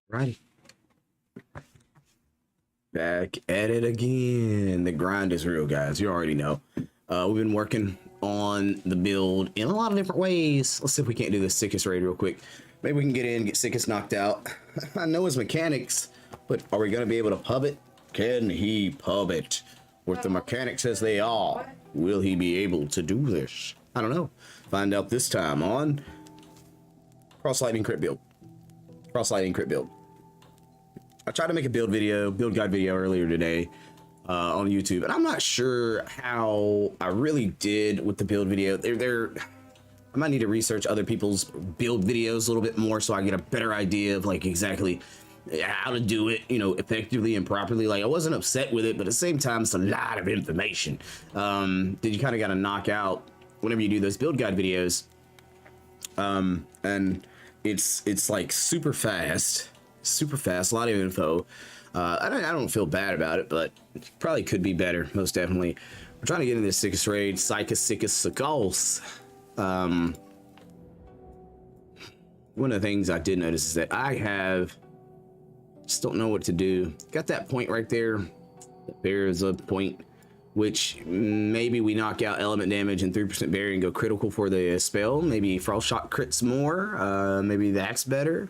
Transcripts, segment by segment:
Righty. Back at it again. The grind is real, guys. You already know. We've been working on the build in a lot of different ways. Let's see if we can't do the sickest raid real quick. Maybe we can get in, get sickest knocked out. I know his mechanics, but are we going to be able to pub it? Can he pub it with the mechanics as they are? Will he be able to do this? I don't know. Find out this time on Lightning crit build. Lightning crit build. I tried to make a build guide video earlier today on YouTube, and I'm not sure how I really did with the build video. I might need to research other people's build videos a little bit more so I get a better idea of like exactly how to do it, you know, effectively and properly. Like, I wasn't upset with it, but at the same time, it's a lot of information that you kind of got to knock out whenever you do those build guide videos. And it's like super fast, a lot of info. I don't feel bad about it, but it probably could be better, most definitely. We're trying to get into this sickest raid, Sickest. One of the things I did notice is that I just don't know what to do. Got that point right there. There's a point which maybe we knock out element damage and 3% barrier and go critical for the spell. Maybe Frost Shock crits more. Maybe that's better.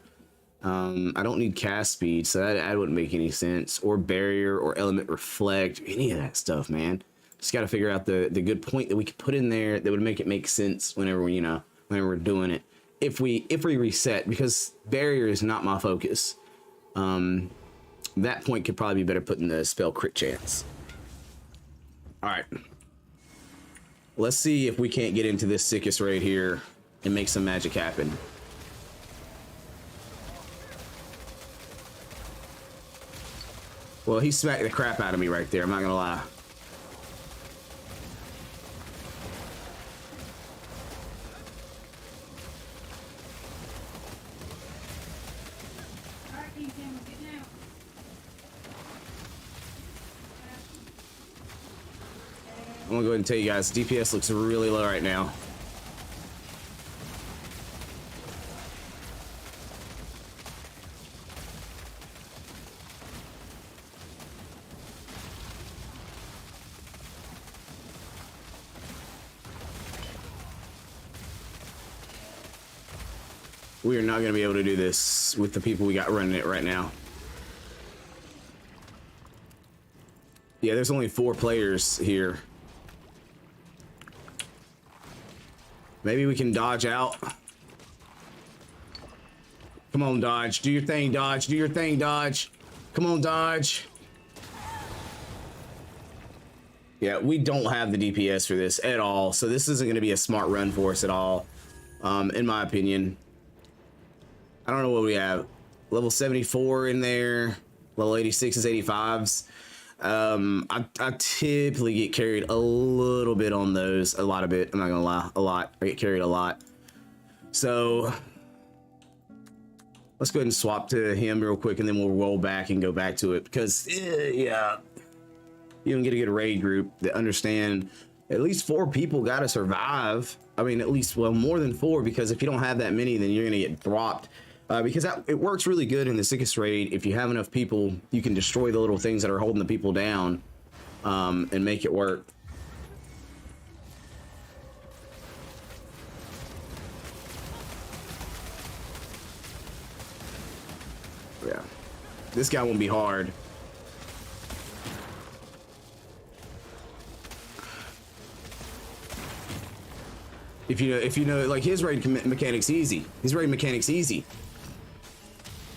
I don't need cast speed, so that wouldn't make any sense. Or barrier or element reflect, any of that stuff, man. Just got to figure out the good point that we could put in there that would make it make sense whenever we're doing it. If we reset, because barrier is not my focus. That point could probably be better put in the spell crit chance. All right, let's see if we can't get into this sickest raid here and make some magic happen. Well, he smacked the crap out of me right there, I'm not gonna lie. I'm gonna go ahead and tell you guys, DPS looks really low right now. We are not gonna be able to do this with the people we got running it right now. Yeah, there's only 4 players here. Maybe we can dodge out. Come on, Dodge. Do your thing, Dodge. Do your thing, Dodge. Come on, Dodge. Yeah, we don't have the DPS for this at all, so this isn't going to be a smart run for us at all, in my opinion. I don't know what we have. Level 74 in there. Level 86s, 85s. I typically get carried a little bit on those, a lot of it, I'm not gonna lie, a lot. I get carried a lot. So let's go ahead and swap to him real quick, and then we'll roll back and go back to it, because yeah, you don't get a good raid group that understand at least 4 people gotta survive. I mean, at least, well, more than 4, because if you don't have that many, then you're gonna get dropped. Because it works really good in the sickest raid. If you have enough people, you can destroy the little things that are holding the people down, and make it work. Yeah, this guy won't be hard. If you know, like, his raid mechanic's easy. His raid mechanic's easy.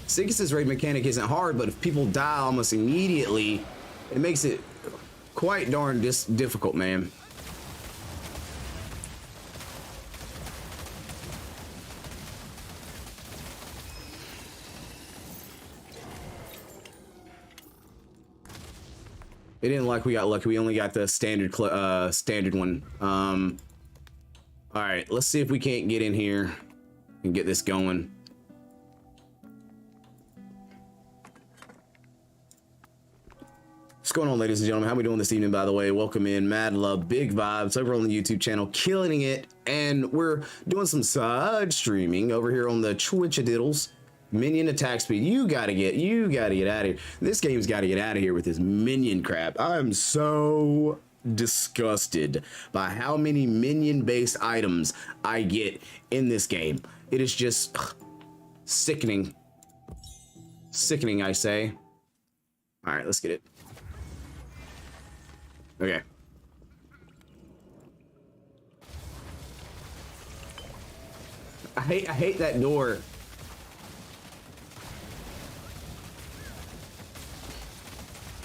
Sickest's raid mechanic isn't hard, but if people die almost immediately, it makes it quite darn difficult, man. It didn't like we got lucky. We only got the standard one. All right, let's see if we can't get in here and get this going. What's going on, ladies and gentlemen? How we doing this evening, by the way? Welcome in. Mad love, big vibes over on the YouTube channel, killing it. And we're doing some side streaming over here on the Twitch-a-diddles. Minion attack speed. You gotta get out of here. This game's gotta get out of here with this minion crap. I'm so disgusted by how many minion based items I get in this game. It is just sickening. Sickening, I say. All right, let's get it. Okay. I hate that door.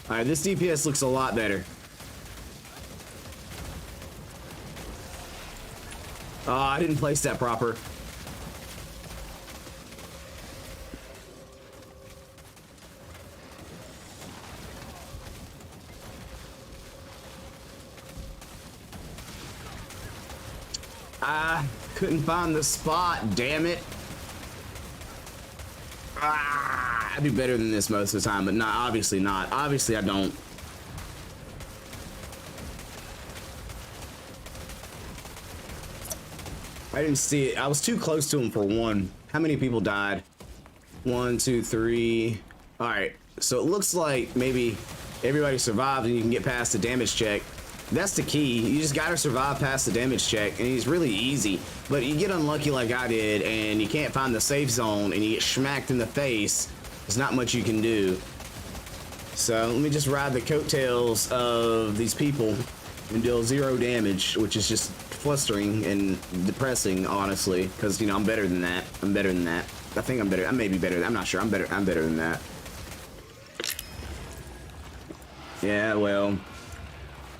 All right, this DPS looks a lot better. Oh, I didn't place that proper. I couldn't find the spot, damn it. I do better than this most of the time, but not, obviously not. Obviously I don't. I didn't see it. I was too close to him for one. How many people died? 1, 2, 3. All right, so it looks like maybe everybody survived and you can get past the damage check. That's the key. You just gotta survive past the damage check, and he's really easy. But you get unlucky like I did, and you can't find the safe zone, and you get smacked in the face. There's not much you can do. So let me just ride the coattails of these people and deal 0 damage, which is just flustering and depressing, honestly. Because you know I'm better than that. I'm better than that. I think I'm better. I may be better. I'm not sure. I'm better. I'm better than that. Yeah. Well.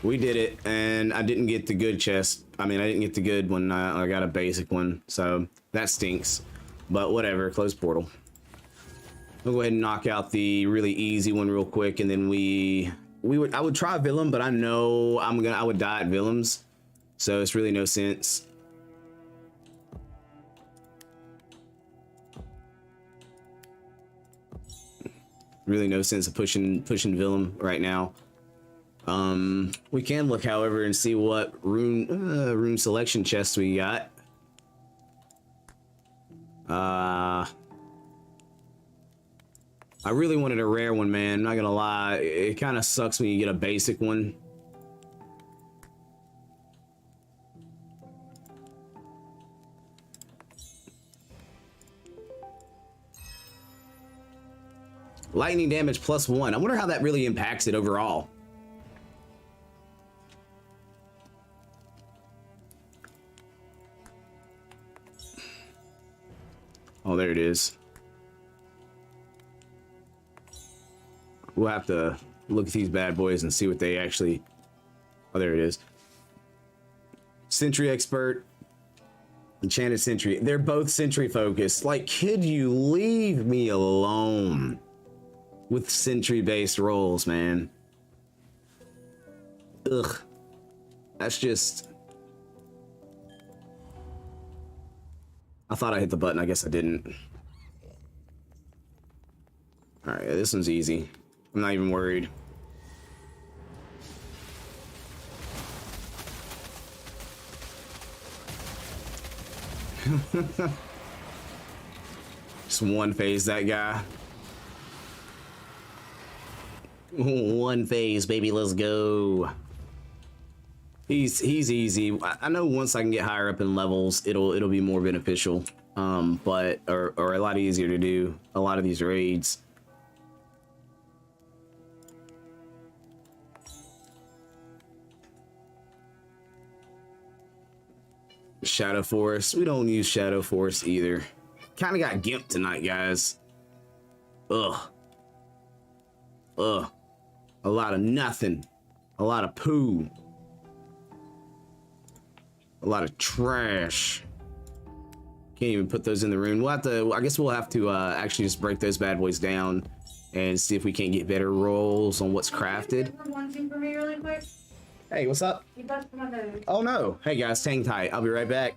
We did it, and I didn't get the good chest. I mean, I didn't get the good one. I got a basic one, so that stinks. But whatever, close portal. We'll go ahead and knock out the really easy one real quick, and then I would try Willem, but I know I would die at Willem's, so it's really no sense. Really no sense of pushing Willem right now. We can look, however, and see what rune selection chests we got. I really wanted a rare one, man. I'm not gonna lie. It kind of sucks when you get a basic one. Lightning damage +1. I wonder how that really impacts it overall. Oh, there it is. We'll have to look at these bad boys and see what they actually... Oh, there it is. Sentry Expert. Enchanted Sentry. They're both Sentry focused. Like, could you leave me alone with Sentry-based roles, man? Ugh. That's just... I thought I hit the button. I guess I didn't. All right, this one's easy. I'm not even worried. Just one phase that guy. One phase, baby. Let's go. He's easy. I know once I can get higher up in levels, it'll be more beneficial. But or a lot easier to do a lot of these raids. Shadow Forest. We don't use Shadow Forest either. Kind of got gimped tonight, guys. Ugh. Ugh. A lot of nothing. A lot of poo. A lot of trash. Can't even put those in the rune. We'll have to, I guess we'll have to actually just break those bad boys down and see if we can't get better rolls on what's crafted. One thing for me really quick. Hey, what's up? You busted my nose. Oh no. Hey guys, hang tight. I'll be right back.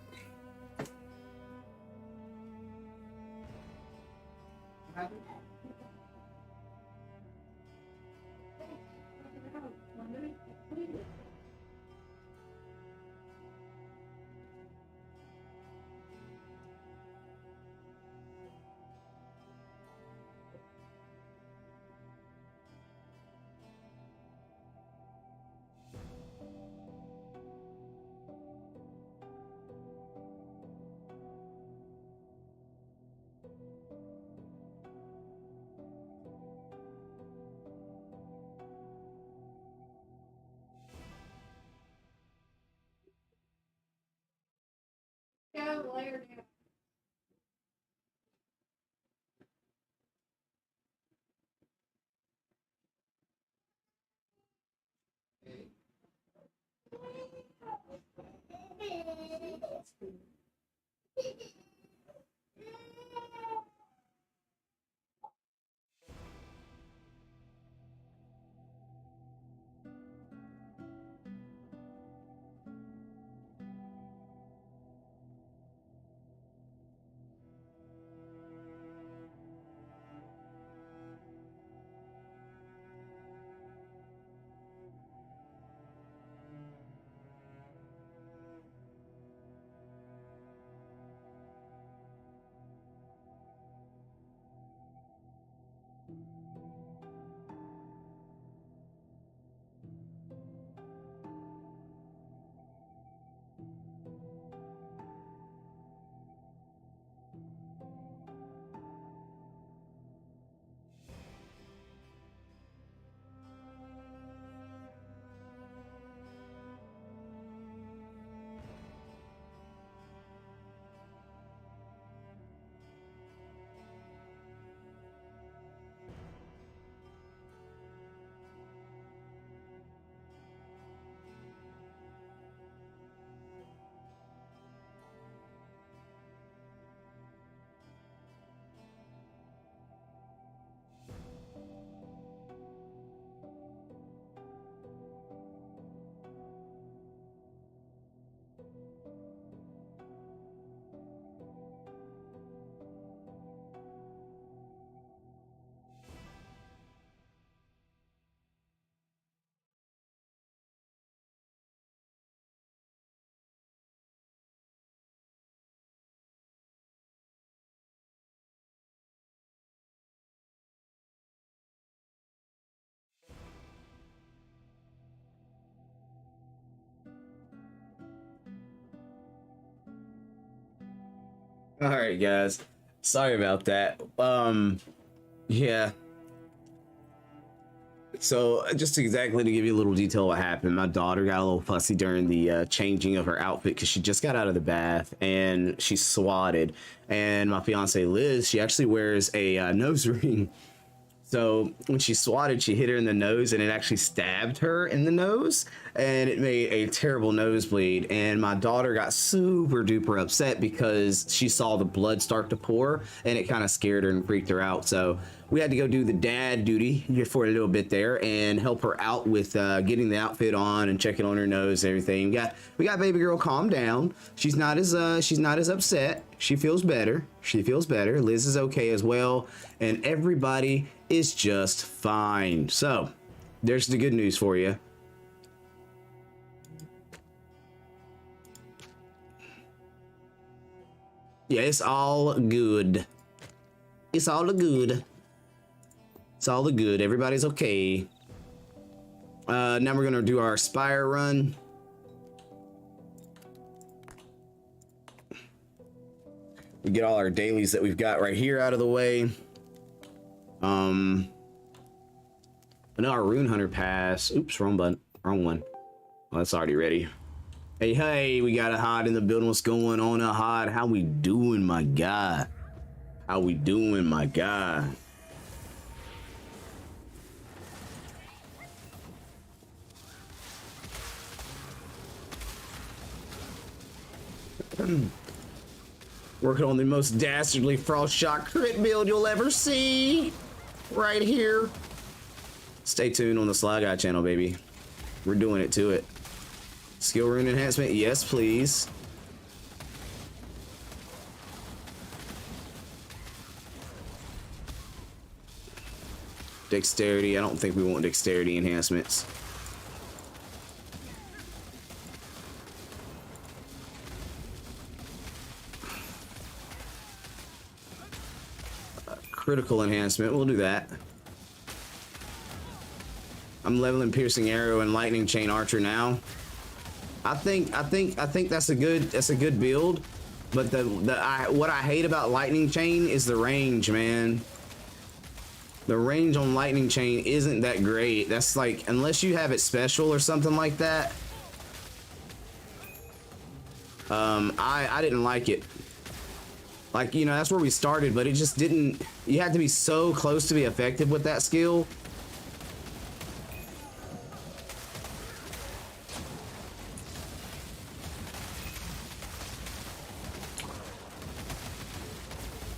have layered down. All right, guys. Sorry about that. Yeah. So just exactly to give you a little detail what happened, my daughter got a little fussy during the changing of her outfit because she just got out of the bath and she swatted. And my fiance Liz, she actually wears a nose ring. So when she swatted, she hit her in the nose and it actually stabbed her in the nose and it made a terrible nosebleed. And my daughter got super duper upset because she saw the blood start to pour and it kind of scared her and freaked her out. So we had to go do the dad duty for a little bit there and help her out with getting the outfit on and checking on her nose and everything. We got baby girl calm down. She's not as upset. She feels better. She feels better. Liz is okay as well. And everybody is just fine. So there's the good news for you. Yeah, it's all good. It's all good. It's all the good. Everybody's okay. Now we're gonna do our Spire run. We get all our dailies that we've got right here out of the way. I know our Rune Hunter pass. Oops, wrong button. Wrong one. Oh, that's already ready. Hey, we got Ahad in the building. What's going on, Ahad? How we doing, my guy? How we doing, my guy? Working on the most dastardly frost shot crit build you'll ever see. Right here. Stay tuned on the Sly Guy channel, baby. We're doing it to it. Skill rune enhancement, yes, please. Dexterity, I don't think we want dexterity enhancements. Critical enhancement, we'll do that. I'm leveling piercing arrow and lightning chain archer now. I think that's a good build, but what I hate about lightning chain is the range, man. The range on lightning chain isn't that great. That's like, unless you have it special or something like that. I didn't like it. Like, you know, that's where we started, but it just didn't. You had to be so close to be effective with that skill.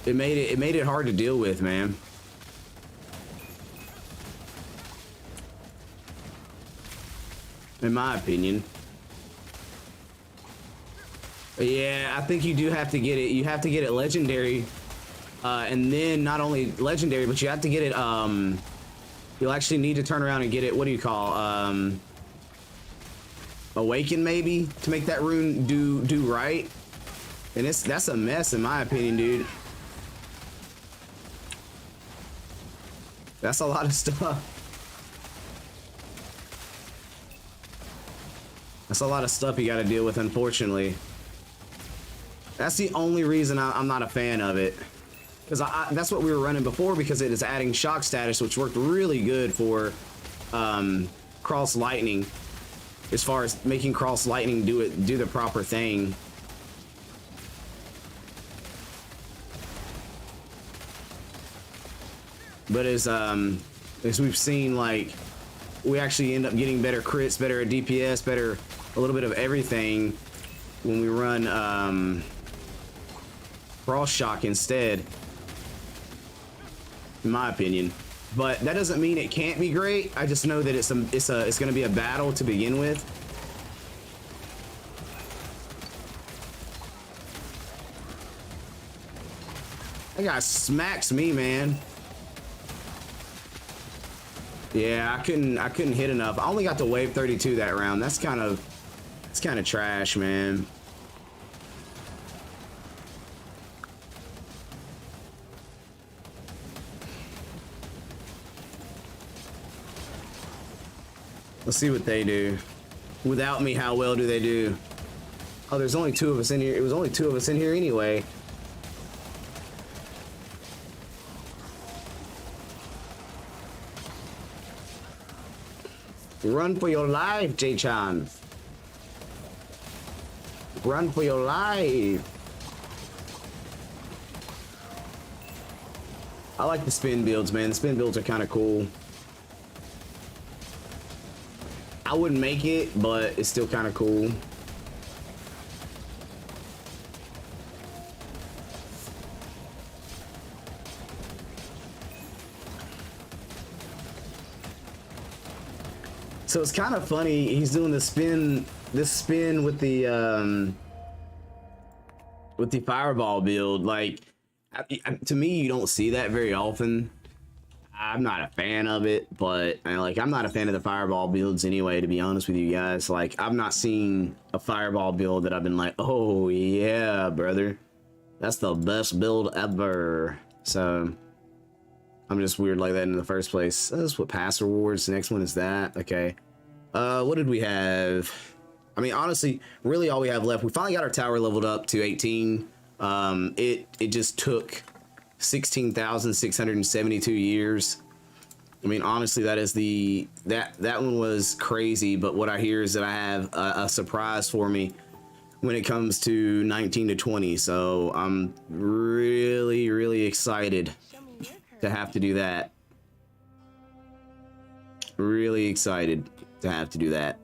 It made it hard to deal with, man. In my opinion. Yeah, I think you do have to get it. You have to get it legendary, and then not only legendary, but you have to get it. You'll actually need to turn around and get it. What do you call? Awaken, maybe, to make that rune do right. And that's a mess, in my opinion, dude. That's a lot of stuff. That's a lot of stuff you got to deal with, unfortunately. That's the only reason I'm not a fan of it. Because that's what we were running before, because it is adding shock status, which worked really good for cross lightning. As far as making cross lightning do the proper thing. But as we've seen, like, we actually end up getting better crits, better at DPS, better a little bit of everything when we run cross shock instead, in my opinion. But that doesn't mean it can't be great. I just know that it's going to be a battle to begin with. That guy smacks me, man. Yeah, I couldn't hit enough. I only got to wave 32 that round. It's kind of trash, man. Let's see what they do. Without me, how well do they do? Oh, there's only 2 of us in here. It was only 2 of us in here anyway. Run for your life, Jay-chan. Run for your life. I like the spin builds, man. The spin builds are kind of cool. I wouldn't make it, but it's still kind of cool. So it's kind of funny. He's doing this spin with the fireball build. Like, to me, you don't see that very often. I'm not a fan of it, but I'm not a fan of the fireball builds anyway, to be honest with you guys. Like, I've not seen a fireball build that I've been like, oh yeah, brother, that's the best build ever. So I'm just weird like that in the first place. That's what pass rewards. The next one is that. Okay. What did we have? I mean, honestly, really all we have left, we finally got our tower leveled up to 18. It just took 16,672 years. I mean, honestly, that is that one was crazy, but what I hear is that I have a surprise for me when it comes to 19 to 20. So I'm really excited to have to do that. Really excited to have to do that.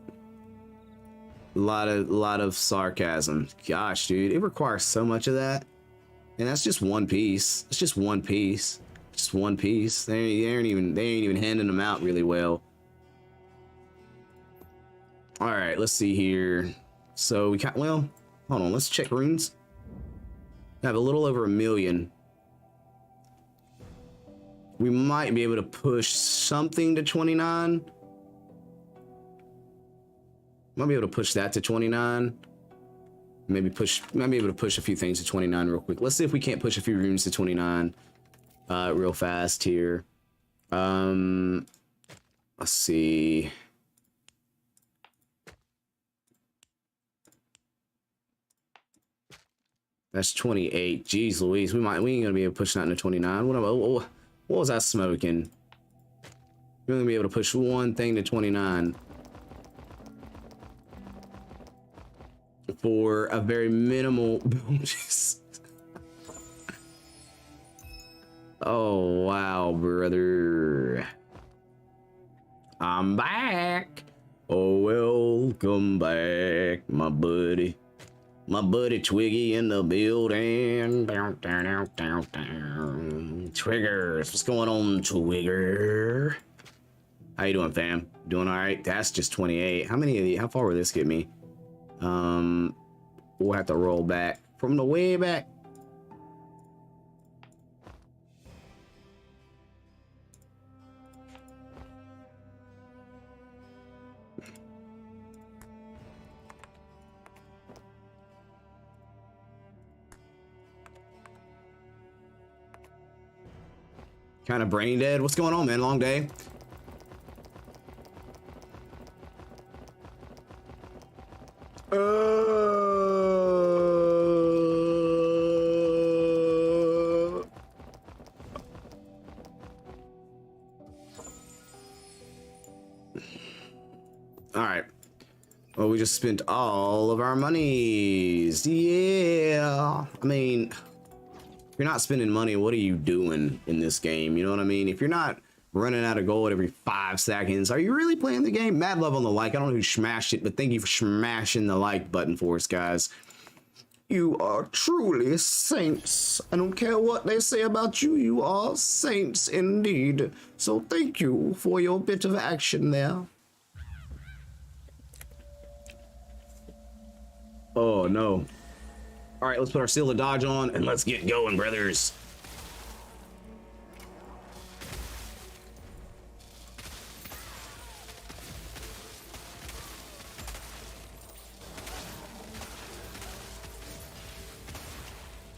A lot of sarcasm. Gosh, dude, it requires so much of that. And that's just one piece. It's just one piece. Just one piece. They ain't even handing them out really well. All right, let's see here. So we got, well, hold on, let's check runes. We have a little over 1 million. We might be able to push something to 29. Might be able to push that to 29. Might be able to push a few things to 29 real quick. Let's see if we can't push a few runes to 29 real fast here. Let's see. That's 28. Jeez Louise, we ain't gonna be able to push that into 29. What was I smoking? We're gonna be able to push one thing to 29. for a very minimal bonus. Oh, wow, brother. I'm back. Oh, welcome back, my buddy. My buddy Twiggy in the building. Down, down, down, down, down. Triggers. What's going on, Twigger? How you doing, fam? Doing all right? That's just 28. How many of these? How far will this get me? We'll have to roll back from the way back. Kind of brain dead. What's going on, man? Long day. All right. Well, we just spent all of our monies. Yeah. I mean, if you're not spending money, what are you doing in this game? You know what I mean? If you're not running out of gold every 5 seconds, are you really playing the game? Mad love on the like. I don't know who smashed it, but thank you for smashing the like button for us, guys. You are truly saints. I don't care what they say about you. You are saints indeed. So thank you for your bit of action there. Oh, no. All right, let's put our seal of dodge on and let's get going, brothers.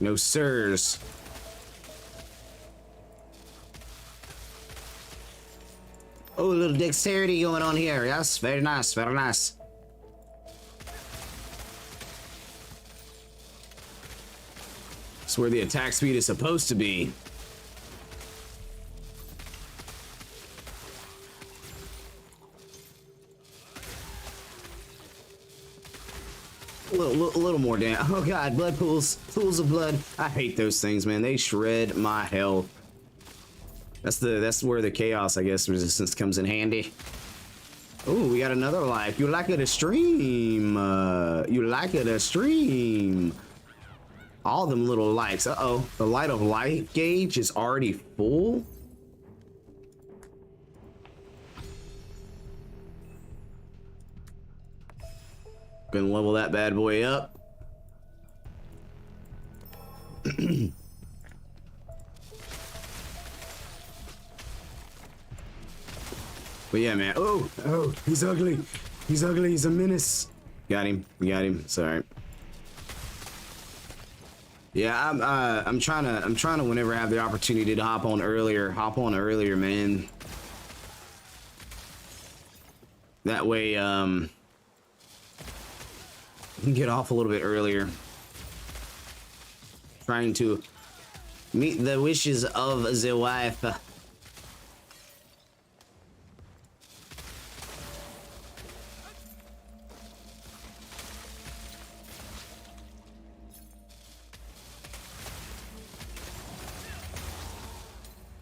No sirs. Oh, a little dexterity going on here. Yes, very nice, very nice. It's where the attack speed is supposed to be. A little more down. Oh god, blood pools, pools of blood. I hate those things, man. They shred my health. That's where the chaos, I guess, resistance comes in handy. Oh, we got another life. You like it to stream. You like it to stream. All them little lights. Uh-oh. The light of light gauge is already full. Gonna level that bad boy up. But yeah, man. Oh, he's ugly. He's ugly. He's a menace. Got him. We got him. It's all right. Yeah, I'm trying to whenever I have the opportunity to hop on earlier, man. That way, we can get off a little bit earlier. Trying to meet the wishes of the wife.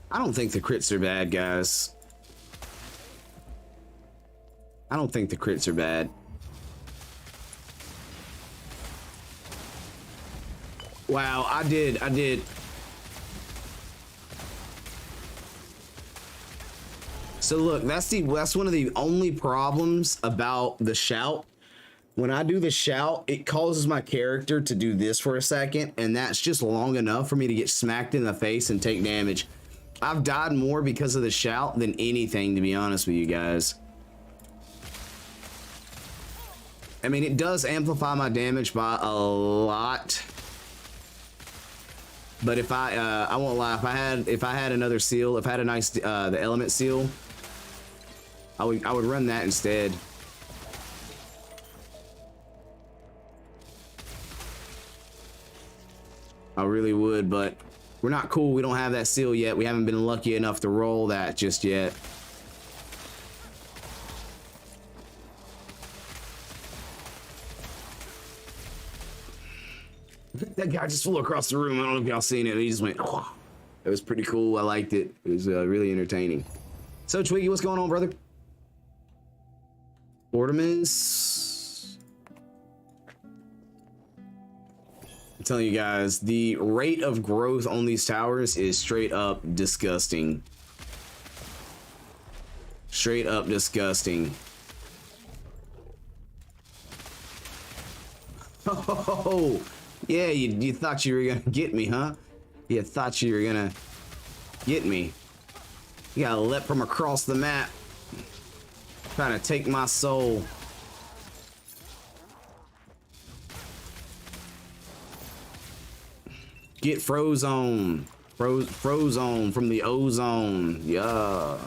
I don't think the crits are bad, guys. I don't think the crits are bad. Wow, I did. So look, that's one of the only problems about the shout. When I do the shout, it causes my character to do this for a second, and that's just long enough for me to get smacked in the face and take damage. I've died more because of the shout than anything, to be honest with you guys. I mean, it does amplify my damage by a lot. But if I won't lie, if I had another seal, if I had a nice the element seal, I would run that instead. I really would, but we're not cool. We don't have that seal yet. We haven't been lucky enough to roll that just yet. that guy just flew across the room. I don't know if y'all seen it. He just went, oh. It was pretty cool. I liked it. It was really entertaining. So, Twiggy, what's going on, brother? Ortimus. I'm telling you guys, the rate of growth on these towers is straight up disgusting. Straight up disgusting. Oh, yeah, you thought you were gonna get me, huh? You thought you were gonna get me. You got leapt from across the map, trying to take my soul. Get Frozone. Frozone from the ozone. Yeah.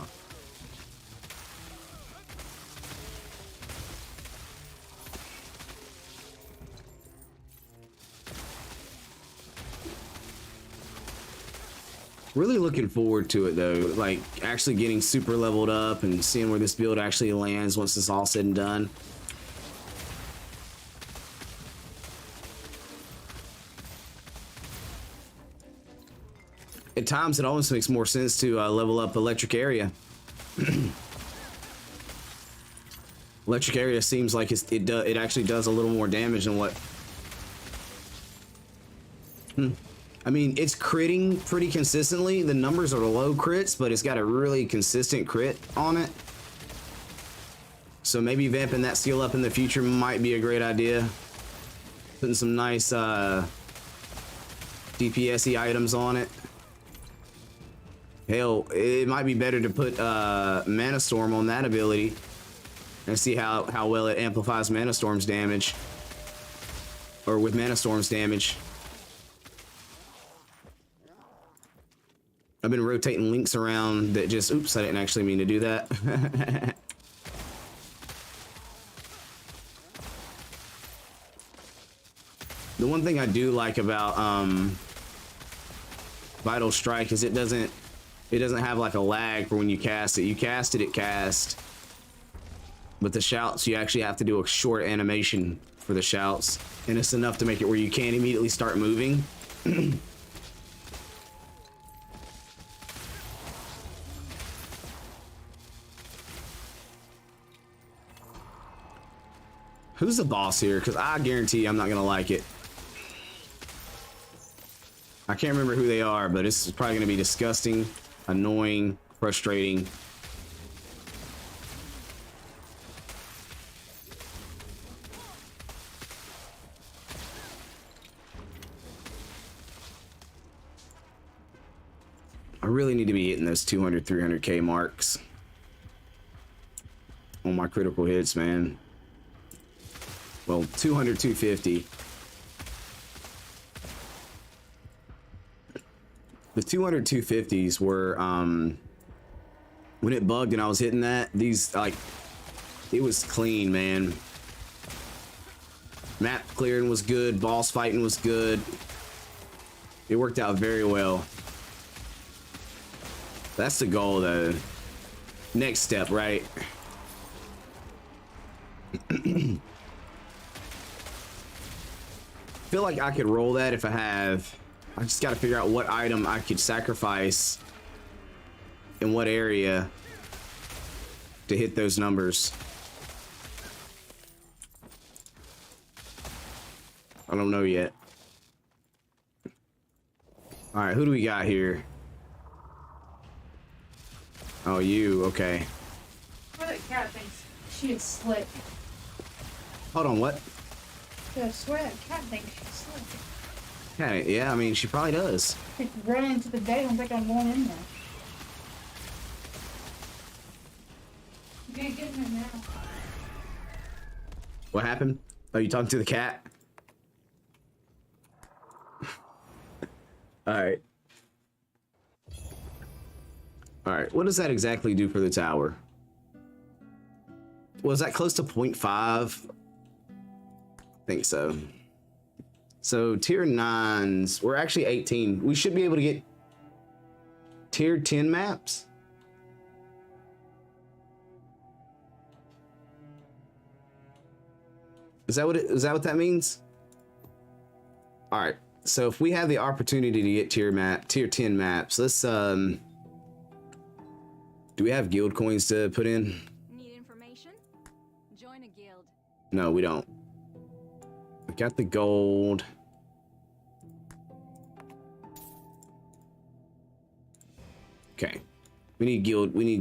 Really looking forward to it though, like actually getting super leveled up and seeing where this build actually lands once it's all said and done. At times it almost makes more sense to level up electric area. Electric area seems like it actually does a little more damage than what. I mean, it's critting pretty consistently. The numbers are low crits, but it's got a really consistent crit on it. So maybe vamping that skill up in the future might be a great idea. Putting some nice DPS-y items on it. Hell, it might be better to put Mana Storm on that ability and see how well it amplifies Mana Storm's damage. Or with Mana Storm's damage. I've been rotating links around that just, oops, I didn't actually mean to do that. The one thing I do like about Vital Strike is it doesn't have like a lag for when you cast it. You cast it, it casts. But the shouts, you actually have to do a short animation for the shouts. And it's enough to make it where you can't immediately start moving. Who's the boss here? Because I guarantee I'm not going to like it. I can't remember who they are, but this is probably going to be disgusting, annoying, frustrating. I really need to be hitting those 200, 300k marks on my critical hits, man. Well, 200, 250. The 200, 250s were, when it bugged and I was hitting that, these, like, it was clean, man. Map clearing was good, boss fighting was good. It worked out very well. That's the goal, though. Next step, right? Feel like I could roll that if I just got to figure out what item I could sacrifice in what area to hit those numbers. I don't know yet. All right, who do we got here? Oh, you, okay. Well, that cat thinks she is slick. Hold on, what? I swear that cat thinks she's slick. Yeah, I mean, she probably does. She's running into the gate and think I'm going in there. You can't get in there now. What happened? Oh, you talking to the cat? All right. All right, what does that exactly do for the tower? Was that close to 0.5? I think so. So tier 9s, we're actually 18. We should be able to get tier 10 maps. Is that what that means? All right, So if we have the opportunity to get tier 10 maps, let's do we have guild coins to put in? Need information? Join a guild. No, we don't. We got the gold. Okay. We need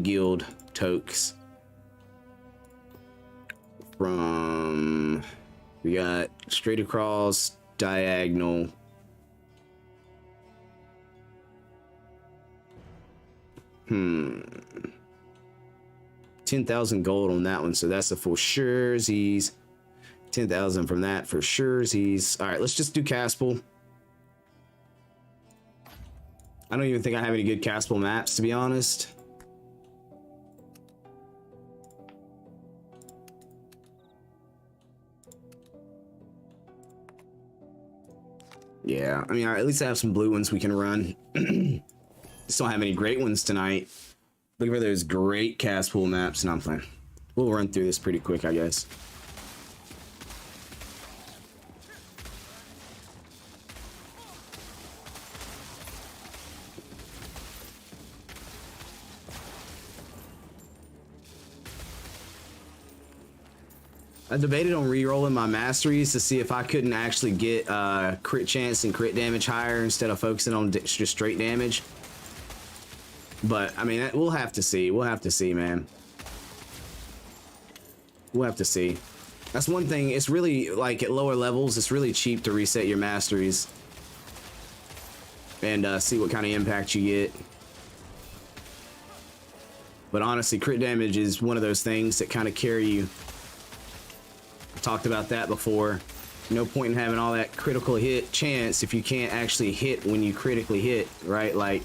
guild tokes. We got straight across, diagonal. Hmm. 10,000 gold on that one, so that's a for surezies. 10,000 from that for surezies. All right, let's just do Caspel. I don't even think I have any good Caspel maps, to be honest. Yeah, I mean, at least I have some blue ones we can run. Just don't have any great ones tonight. Look for those great Caspel maps, and I'm playing. We'll run through this pretty quick, I guess. I debated on re-rolling my masteries to see if I couldn't actually get crit chance and crit damage higher instead of focusing on just straight damage. But I mean, we'll have to see. We'll have to see, man. We'll have to see. That's one thing. It's really like at lower levels, it's really cheap to reset your masteries and see what kind of impact you get. But honestly, crit damage is one of those things that kind of carry you. Talked about that before. No point in having all that critical hit chance if you can't actually hit when you critically hit, right? Like,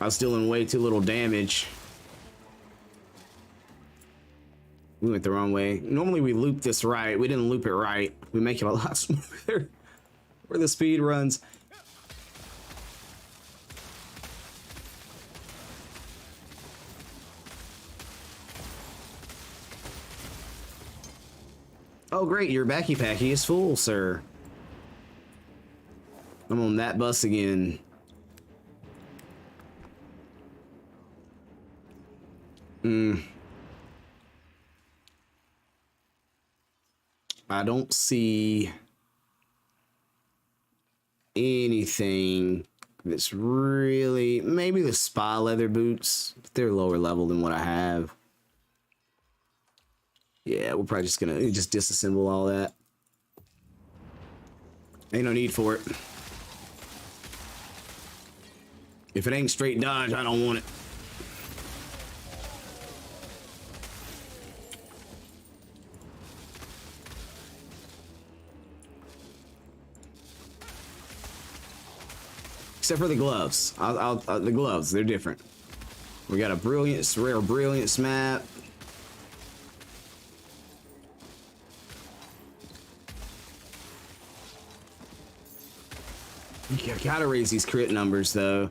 I was dealing way too little damage. We went the wrong way. Normally we loop this right. We didn't loop it right. We make it a lot smoother where the speed runs. Oh great, your backy packy is full, sir. I'm on that bus again. I don't see anything that's really, maybe the spy leather boots, but they're lower level than what I have. Yeah, we're probably just gonna disassemble all that. Ain't no need for it. If it ain't straight dodge, I don't want it. Except for the gloves. The gloves, they're different. We got a rare brilliance map. You gotta raise these crit numbers, though.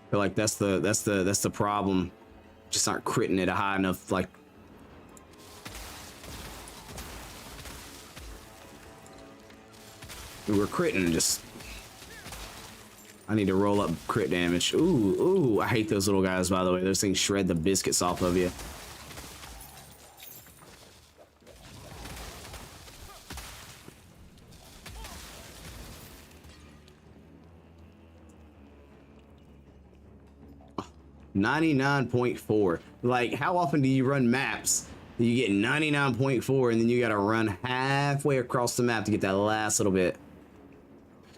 I feel like that's the problem. Just aren't critting it a high enough, like. We're critting, just. I need to roll up crit damage. Ooh, I hate those little guys, by the way. Those things shred the biscuits off of you. .4. Like, how often do you run maps that you get 99.4 and then you gotta run halfway across the map to get that last little bit?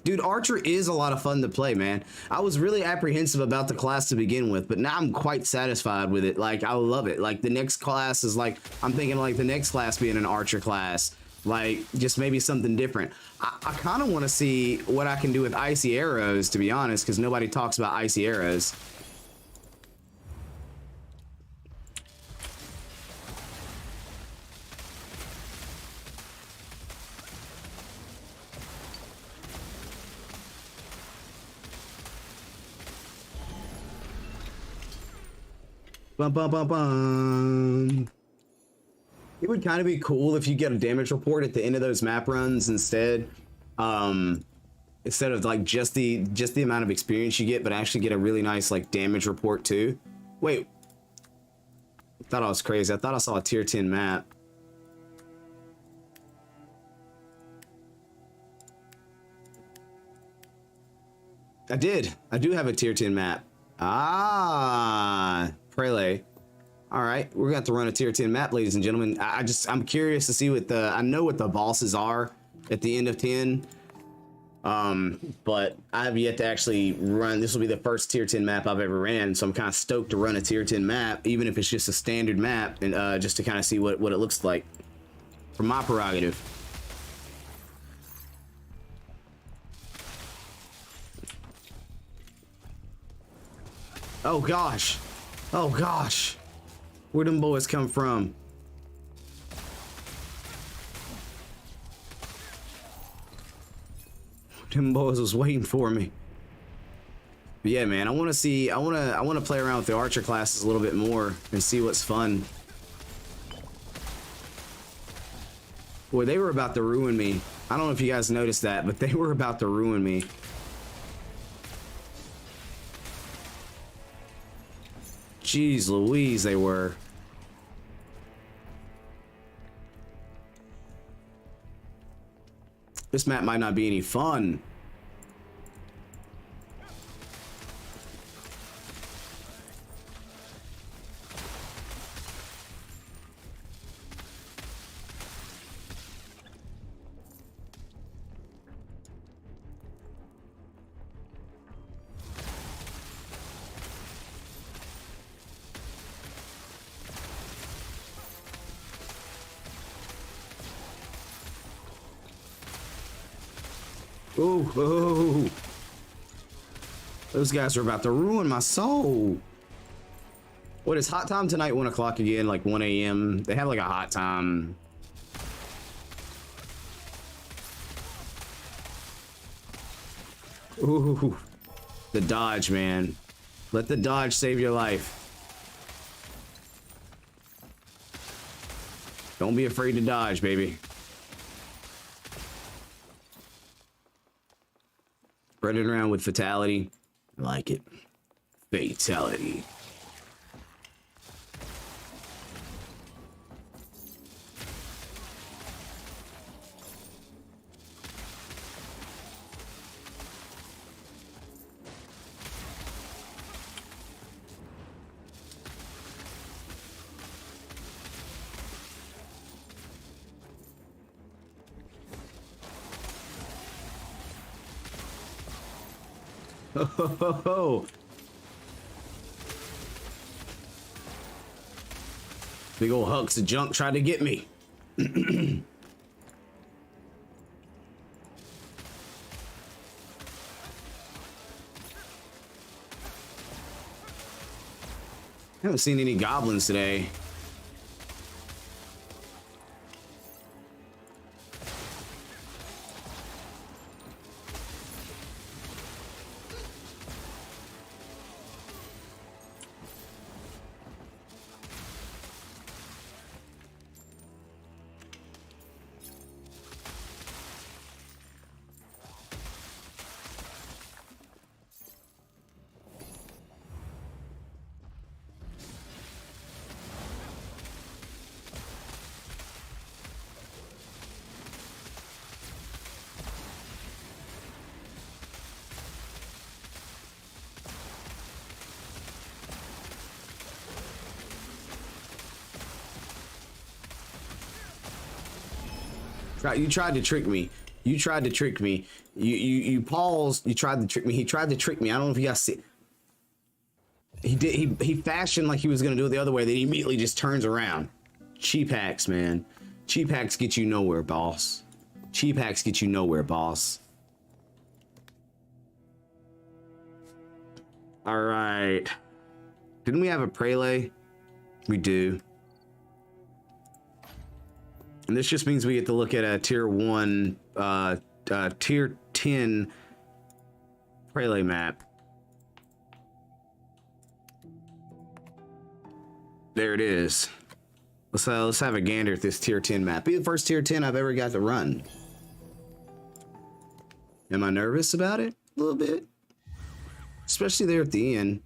Dude, Archer is a lot of fun to play, man. I was really apprehensive about the class to begin with, but now I'm quite satisfied with it. Like, I love it. Like, the next class is like, I'm thinking like the next class being an Archer class. Like, just maybe something different. I kind of want to see what I can do with icy arrows, to be honest, because nobody talks about icy arrows. Bum, bum, bum, bum. It would kind of be cool if you get a damage report at the end of those map runs instead. Instead of like just the amount of experience you get, but actually get a really nice like damage report too. Wait, I thought I was crazy. I thought I saw a tier 10 map. I did. I do have a tier 10 map. Ah, Prele. All right, we're going to have to run a tier 10 map, ladies and gentlemen. I'm curious to see what I know what the bosses are at the end of 10. But I have yet to actually run. This will be the first tier 10 map I've ever ran, so I'm kind of stoked to run a tier 10 map, even if it's just a standard map, and just to kind of see what it looks like from my prerogative. Oh gosh, oh gosh, where'd them boys come from? Them boys was waiting for me. But yeah, man, I want to play around with the archer classes a little bit more and see what's fun. Boy, they were about to ruin me. I don't know if you guys noticed that, but they were about to ruin me. Jeez Louise, they were. This map might not be any fun. Ooh, ooh. Those guys are about to ruin my soul. What is hot time tonight? 1 o'clock again, like 1 a.m. They have like a hot time. Ooh, the dodge, man. Let the dodge save your life. Don't be afraid to dodge, baby. Spreading around with fatality. I like it. Fatality. Ho, ho, ho, ho. Big old hunks of junk tried to get me. Haven't seen any goblins today. You tried to trick me. You tried to trick me. You paused. You tried to trick me. He tried to trick me. I don't know if you guys see. He did. He fashioned like he was gonna do it the other way. Then he immediately just turns around. Cheap hacks, man. Cheap hacks get you nowhere, boss. Cheap hacks get you nowhere, boss. All right. Didn't we have a prelay? We do. And this just means we get to look at a tier 1, tier 10 prelay map. There it is. Let's have a gander at this tier 10 map. Be the first tier 10 I've ever got to run. Am I nervous about it? A little bit. Especially there at the end.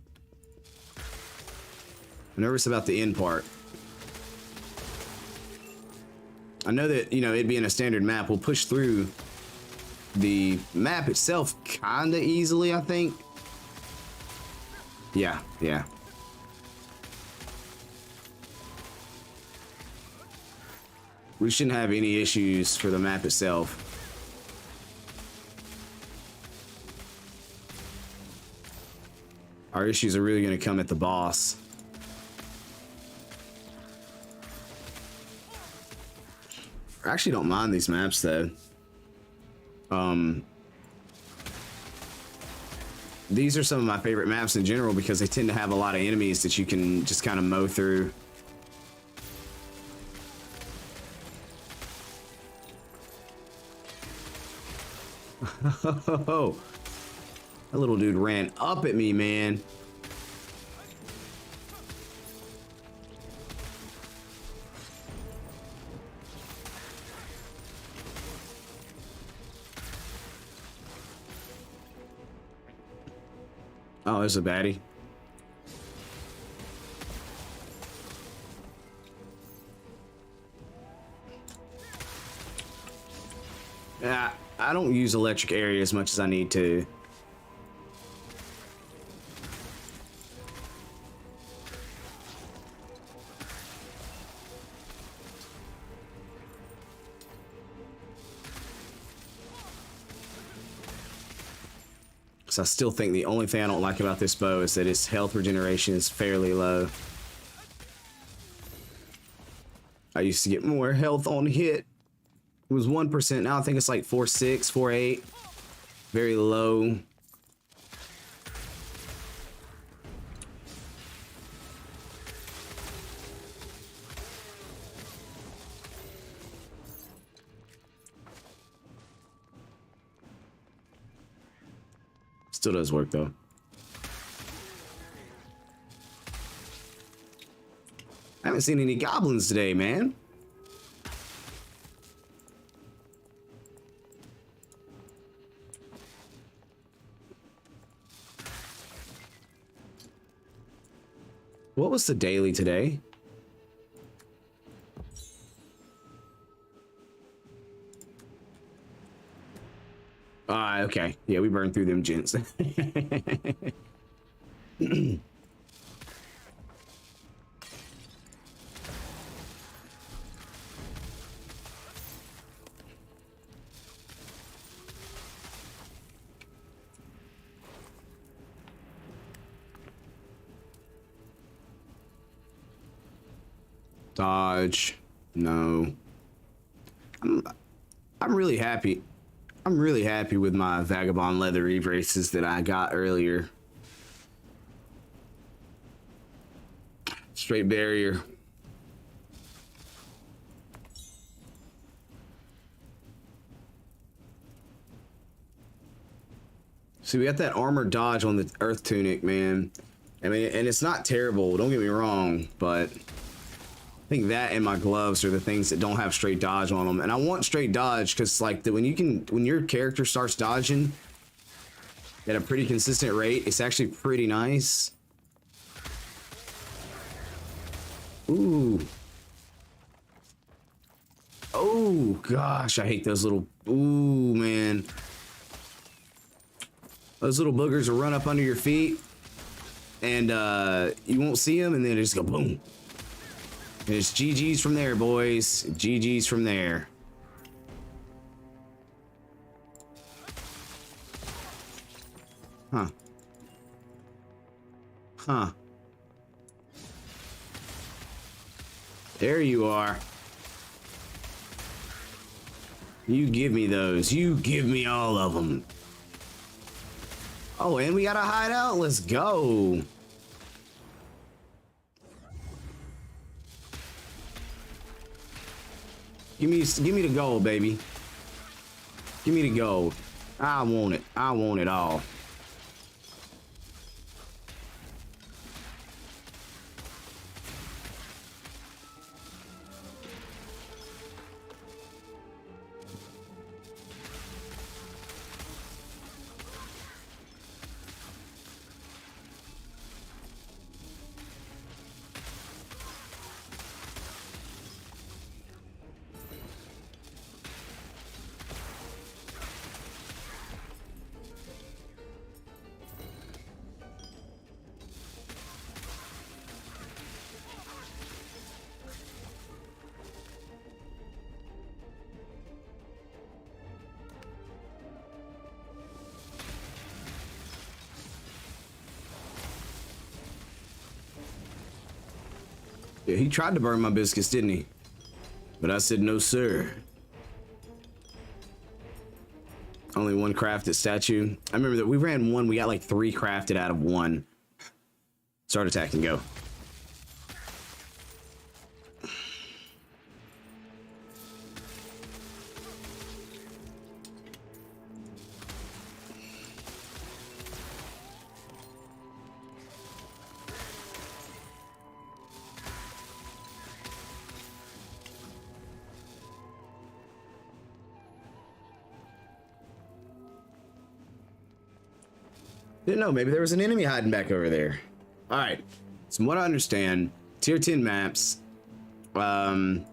I'm nervous about the end part. I know that, you know, it being a standard map, we'll push through the map itself kind of easily, I think. Yeah. We shouldn't have any issues for the map itself. Our issues are really going to come at the boss. I actually don't mind these maps though. These are some of my favorite maps in general because they tend to have a lot of enemies that you can just kind of mow through. Oh, that little dude ran up at me, man. Oh, there's a baddie. Yeah, I don't use electric area as much as I need to. I still think the only thing I don't like about this bow is that its health regeneration is fairly low. I used to get more health on hit. It was 1%. Now I think it's like 4.6, 4.8. Very low. Still does work though. I haven't seen any goblins today, man. What was the daily today? Okay. Yeah, we burned through them gents. Dodge. No. I'm really happy. I'm really happy with my Vagabond leather Eve races that I got earlier. Straight barrier. See, we got that armored dodge on the Earth Tunic, man. I mean, and it's not terrible, don't get me wrong, but I think that and my gloves are the things that don't have straight dodge on them. And I want straight dodge because, like, when your character starts dodging at a pretty consistent rate, it's actually pretty nice. Ooh. Oh, gosh, I hate those little... Ooh, man. Those little boogers will run up under your feet, and you won't see them, and then they just go boom. And it's GG's from there, boys. GG's from there. Huh. Huh. There you are. You give me those. You give me all of them. Oh, and we got a hideout. Let's go. Give me the gold, baby. Give me the gold. I want it. I want it all. Yeah, he tried to burn my biscuits, didn't he? But I said no, sir. Only one crafted statue. I remember that we ran one. We got like 3 crafted out of 1. Start attacking. Go. Didn't know, maybe there was an enemy hiding back over there. All right, so from what I understand, tier 10 maps, we're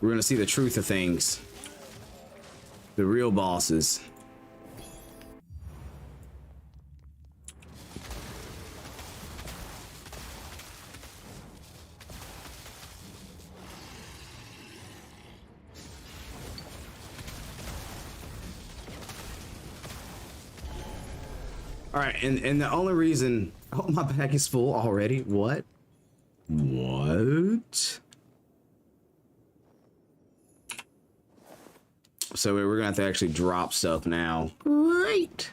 gonna see the truth of things, the real bosses. All right, and the only reason, oh, my bag is full already. What? So we're gonna have to actually drop stuff now. Great.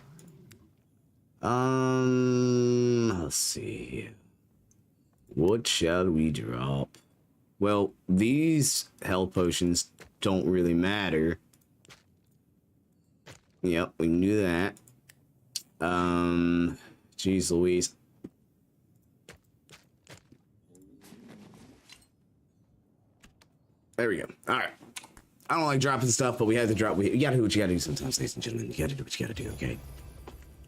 Let's see. What shall we drop? Well, these health potions don't really matter. Yep, we knew that. Jeez Louise. There we go. All right. I don't like dropping stuff, but we had to drop. You gotta do what you gotta do sometimes, ladies and gentlemen. You gotta do what you gotta do, okay?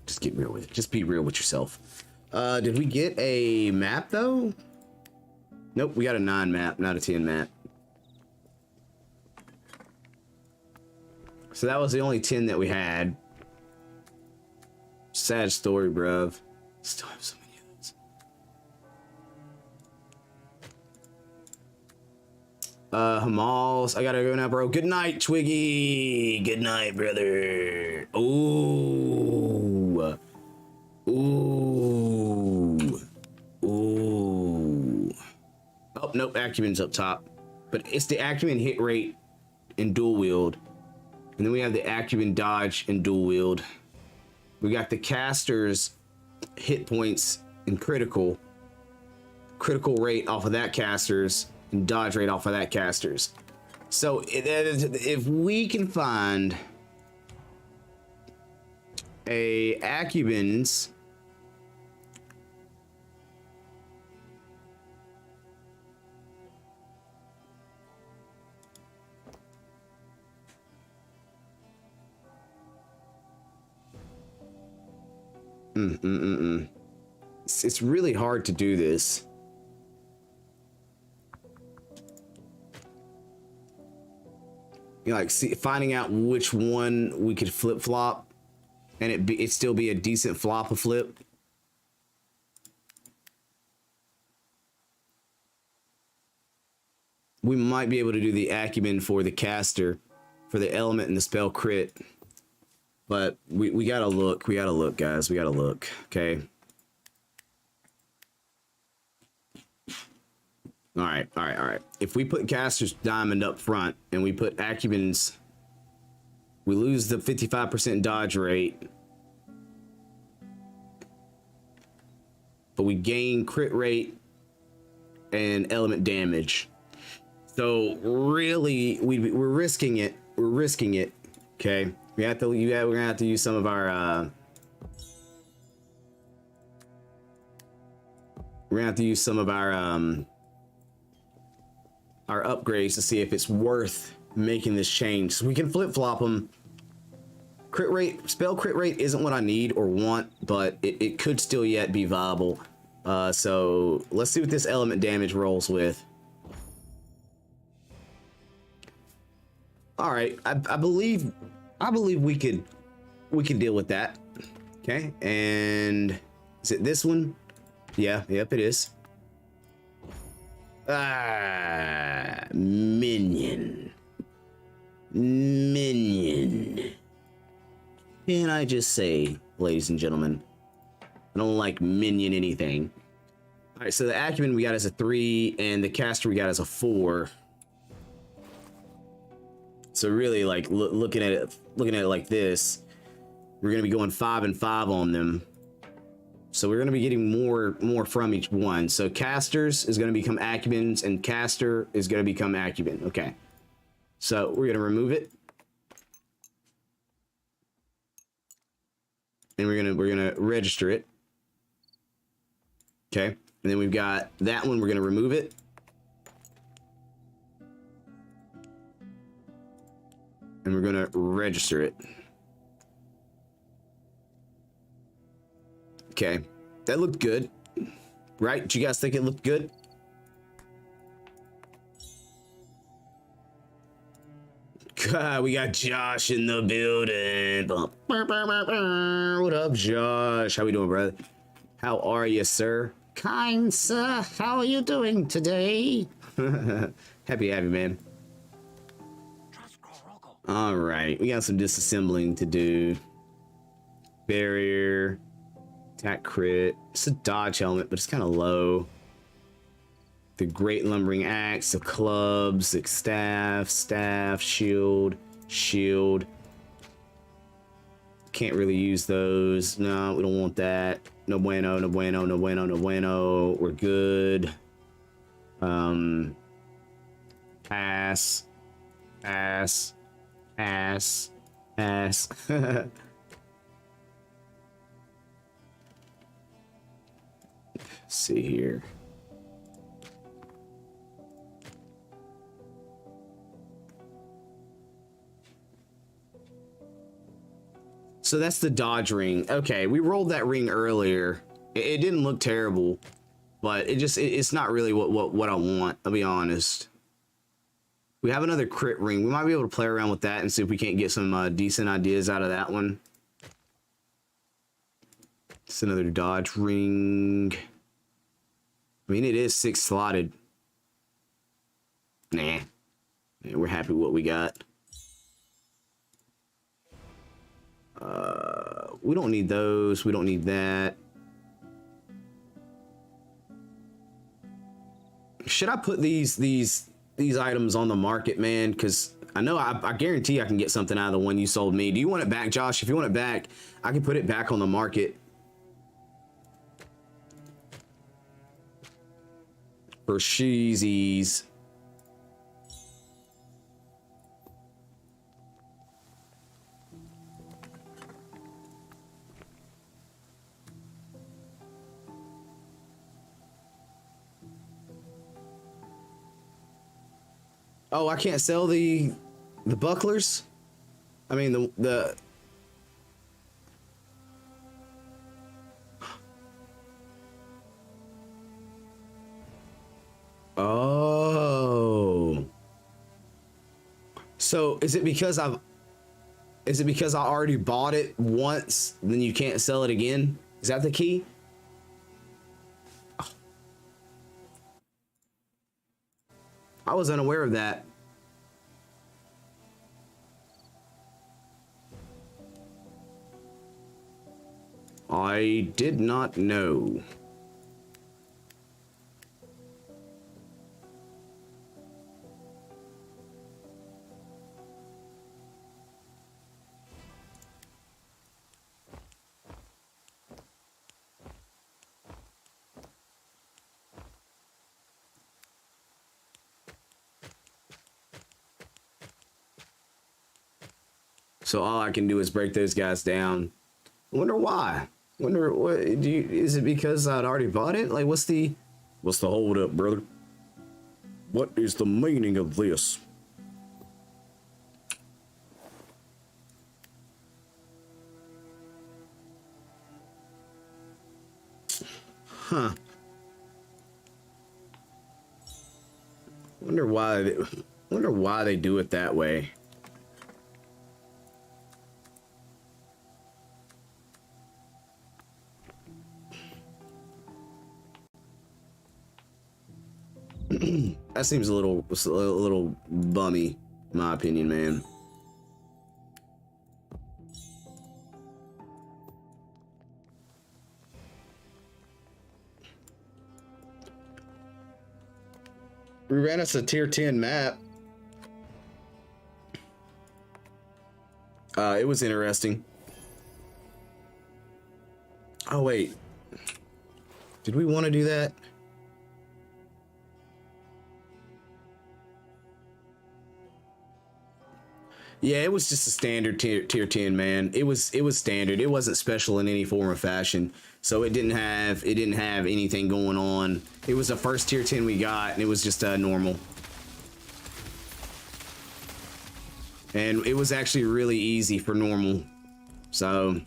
Just get real with it. Just be real with yourself. Did we get a map, though? Nope, we got a 9 map, not a 10 map. So that was the only 10 that we had. Sad story, bruv. Still have so many of those. Hamals. I gotta go now, bro. Good night, Twiggy. Good night, brother. Ooh. Ooh. Ooh. Oh, nope. Acumen's up top. But it's the acumen hit rate and dual wield. And then we have the acumen dodge and dual wield. We got the caster's hit points and critical rate off of that caster's and dodge rate off of that caster's. So if we can find a acumen's It's really hard to do this. You know, like finding out which one we could flip flop, and it still be a decent flop of flip. We might be able to do the acumen for the caster, for the element and the spell crit. But we gotta look. We gotta look, guys. We gotta look. Okay. All right. If we put caster's diamond up front and we put acumen's, we lose the 55% dodge rate, but we gain crit rate and element damage. So really, we're risking it. We're risking it. Okay. We're gonna have to use some of our our upgrades to see if it's worth making this change. So we can flip flop them. Crit rate, spell crit rate isn't what I need or want, but it could still yet be viable. So let's see what this element damage rolls with. All right, I believe we could deal with that. Okay, and is it this one? Yeah, yep, it is. Minion. Can I just say, ladies and gentlemen, I don't like minion anything. All right, so the acumen we got as a 3, and the caster we got as a 4. So really, like looking at it like this, we're gonna be going 5 and 5 on them. So we're gonna be getting more from each one. So casters is gonna become acumens, and caster is gonna become acumen. Okay. So we're gonna remove it, and we're gonna register it. Okay, and then we've got that one. We're gonna remove it, and we're gonna register it. Okay, that looked good, right? Do you guys think it looked good? God, we got Josh in the building. What up, Josh? How we doing, brother? How are you, sir? Kind sir, how are you doing today? Happy, man. All right, we got some disassembling to do. Barrier, attack crit. It's a dodge helmet, but it's kind of low. The great lumbering axe, the clubs, the staff, shield. Can't really use those. No, we don't want that. No bueno. We're good. Pass. Let's see here. So that's the dodge ring. Okay, we rolled that ring earlier. It didn't look terrible, but it's not really what I want, I'll be honest. We have another crit ring. We might be able to play around with that and see if we can't get some decent ideas out of that one. It's another dodge ring. I mean, it is 6 slotted. Nah. Yeah, we're happy with what we got. We don't need those. We don't need that. Should I put these items on the market, man? Because I know I guarantee I can get something out of the one you sold me. Do you want it back, Josh? If you want it back, I can put it back on the market for sheezies. Oh, I can't sell the bucklers? I mean the Oh. So is it because I already bought it once, then you can't sell it again? Is that the key? I was unaware of that. I did not know. So all I can do is break those guys down. I wonder why. Wonder what is it because I'd already bought it? Like what's the hold up, brother? What is the meaning of this? Huh. Wonder why they do it that way. That seems a little bummy, in my opinion, man. We ran us a tier 10 map. It was interesting. Oh, wait. Did we want to do that? Yeah, it was just a standard tier 10, man. It was standard. It wasn't special in any form or fashion. So it didn't have anything going on. It was the first tier 10 we got, and it was just normal. And it was actually really easy for normal. So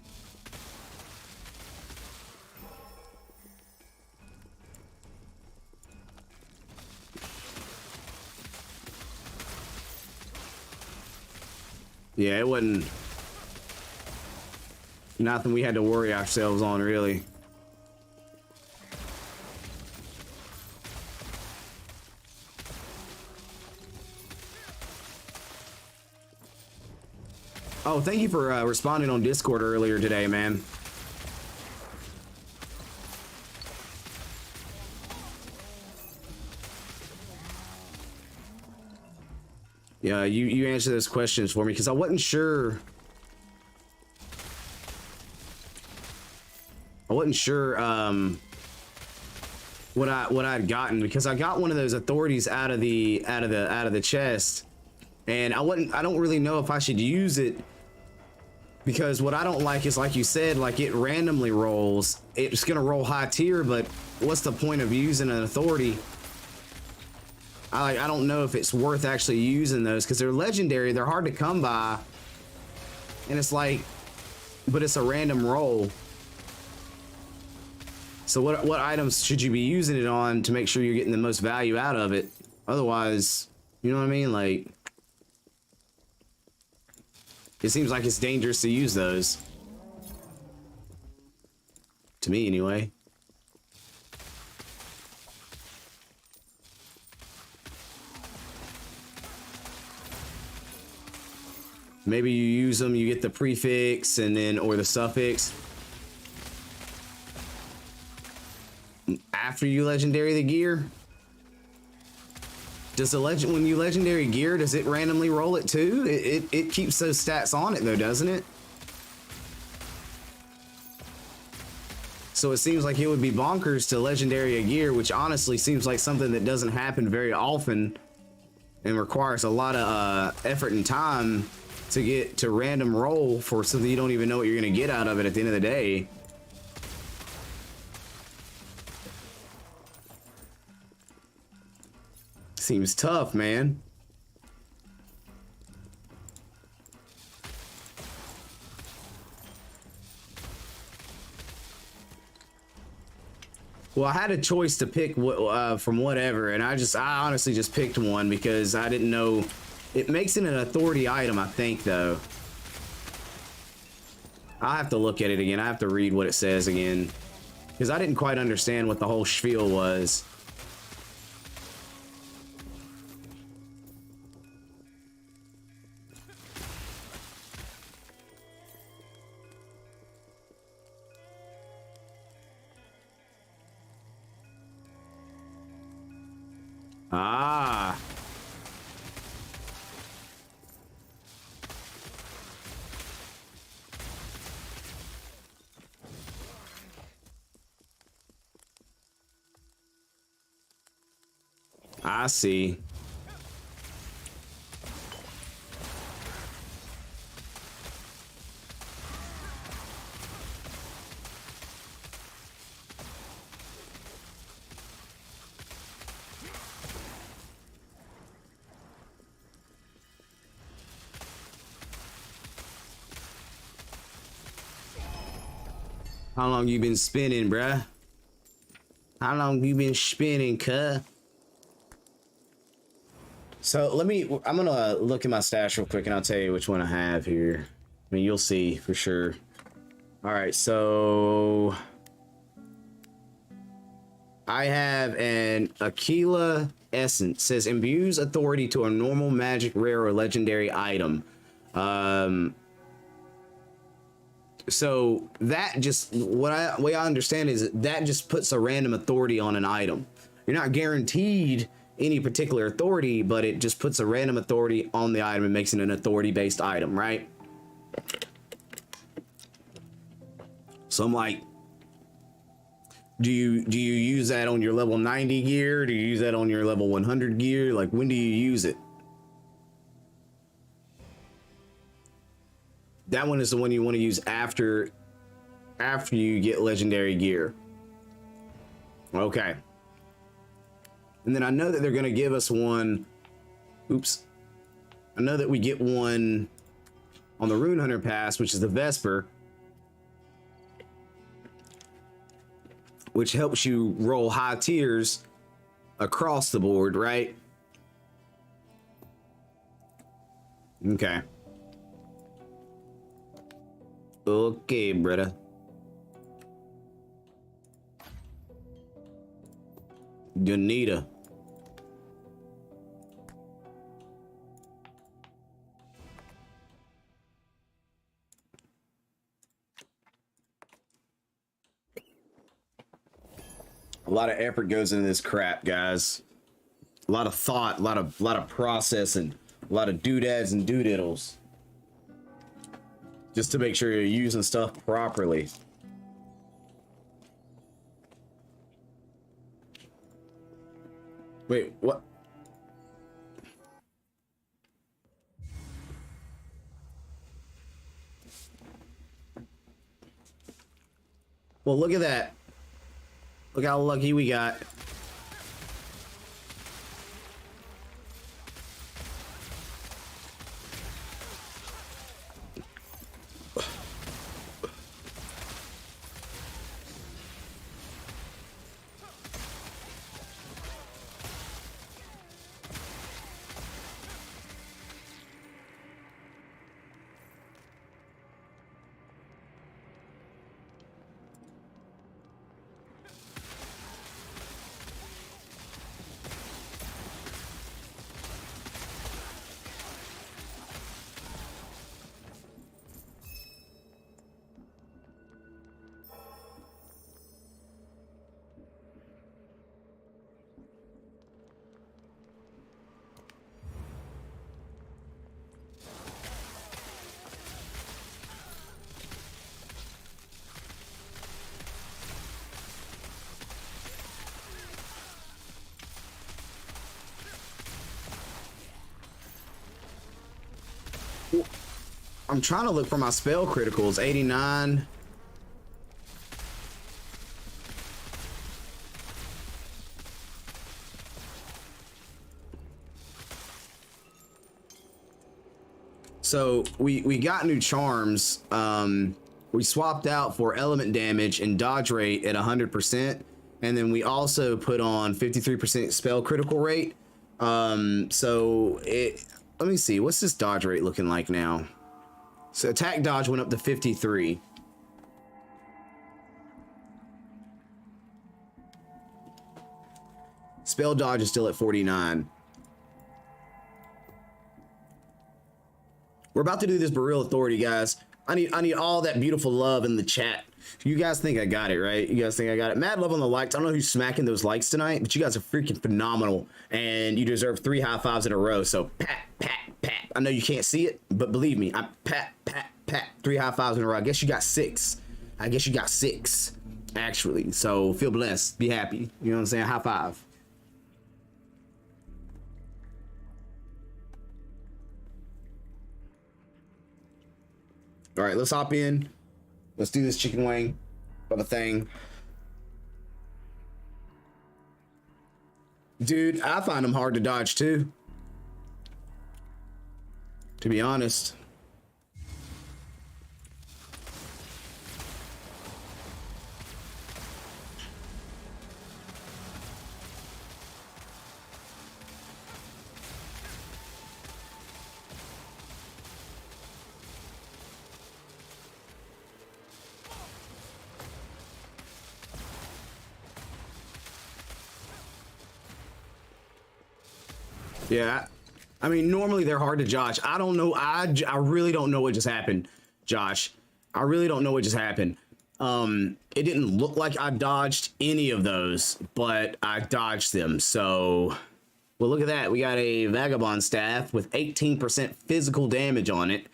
yeah, it wasn't nothing we had to worry ourselves on, really. Oh, thank you for responding on Discord earlier today, man. Yeah, you answer those questions for me because I wasn't sure. What I'd gotten, because I got one of those authorities out of the chest, and I don't really know if I should use it, because what I don't like is, like you said, like it randomly rolls. It's gonna roll high tier, but what's the point of using an authority? I don't know if it's worth actually using those, because they're legendary, they're hard to come by, and it's like, but it's a random roll. So what items should you be using it on to make sure you're getting the most value out of it? Otherwise, you know what I mean? Like, it seems like it's dangerous to use those. To me, anyway. Maybe you use them, you get the prefix and then, or the suffix after you legendary the gear. Does when you legendary gear, does it randomly roll it too? It keeps those stats on it though, doesn't it? So it seems like it would be bonkers to legendary a gear, which honestly seems like something that doesn't happen very often and requires a lot of effort and time to get to random roll for something you don't even know what you're gonna get out of it at the end of the day. Seems tough, man. Well, I had a choice to pick from whatever, and I honestly just picked one because I didn't know. It makes it an authority item, I think, though. I'll have to look at it again. I have to read what it says again, because I didn't quite understand what the whole spiel was. Ah. I see. How long you been spinning, bruh? How long you been spinning, cuh? So I'm gonna look at my stash real quick and I'll tell you which one I have here. I mean, you'll see for sure. All right, so I have an Aquila Essence. It says imbues authority to a normal magic, rare, or legendary item. So that just, way I understand is that just puts a random authority on an item. You're not guaranteed any particular authority, but it just puts a random authority on the item and makes it an authority-based item, right? So I'm like, do you use that on your level 90 gear? Do you use that on your level 100 gear? Like, when do you use it? That one is the one you want to use after you get legendary gear. Okay. And then I know that they're going to give us one. Oops. I know that we get one on the Rune Hunter Pass, which is the Vesper, which helps you roll high tiers across the board, right? Okay. Okay, brother. Ganita. A lot of effort goes into this crap, guys. A lot of thought, a lot of processing, a lot of doodads and doodiddles, just to make sure you're using stuff properly. Wait, what? Well, look at that. Look how lucky we got. I'm trying to look for my spell criticals. 89. So we got new charms. We swapped out for element damage and dodge rate at 100%, and then we also put on 53% spell critical rate. So let me see, what's this dodge rate looking like now? So attack dodge went up to 53. Spell dodge is still at 49. We're about to do this Beryl Authority, guys. I need all that beautiful love in the chat. You guys think I got it, right? You guys think I got it? Mad love on the likes. I don't know who's smacking those likes tonight, but you guys are freaking phenomenal, and you deserve 3 high fives in a row. So pat, pat, pat. I know you can't see it, but believe me, I pat, pat, pat. 3 high fives in a row. I guess you got 6. I guess you got 6, actually. So feel blessed. Be happy. You know what I'm saying? High five. All right, let's hop in. Let's do this chicken wing of a thing. Dude, I find them hard to dodge too, to be honest. Yeah, I mean, normally they're hard to dodge. I don't know. I really don't know what just happened, Josh. I really don't know what just happened. It didn't look like I dodged any of those, but I dodged them. So Well, look at that. We got a Vagabond staff with 18% physical damage on it.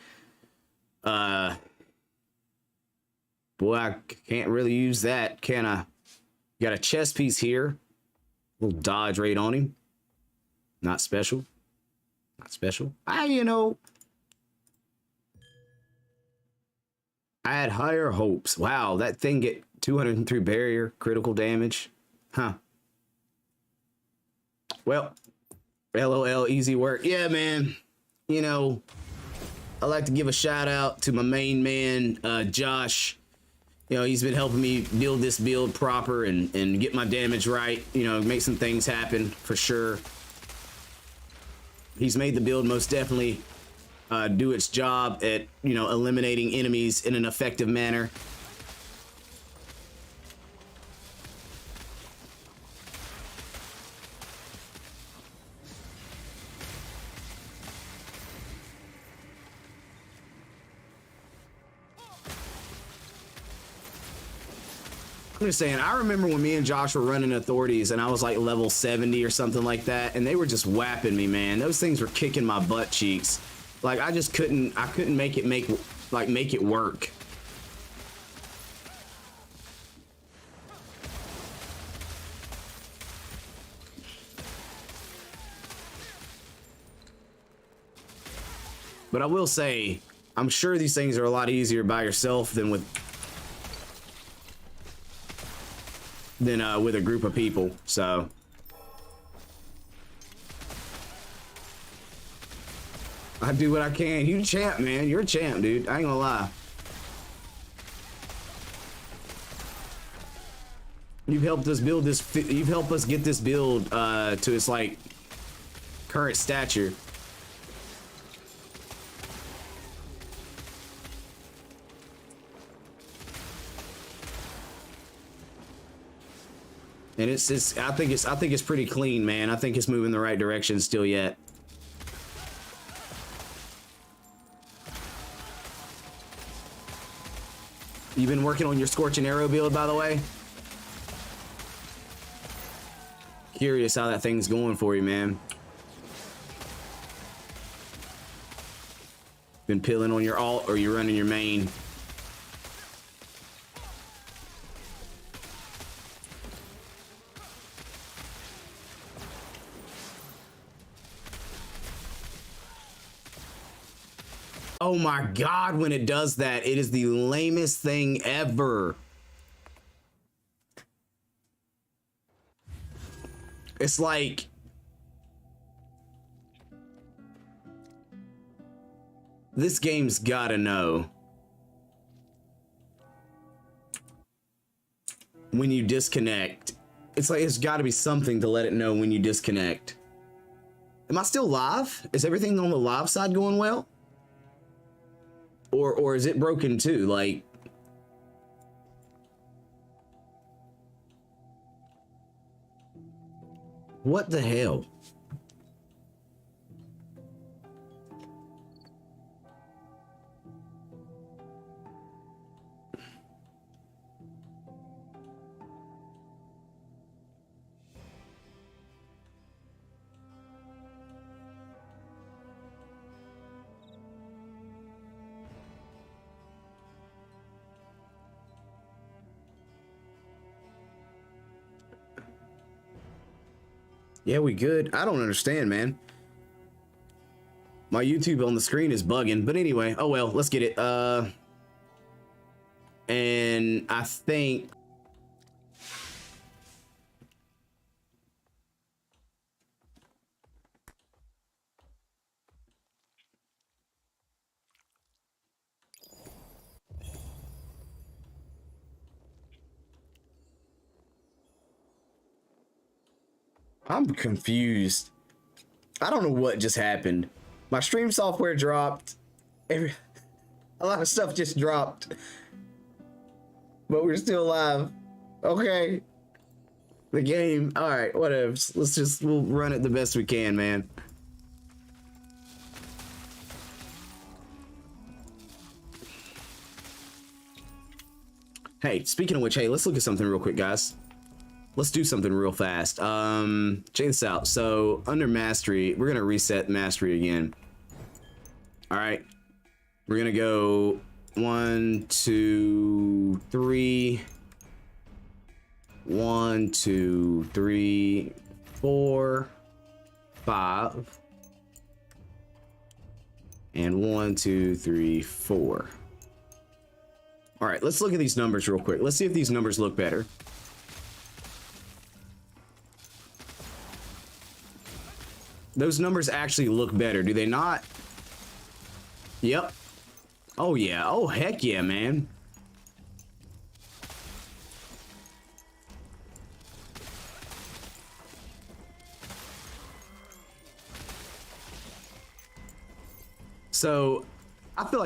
Boy, I can't really use that, can I? Got a chest piece here. Little dodge rate on him. Not special. Not special. You know, I had higher hopes. Wow, that thing get 203 barrier critical damage. Huh. Well, LOL, easy work. Yeah, man. You know, I'd like to give a shout out to my main man, Josh. You know, he's been helping me build this build proper and get my damage right. You know, make some things happen for sure. He's made the build most definitely do its job at, you know, eliminating enemies in an effective manner. I'm just saying, I remember when me and Josh were running authorities and I was like level 70 or something like that, and they were just whapping me, man. Those things were kicking my butt cheeks. Like, I just couldn't make it work. But I will say, I'm sure these things are a lot easier by yourself than with a group of people, so. I do what I can. You champ, man. You're a champ, dude. I ain't gonna lie. You've helped us build this. You've helped us get this build to its like current stature. And I think it's pretty clean, man. I think it's moving the right direction still yet. You've been working on your Scorching Arrow build, by the way? Curious how that thing's going for you, man. Been pilling on your alt, or you running your main? Oh my God, when it does that, it is the lamest thing ever. It's like, this game's gotta know when you disconnect. It's like, it's gotta be something to let it know when you disconnect. Am I still live? Is everything on the live side going well? Or is it broken too? Like, what the hell? Yeah, we good. I don't understand, man. My YouTube on the screen is bugging, but anyway, oh well, let's get it. And I think I'm confused. I don't know what just happened. My stream software dropped. A lot of stuff just dropped. But we're still live. Okay. The game. Alright, whatever. We'll run it the best we can, man. Hey, speaking of which, hey, let's look at something real quick, guys. let's do something real fast. Check this out. So under mastery, we're gonna reset mastery again. All right, we're gonna go 1, 2, 3. 1, 2, 3, 4, 5, and 1, 2, 3, 4. All right, let's look at these numbers real quick. Let's see if these numbers look better. Those numbers actually look better, do they not? Yep. Oh yeah. Oh heck yeah, man. So I feel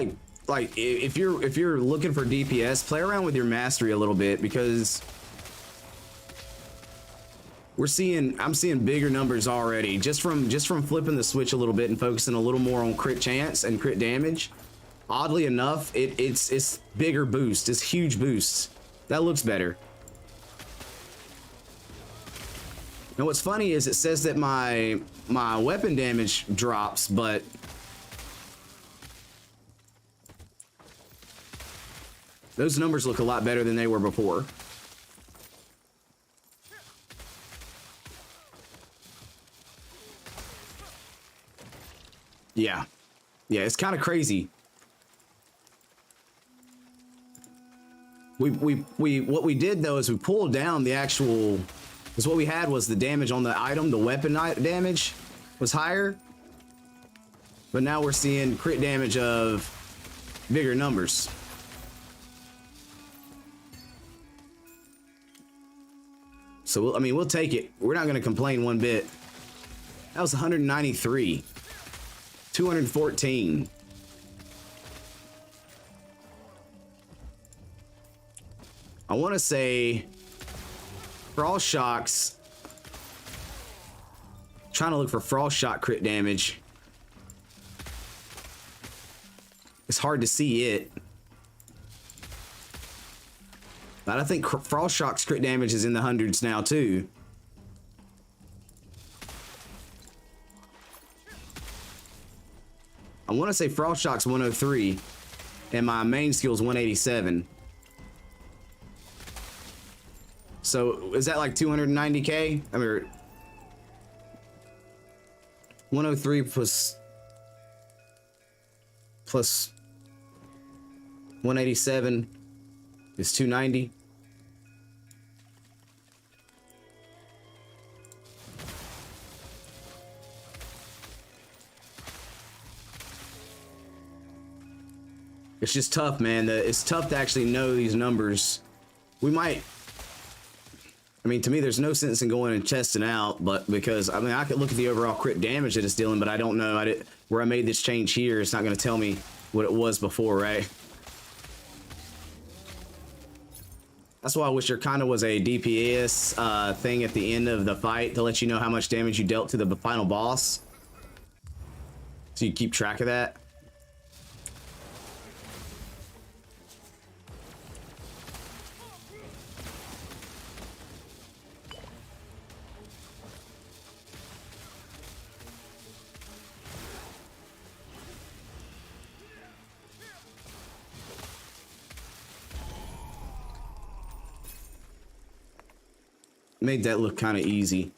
like if you're looking for DPS, play around with your mastery a little bit, because I'm seeing bigger numbers already just from flipping the switch a little bit and focusing a little more on crit chance and crit damage. Oddly enough, it's bigger boost, it's huge boosts. That looks better. And what's funny is it says that my weapon damage drops, but those numbers look a lot better than they were before. Yeah. Yeah, it's kind of crazy. What we did though is we pulled down the actual, because what we had was the damage on the item, the weapon damage was higher. But now we're seeing crit damage of bigger numbers. So, I mean, we'll take it. We're not going to complain one bit. That was 193. 214. I want to say Frost Shocks. Trying to look for Frost Shock crit damage. It's hard to see it. But I think Frost Shock's crit damage is in the hundreds now too. I want to say Frost Shock's 103 and my main skill's 187. So is that like 290k? I mean, 103 plus 187 is 290. It's just tough, man. It's tough to actually know these numbers. We might, I mean, to me, there's no sense in going and testing out, but because, I mean, I could look at the overall crit damage that it's dealing, but I don't know where I made this change here. It's not going to tell me what it was before, right? That's why I wish there kind of was a DPS thing at the end of the fight to let you know how much damage you dealt to the final boss. So you keep track of that. Made that look kind of easy.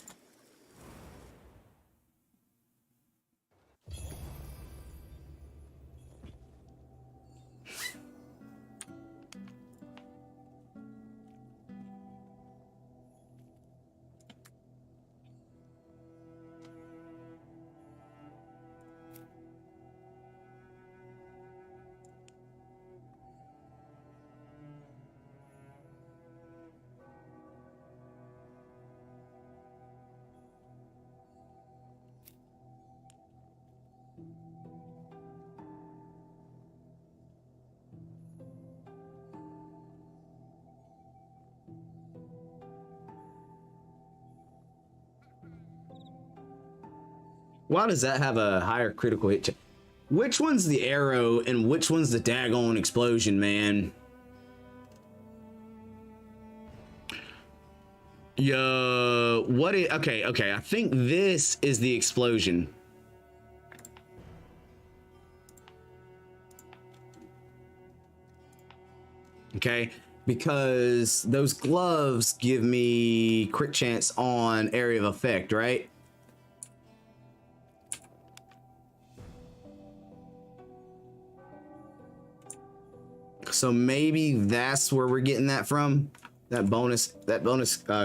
Why does that have a higher critical hit? Which one's the arrow and which one's the daggone explosion, man? Yo, what is, okay, I think this is the explosion. Okay, because those gloves give me crit chance on area of effect, right? So maybe that's where we're getting that from. That bonus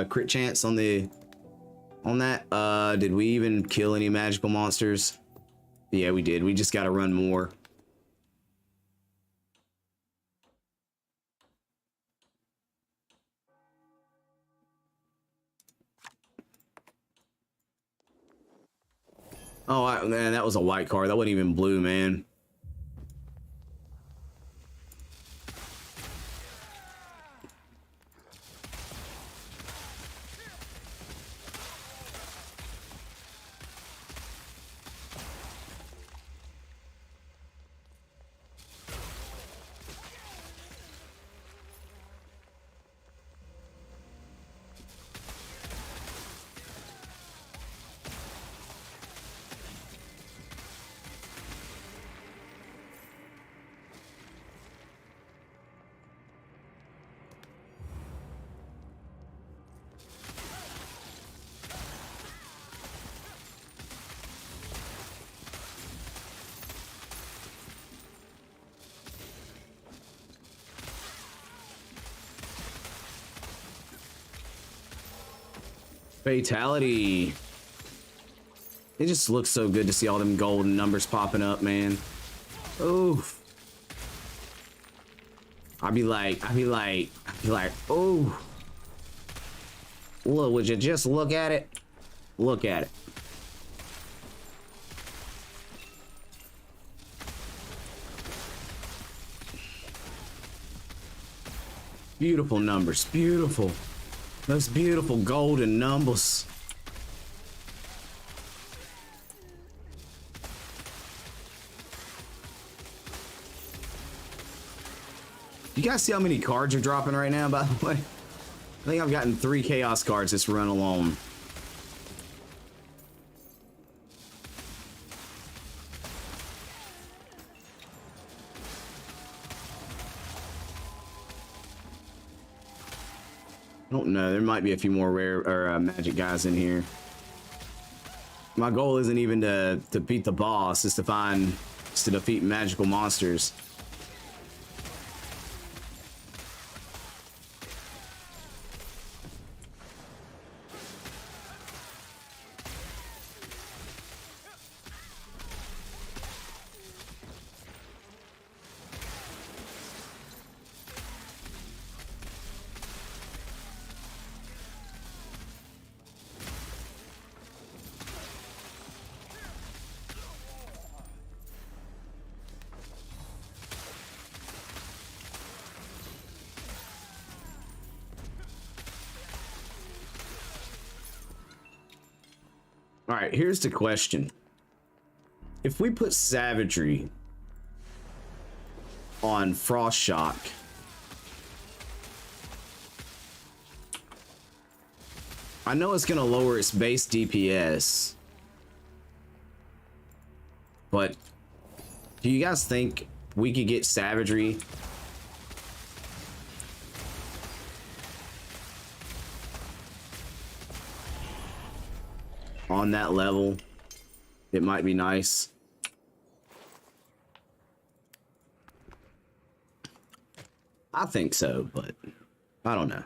crit chance on that. Did we even kill any magical monsters? Yeah, we did. We just got to run more. Oh, man, that was a white card. That wasn't even blue, man. Fatality. It just looks so good to see all them golden numbers popping up, man. Oof. I'd be like, oh. Look, would you just look at it? Look at it. Beautiful numbers, beautiful. Those beautiful golden numbers. You guys see how many cards are dropping right now, by the way? I think I've gotten 3 chaos cards this run alone. I don't know. There might be a few more rare or magic guys in here. My goal isn't even to beat the boss. It's to defeat magical monsters. All right, here's the question. If we put Savagery on Frost Shock, I know it's going to lower its base DPS, but do you guys think we could get Savagery on that level? It might be nice. I think so, but I don't know.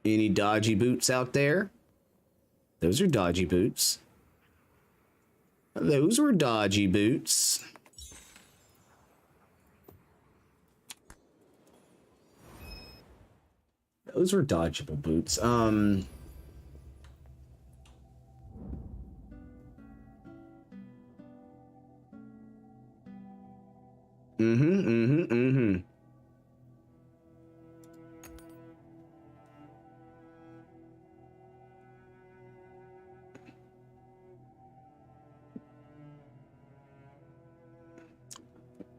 Any dodgy boots out there? Those are dodgy boots. Those were dodgy boots. Those were dodgeable boots.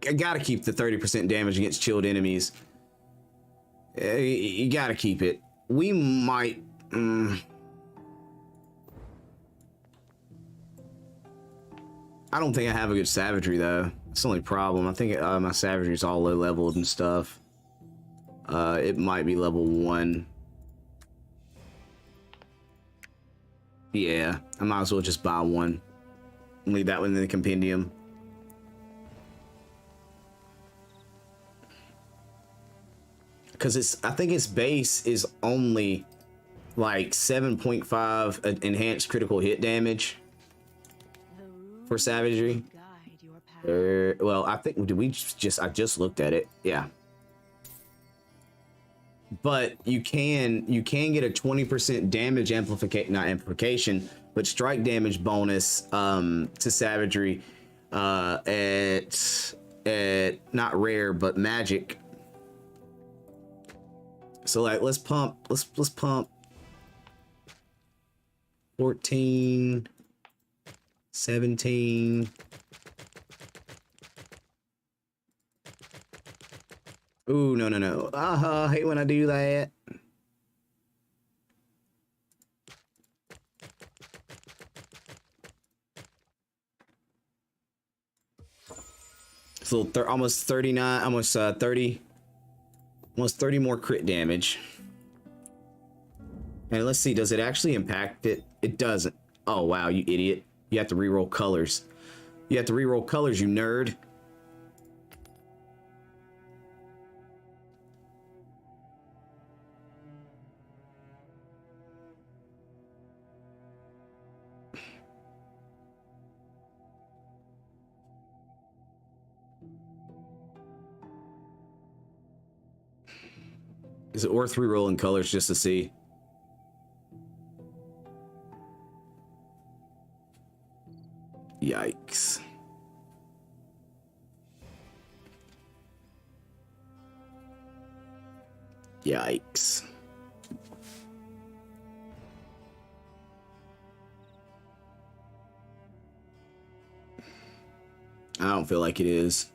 gotta keep the 30% damage against chilled enemies. You gotta keep it. We might. I don't think I have a good savagery though. That's the only problem. I think my savagery is all low leveled and stuff. It might be level 1. Yeah, I might as well just buy one. Leave that one in the compendium. Because I think its base is only like 7.5 enhanced critical hit damage for savagery. Well, I think I just looked at it. Yeah. But you can get a 20% damage amplification, but strike damage bonus to savagery at not rare but magic. So like let's pump 14, 17. Ooh, no. I hate when I do that. So almost 39, almost 30 more crit damage. And let's see, does it actually impact it? It doesn't. Oh, wow, you idiot. You have to reroll colors. You have to reroll colors, you nerd. Is it worth re-rolling colors just to see? Yikes. Yikes. I don't feel like it is.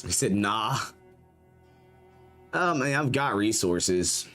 He said, nah. Oh man, I've got resources.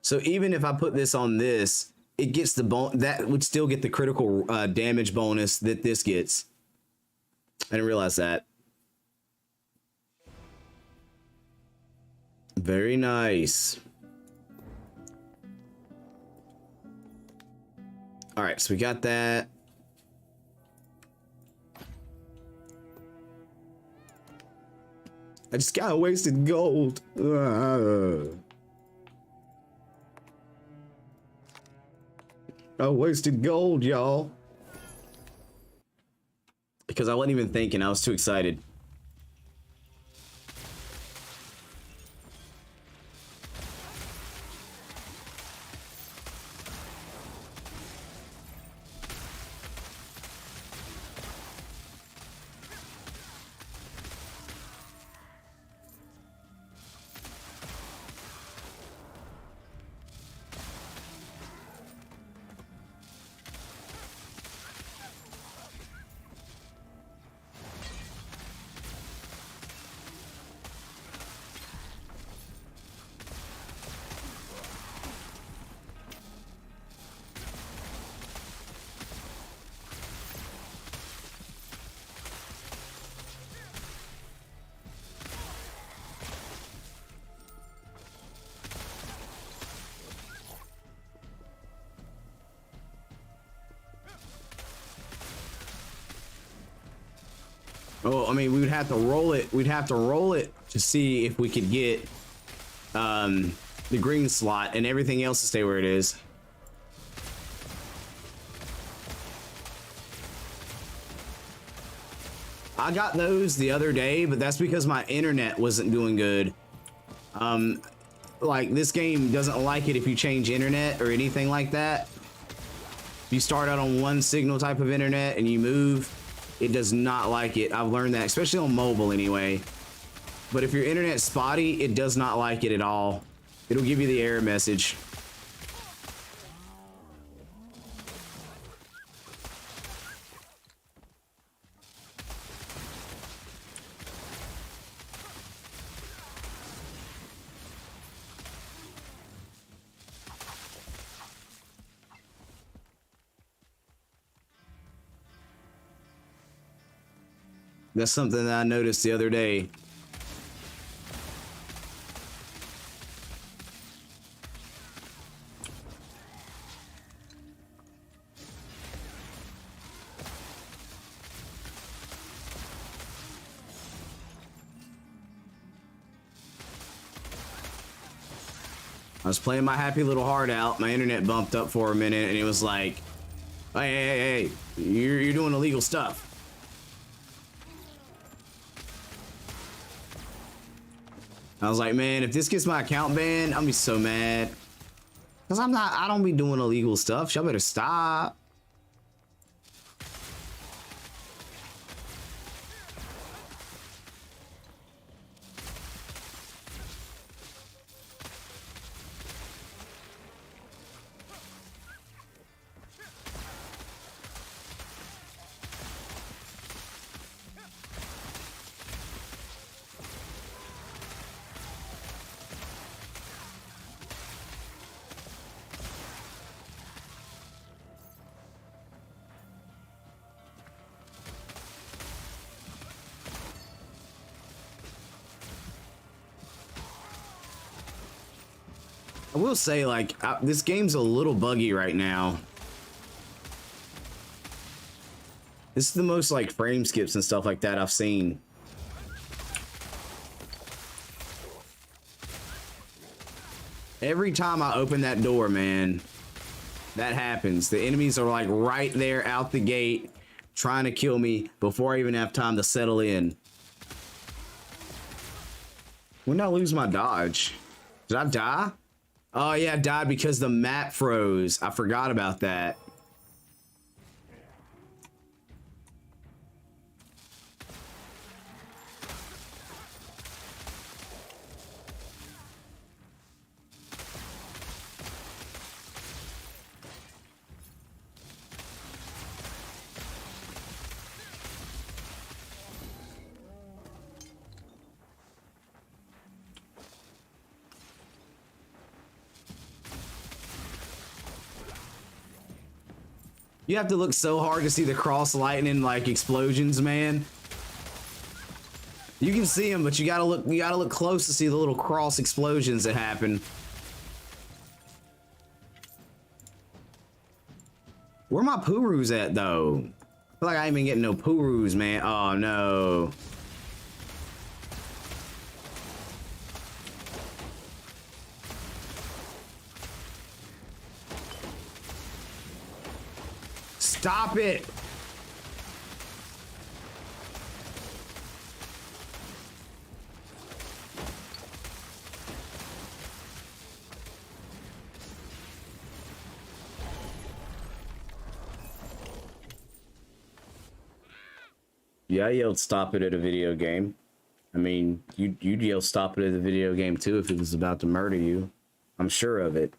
So even if I put this on this, it gets the that would still get the critical damage bonus that this gets. I didn't realize that. Very nice. All right, so we got that. I just got wasted gold. I wasted gold, y'all. Because I wasn't even thinking. I was too excited. Oh, I mean, we would have to roll it. We'd have to roll it to see if we could get the green slot and everything else to stay where it is. I got those the other day, but that's because my internet wasn't doing good. Like, this game doesn't like it if you change internet or anything like that. If you start out on one signal type of internet and you move, it does not like it. I've learned that, especially on mobile anyway. But if your internet's spotty, it does not like it at all. It'll give you the error message. That's something that I noticed the other day. I was playing my happy little heart out. My internet bumped up for a minute, and it was like, hey, you're doing illegal stuff. I was like, man, if this gets my account banned, I'm gonna be so mad. Cause I don't be doing illegal stuff. Y'all better stop. I will say, like, this game's a little buggy right now. This is the most, like, frame skips and stuff like that I've seen. Every time I open that door, man, that happens. The enemies are, like, right there out the gate trying to kill me before I even have time to settle in. When did I lose my dodge? Did I die? Oh yeah, I died because the map froze. I forgot about that. You have to look so hard to see the cross lightning like explosions, man. You can see them, but you gotta look close to see the little cross explosions that happen. Where my Purus at though? I feel like I ain't been getting no Purus, man. Oh no. Stop it! Yeah, I yelled stop it at a video game. I mean, you'd yell stop it at a video game too if it was about to murder you. I'm sure of it.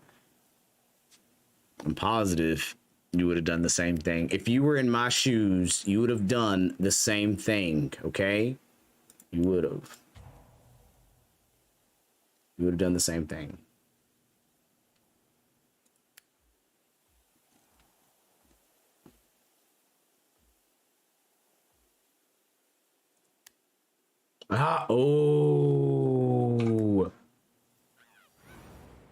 I'm positive. You would have done the same thing. If you were in my shoes, you would have done the same thing, okay? You would have. You would have done the same thing. Oh.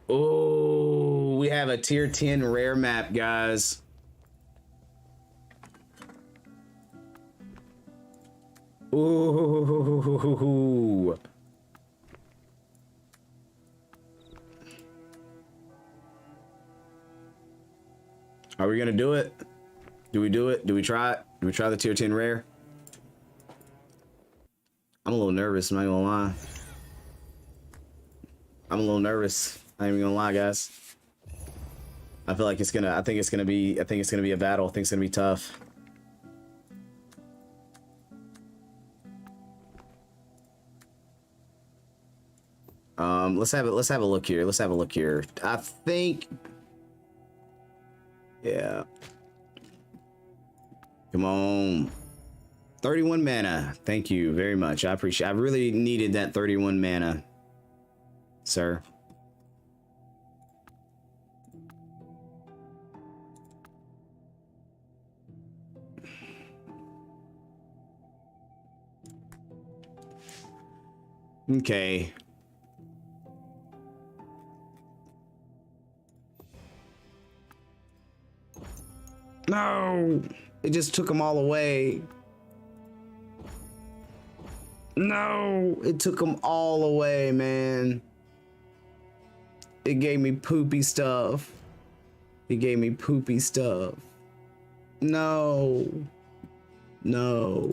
Oh, we have a tier 10 rare map, guys. Ooh. Are we gonna do it? Do we do it? Do we try it? Do we try the tier 10 rare? I'm a little nervous, I'm not gonna lie. I'm a little nervous. I ain't even gonna lie, guys. I feel like I think it's gonna be a battle. I think it's gonna be tough. Let's have a look here. Let's have a look here. I think, yeah. Come on. 31 mana. Thank you very much. I appreciate. I really needed that 31 mana, sir. Okay. No, it just took them all away. No, it took them all away, man. It gave me poopy stuff. It gave me poopy stuff. No. No.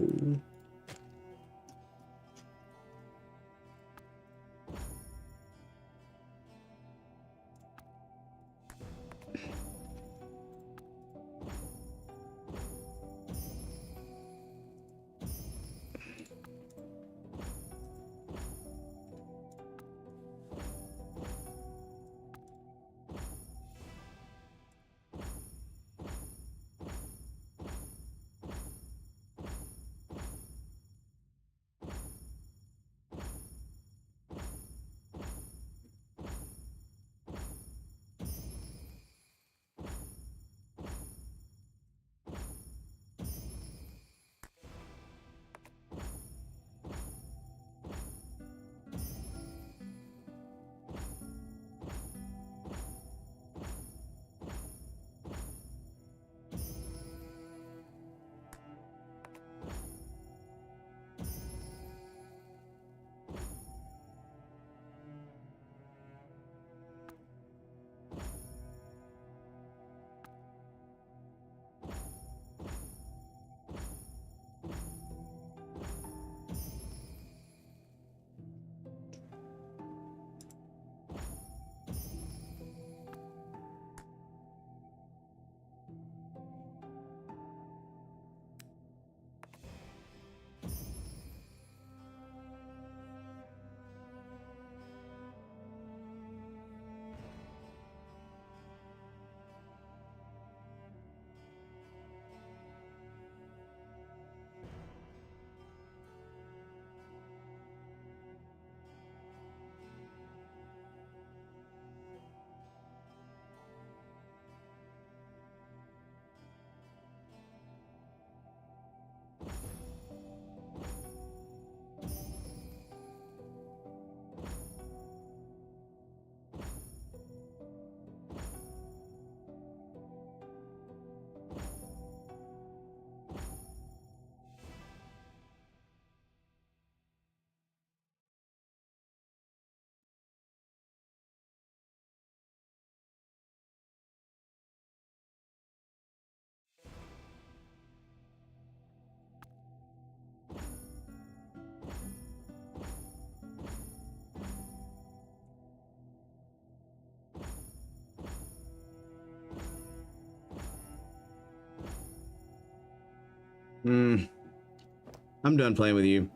I'm done playing with you.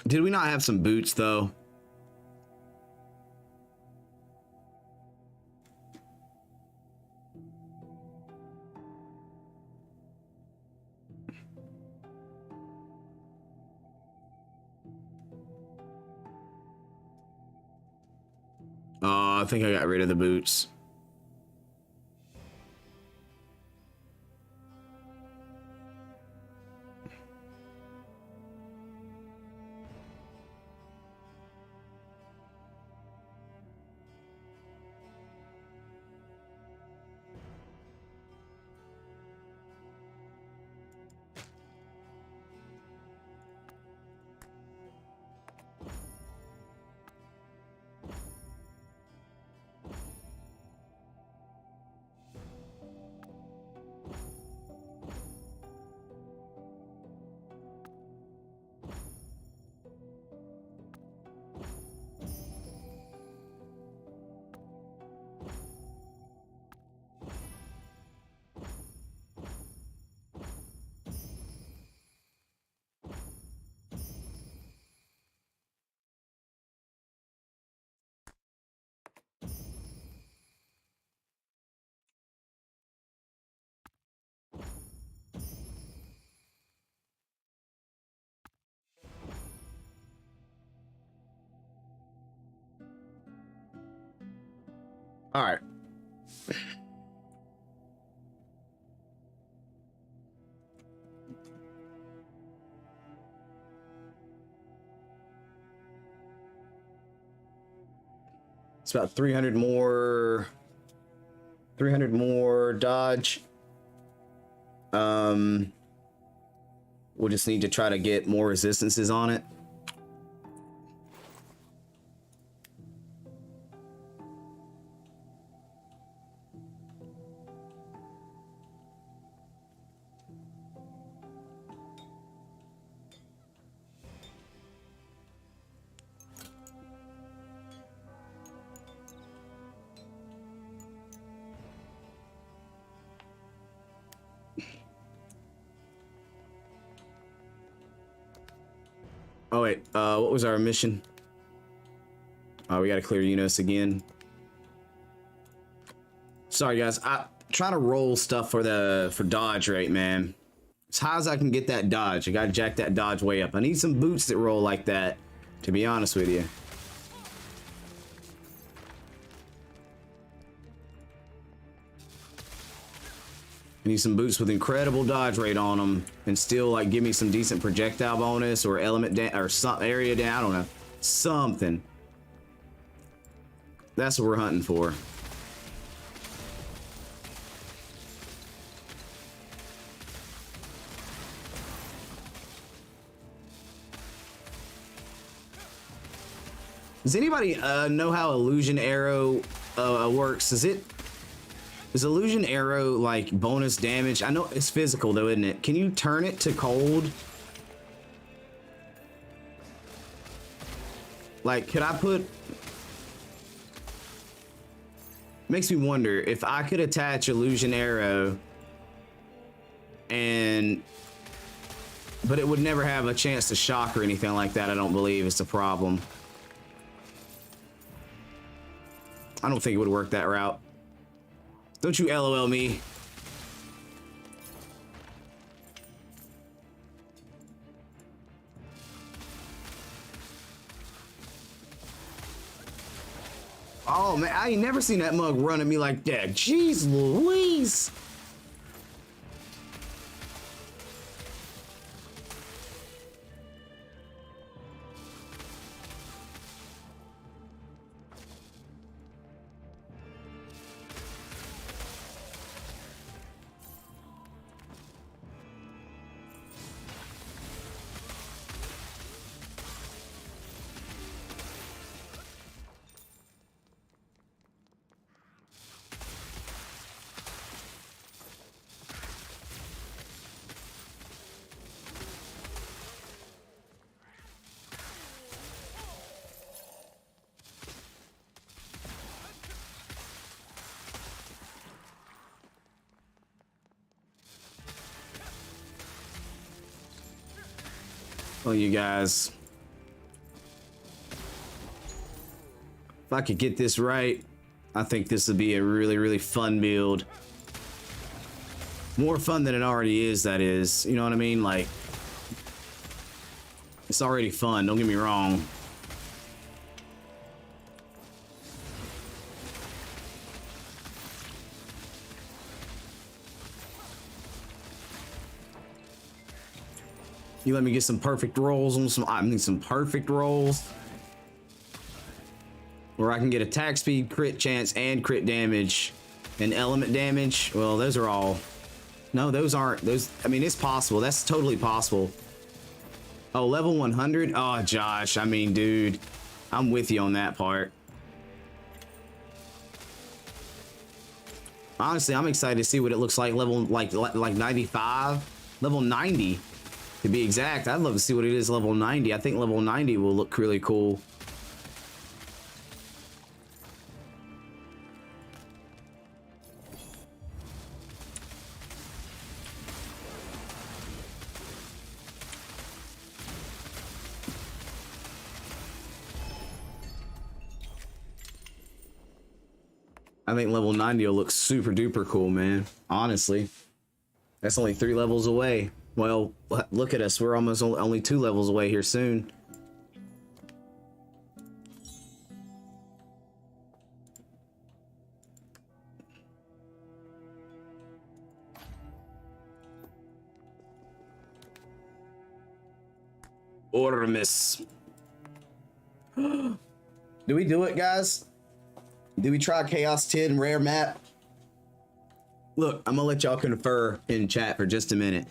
Did we not have some boots though? Oh, I think I got rid of the boots. All right. It's about 300 more. 300 more dodge. We'll just need to try to get more resistances on it. Oh wait, what was our mission? Oh, we gotta clear Unos again. Sorry guys, I trying to roll stuff for dodge rate, man. As high as I can get that dodge. I gotta jack that dodge way up. I need some boots that roll like that, to be honest with you. I need some boots with incredible dodge rate on them and still like give me some decent projectile bonus or element or some area down. I don't know, something. That's what we're hunting for. Does anybody know how illusion arrow works? Is illusion arrow like bonus damage? I know it's physical though, isn't it? Can you turn it to cold? Like, could I put... Makes me wonder if I could attach illusion arrow and... But it would never have a chance to shock or anything like that, I don't believe. It's a problem. I don't think it would work that route. Don't you LOL me. Oh man, I ain't never seen that mug run at me like that. Jeez Louise. Well, you guys, if I could get this right, I think this would be a really, really fun build. More fun than it already is, that is. You know what I mean? Like, it's already fun, don't get me wrong. You let me get some perfect rolls on some. I need some perfect rolls where I can get attack speed, crit chance, and crit damage, and element damage. Well, those are all. No, those aren't. Those. I mean, it's possible. That's totally possible. Oh, level 100. Oh, Josh. I mean, dude, I'm with you on that part. Honestly, I'm excited to see what it looks like. Level like 95, level 90. To be exact, I'd love to see what it is level 90. I think level 90 will look really cool. I think level 90 will look super duper cool, man. Honestly, that's only 3 levels away. Well, look at us. We're almost only 2 levels away here soon. Ormus. Do we do it, guys? Do we try Chaos 10 rare map? Look, I'm gonna let y'all confer in chat for just a minute.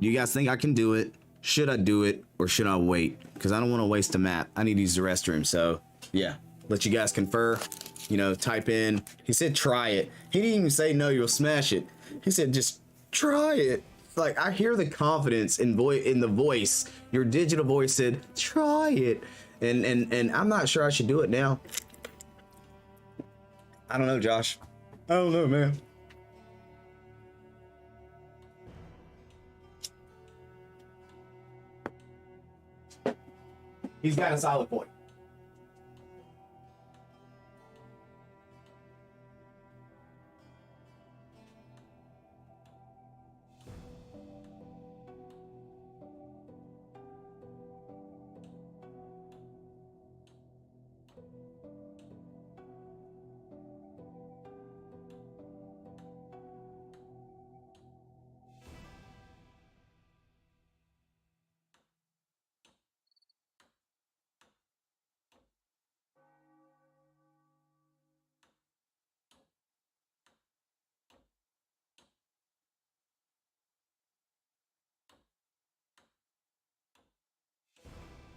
Do you guys think I can do it? Should I do it or should I wait? Because I don't want to waste a map. I need to use the restroom. So yeah, let you guys confer. You know, type in. He said try it. He didn't even say no, you'll smash it. He said just try it. Like, I hear the confidence in the voice. Your digital voice said try it. And I'm not sure I should do it now. I don't know, Josh. I don't know, man. He's got a solid point.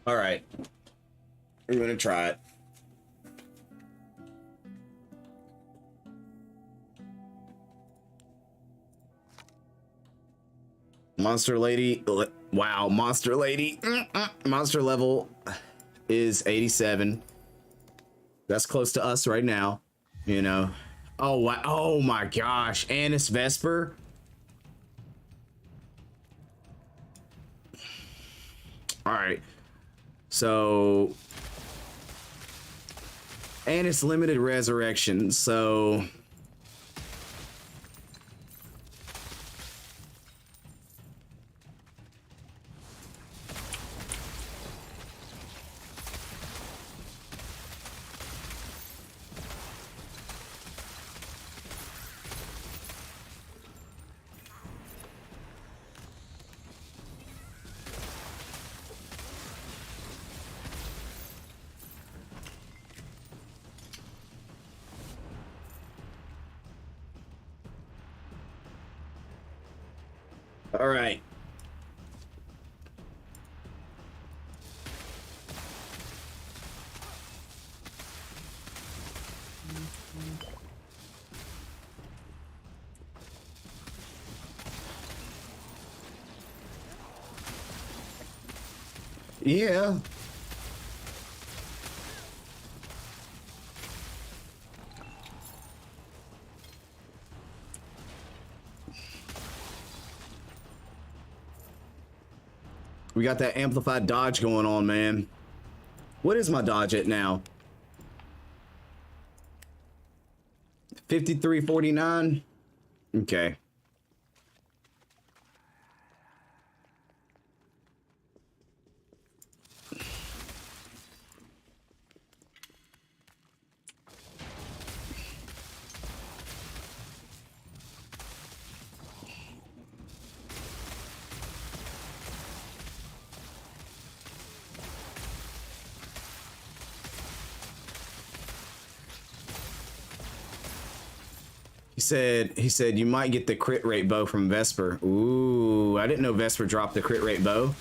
All right, we're gonna try it. Monster Lady, wow, Monster Lady, monster level is 87. That's close to us right now, you know. Oh, wow. Oh my gosh, Anis Vesper. All right. So, and it's limited resurrection, so all right. Yeah. We got that amplified dodge going on, man. What is my dodge at now? 53.49. Okay. He said you might get the crit rate bow from Vesper. Ooh, I didn't know Vesper dropped the crit rate bow.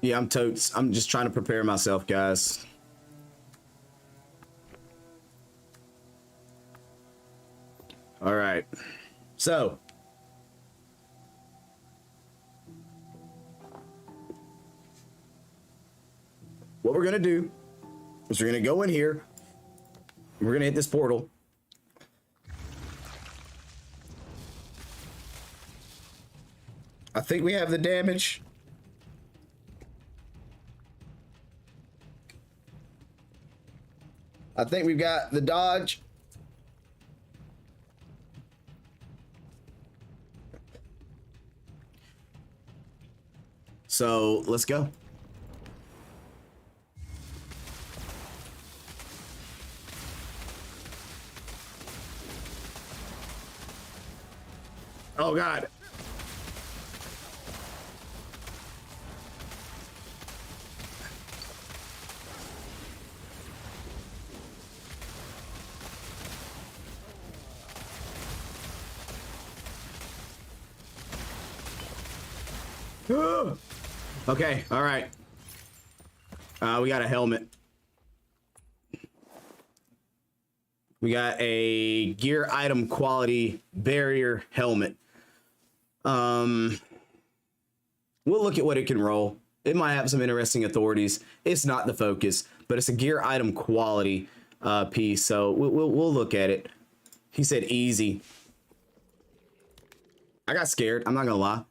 Yeah, I'm totes. I'm just trying to prepare myself, guys. All right. So, what we're going to do is we're going to go in here. We're going to hit this portal. I think we have the damage. I think we've got the dodge. So let's go. Oh God. Okay, all right. We got a helmet. We got a gear item quality barrier helmet. We'll look at what it can roll. It might have some interesting authorities. It's not the focus, but it's a gear item quality piece. So we'll look at it. He said easy. I got scared. I'm not gonna lie.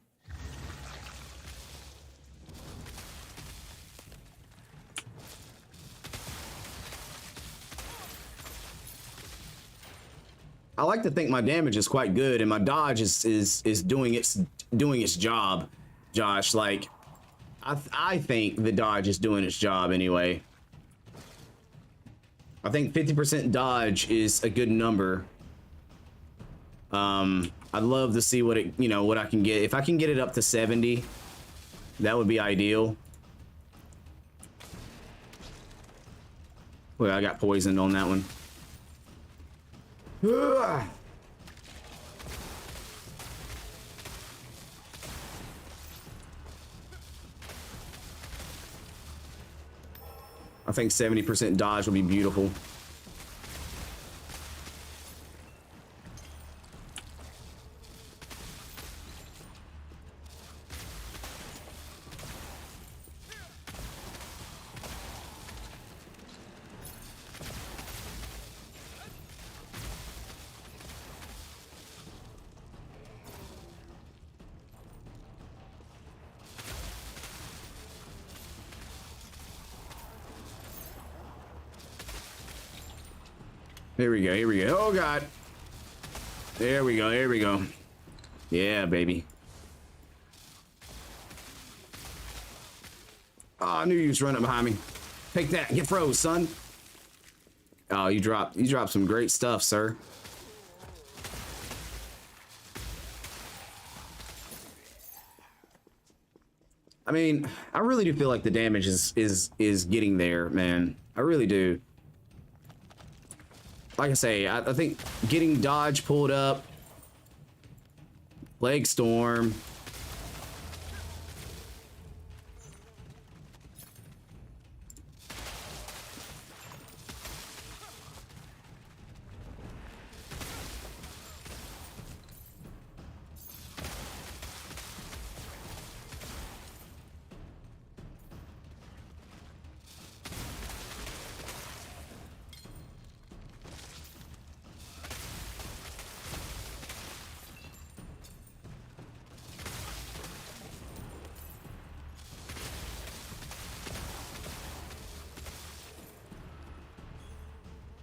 I like to think my damage is quite good and my dodge is doing its job, Josh. Like, I think the dodge is doing its job anyway. I think 50% dodge is a good number. I'd love to see what it, what I can get. If I can get it up to 70, that would be ideal. Well, I got poisoned on that one. I think 70% dodge would be beautiful. Here we go, here we go. Oh God. There we go, there we go. Yeah, baby. Oh, I knew you was running behind me. Take that, get froze, son. Oh, you dropped some great stuff, sir. I mean, I really do feel like the damage is getting there, man. I really do. Like I say, I think getting dodge pulled up, leg storm.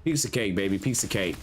Piece of cake, baby, piece of cake.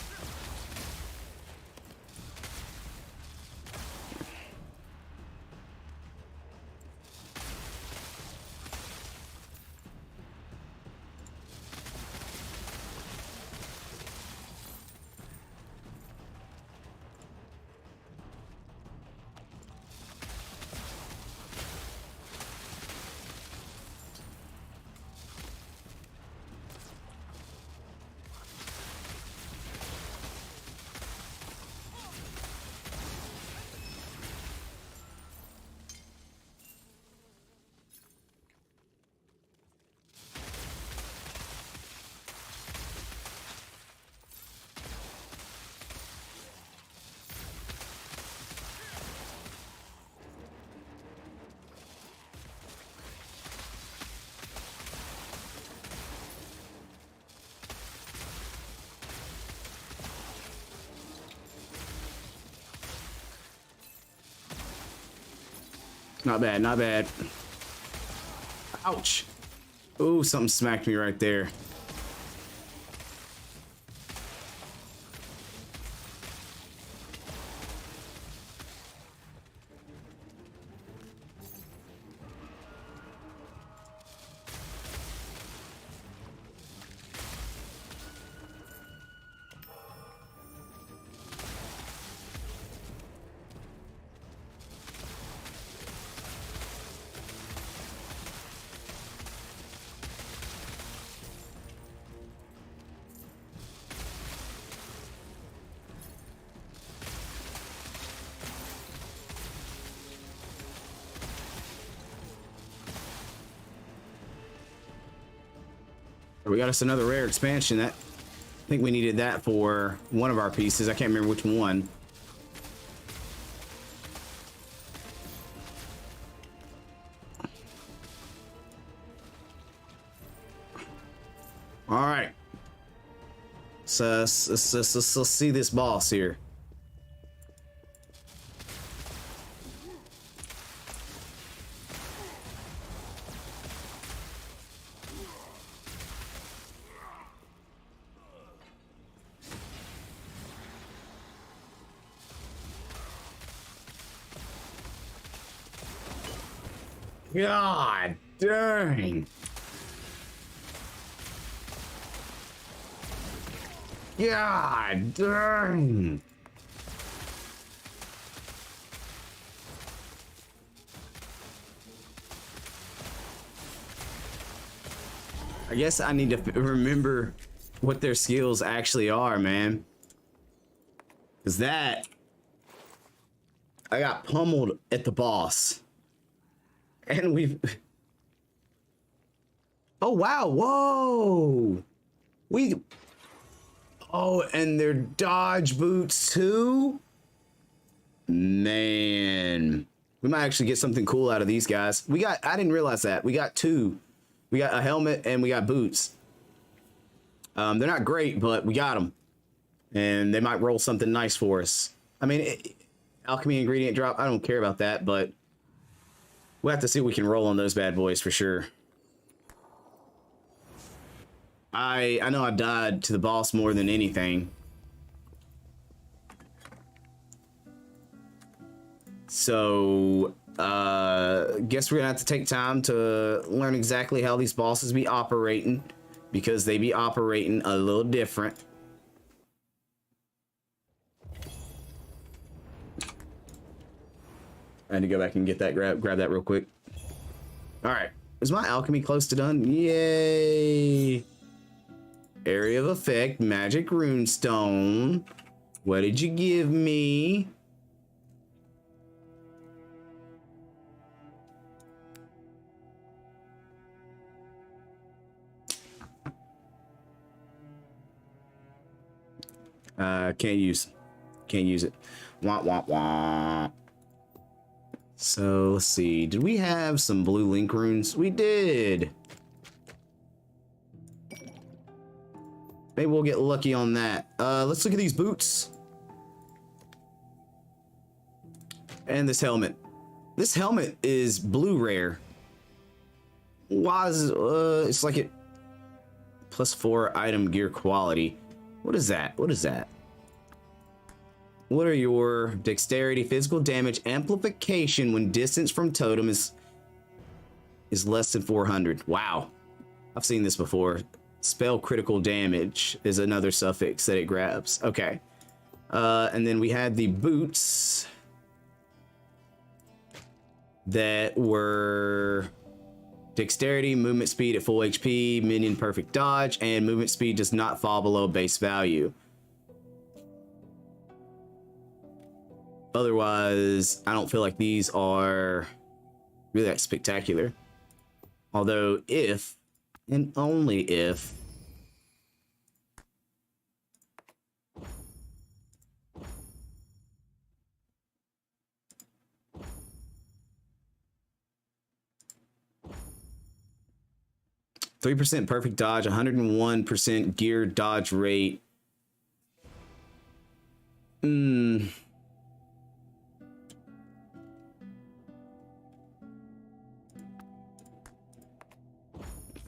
Not bad, not bad. Ouch. Ooh, something smacked me right there. We got us another rare expansion. That I think we needed that for one of our pieces. I can't remember which one. All right. So let's see this boss here. God dang. God dang. I guess I need to remember what their skills actually are, man. Because that... I got pummeled at the boss. And we've... Oh, wow. Whoa. We... Oh, and their dodge boots, too? Man. We might actually get something cool out of these guys. We got... I didn't realize that. We got two. We got a helmet and we got boots. They're not great, but we got them. And they might roll something nice for us. I mean, alchemy ingredient drop, I don't care about that, but... We'll have to see what we can roll on those bad boys for sure. I know I died to the boss more than anything. So, guess we're gonna have to take time to learn exactly how these bosses be operating, because they be operating a little different. I had to go back and get that, grab that real quick. All right, is my alchemy close to done? Yay! Area of effect, magic runestone. What did you give me? Can't use it. Wah wah wah. So let's see. Did we have some blue link runes? We did. Maybe we'll get lucky on that. Let's look at these boots. And this helmet. This helmet is blue rare. Why is it's like it +4 item gear quality. What is that? What is that? What are your dexterity, physical damage, amplification when distance from totem is less than 400? Wow. I've seen this before. Spell critical damage is another suffix that it grabs. Okay. And then we had the boots that were dexterity, movement speed at full HP, minion perfect dodge, and movement speed does not fall below base value. Otherwise, I don't feel like these are really that spectacular. Although if, and only if, %3 perfect dodge, 101% gear dodge rate.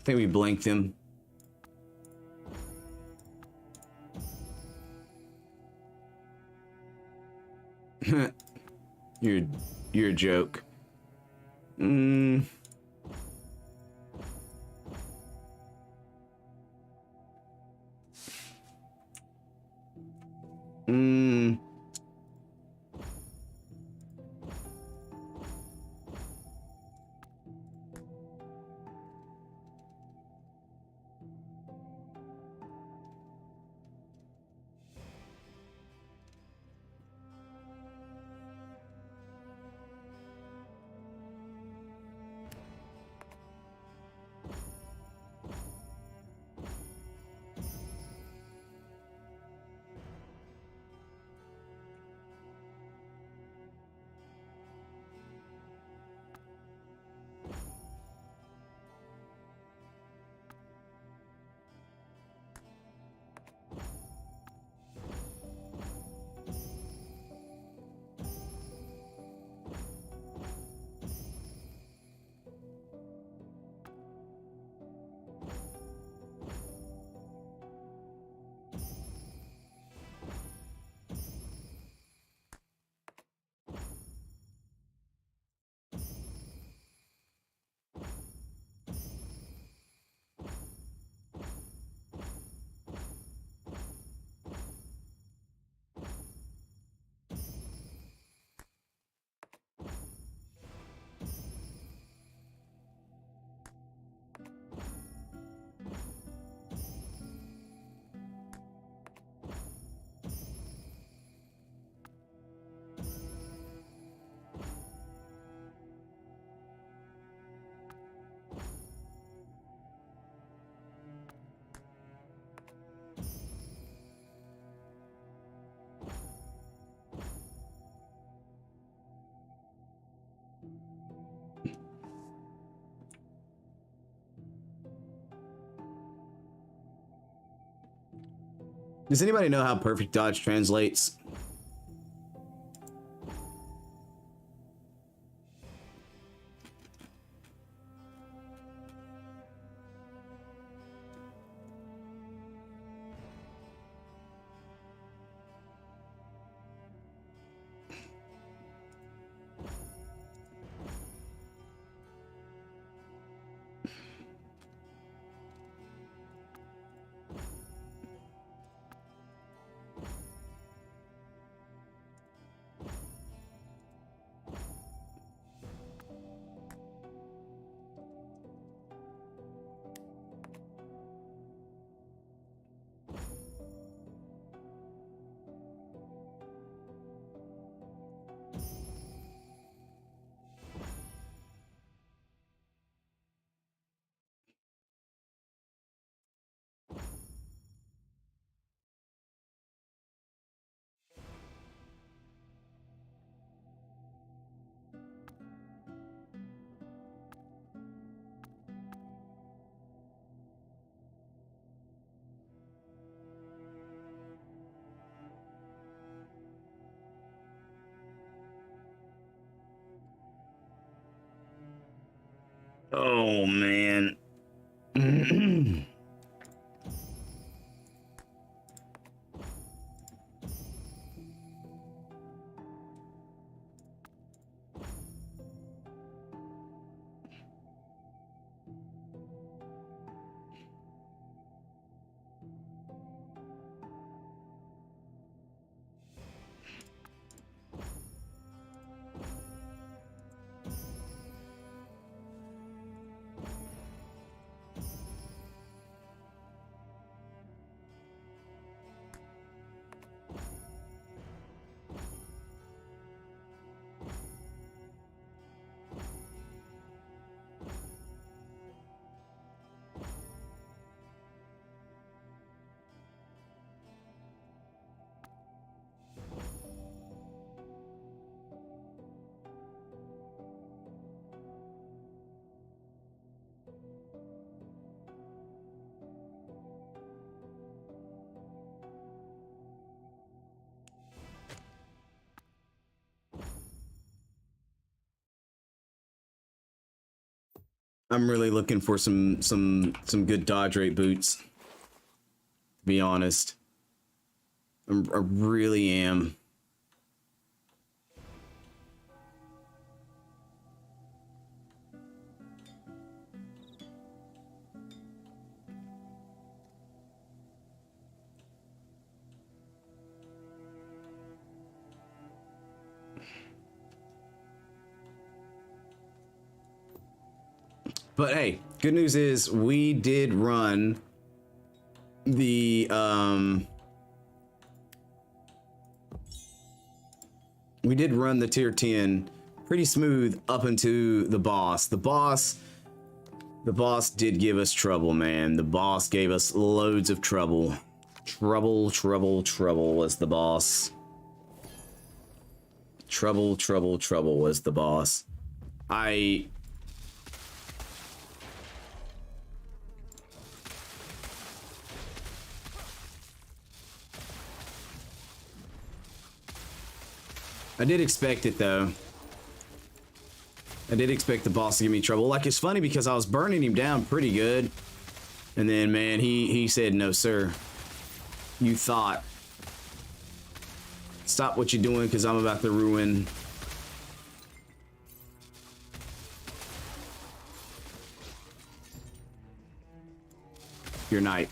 think we blinked him. You're a joke. Mm. Mm. Does anybody know how perfect dodge translates? Oh man. I'm really looking for some good dodge rate boots. To be honest, I really am. But hey, good news is we did run the tier 10 pretty smooth up into the boss. The boss did give us trouble, man. The boss gave us loads of trouble. Trouble was the boss. Trouble was the boss. I did expect it though. I did expect the boss to give me trouble. Like, it's funny because I was burning him down pretty good. And then, man, he said, no, sir. You thought. Stop what you're doing because I'm about to ruin your night.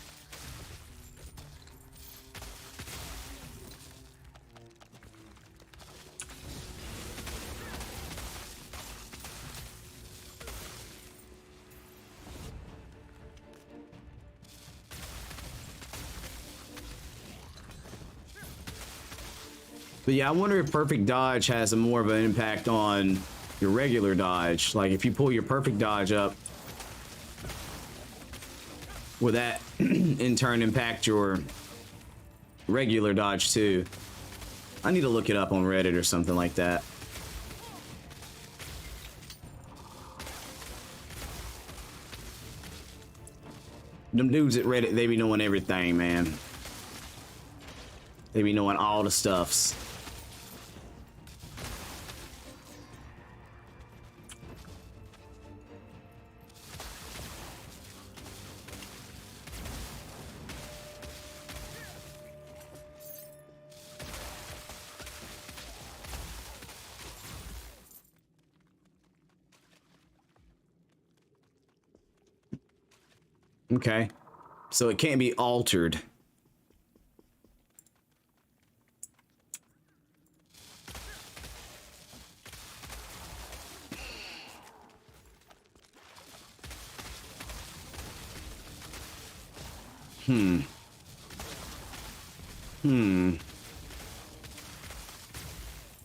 But yeah, I wonder if perfect dodge has a more of an impact on your regular dodge. Like if you pull your perfect dodge up, will that in turn impact your regular dodge too? I need to look it up on Reddit or something like that. Them dudes at Reddit, they be knowing everything, man. They be knowing all the stuffs. Okay, so it can't be altered.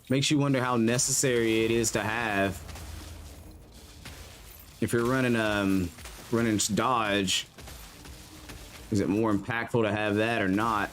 Makes you wonder how necessary it is to have. If you're running dodge, is it more impactful to have that or not?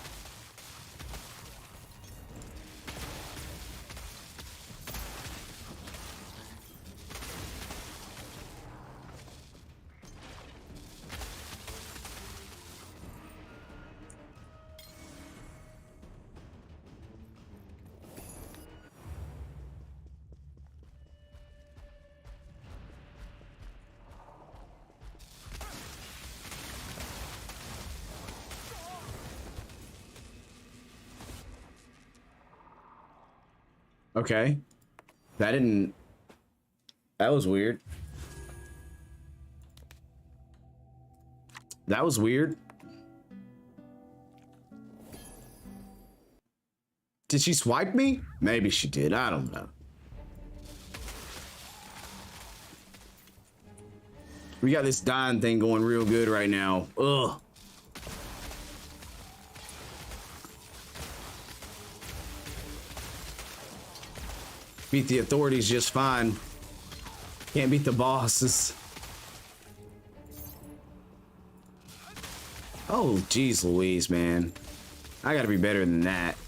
Okay. That was weird. That was weird. Did she swipe me? Maybe she did. I don't know. We got this dying thing going real good right now. Ugh. Beat the authorities just fine. Can't beat the bosses. Oh, geez Louise, man. I gotta be better than that.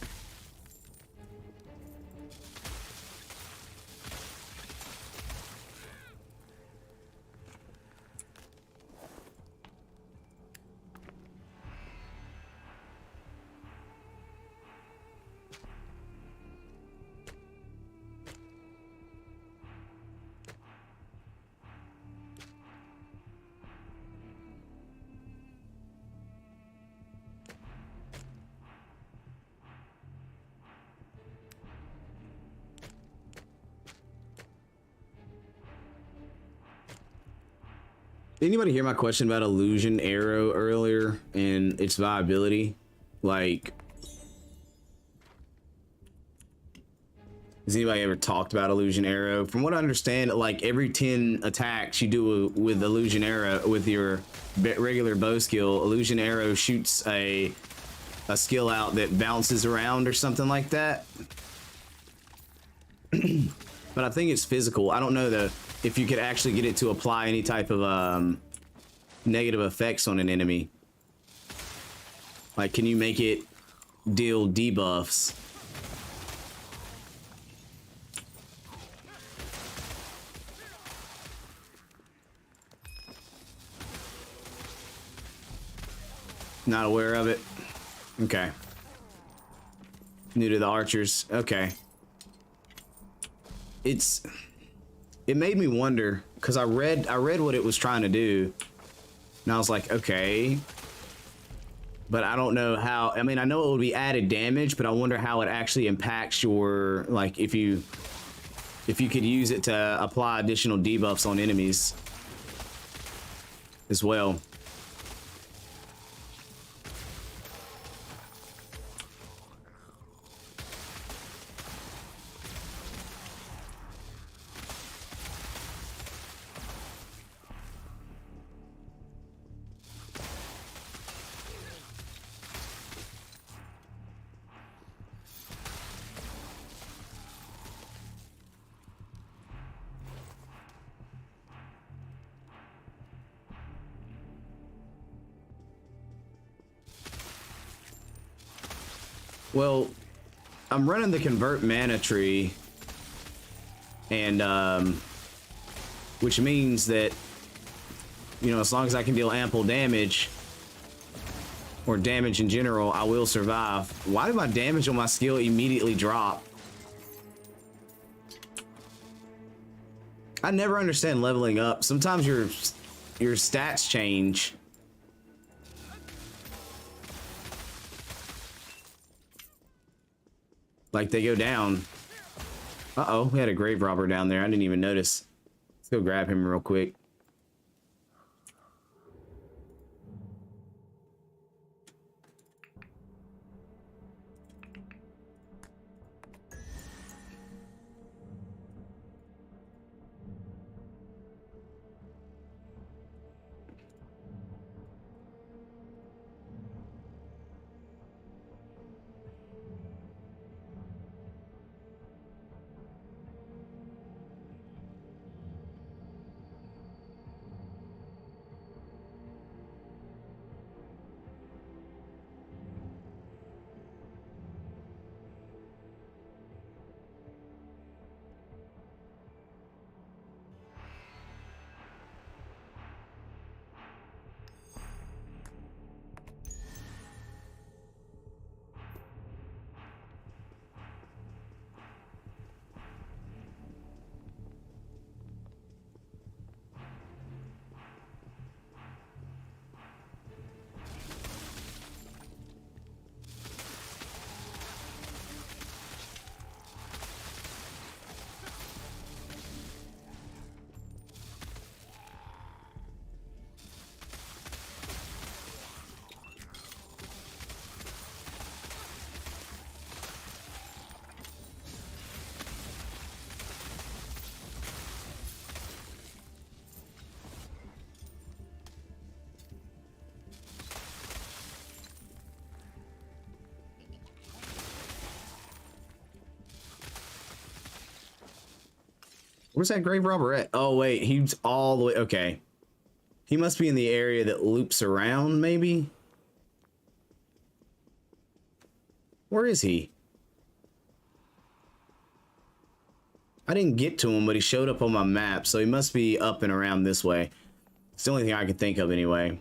Anybody hear my question about illusion arrow earlier and its viability? Like, has anybody ever talked about illusion arrow? From what I understand, like every 10 attacks you do with illusion arrow with your regular bow skill, illusion arrow shoots a skill out that bounces around or something like that. But I think it's physical. I don't know though if you could actually get it to apply any type of negative effects on an enemy. Like, can you make it deal debuffs? Not aware of it. Okay. New to the archers. Okay. It made me wonder because I read what it was trying to do, and I was like, okay, but I don't know how. I mean, I know it would be added damage, but I wonder how it actually impacts your, like, if you could use it to apply additional debuffs on enemies as well. Well, I'm running the convert mana tree, and which means that, you know, as long as I can deal ample damage or damage in general, I will survive. Why did my damage on my skill immediately drop? I never understand leveling up. Sometimes your stats change. Like, they go down. Uh-oh, we had a grave robber down there. I didn't even notice. Let's go grab him real quick. Where's that grave robber at? Oh, wait, he's all the way... Okay. He must be in the area that loops around, maybe? Where is he? I didn't get to him, but he showed up on my map, so he must be up and around this way. It's the only thing I can think of anyway.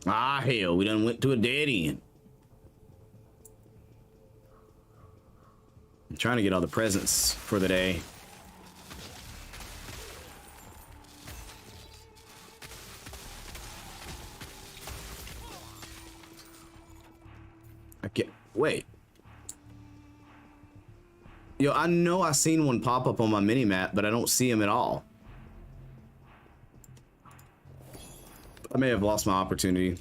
Ah, hell, we done went to a dead end. I'm trying to get all the presents for the day. I can't wait. Yo, I know I seen one pop up on my mini map, but I don't see him at all. I may have lost my opportunity.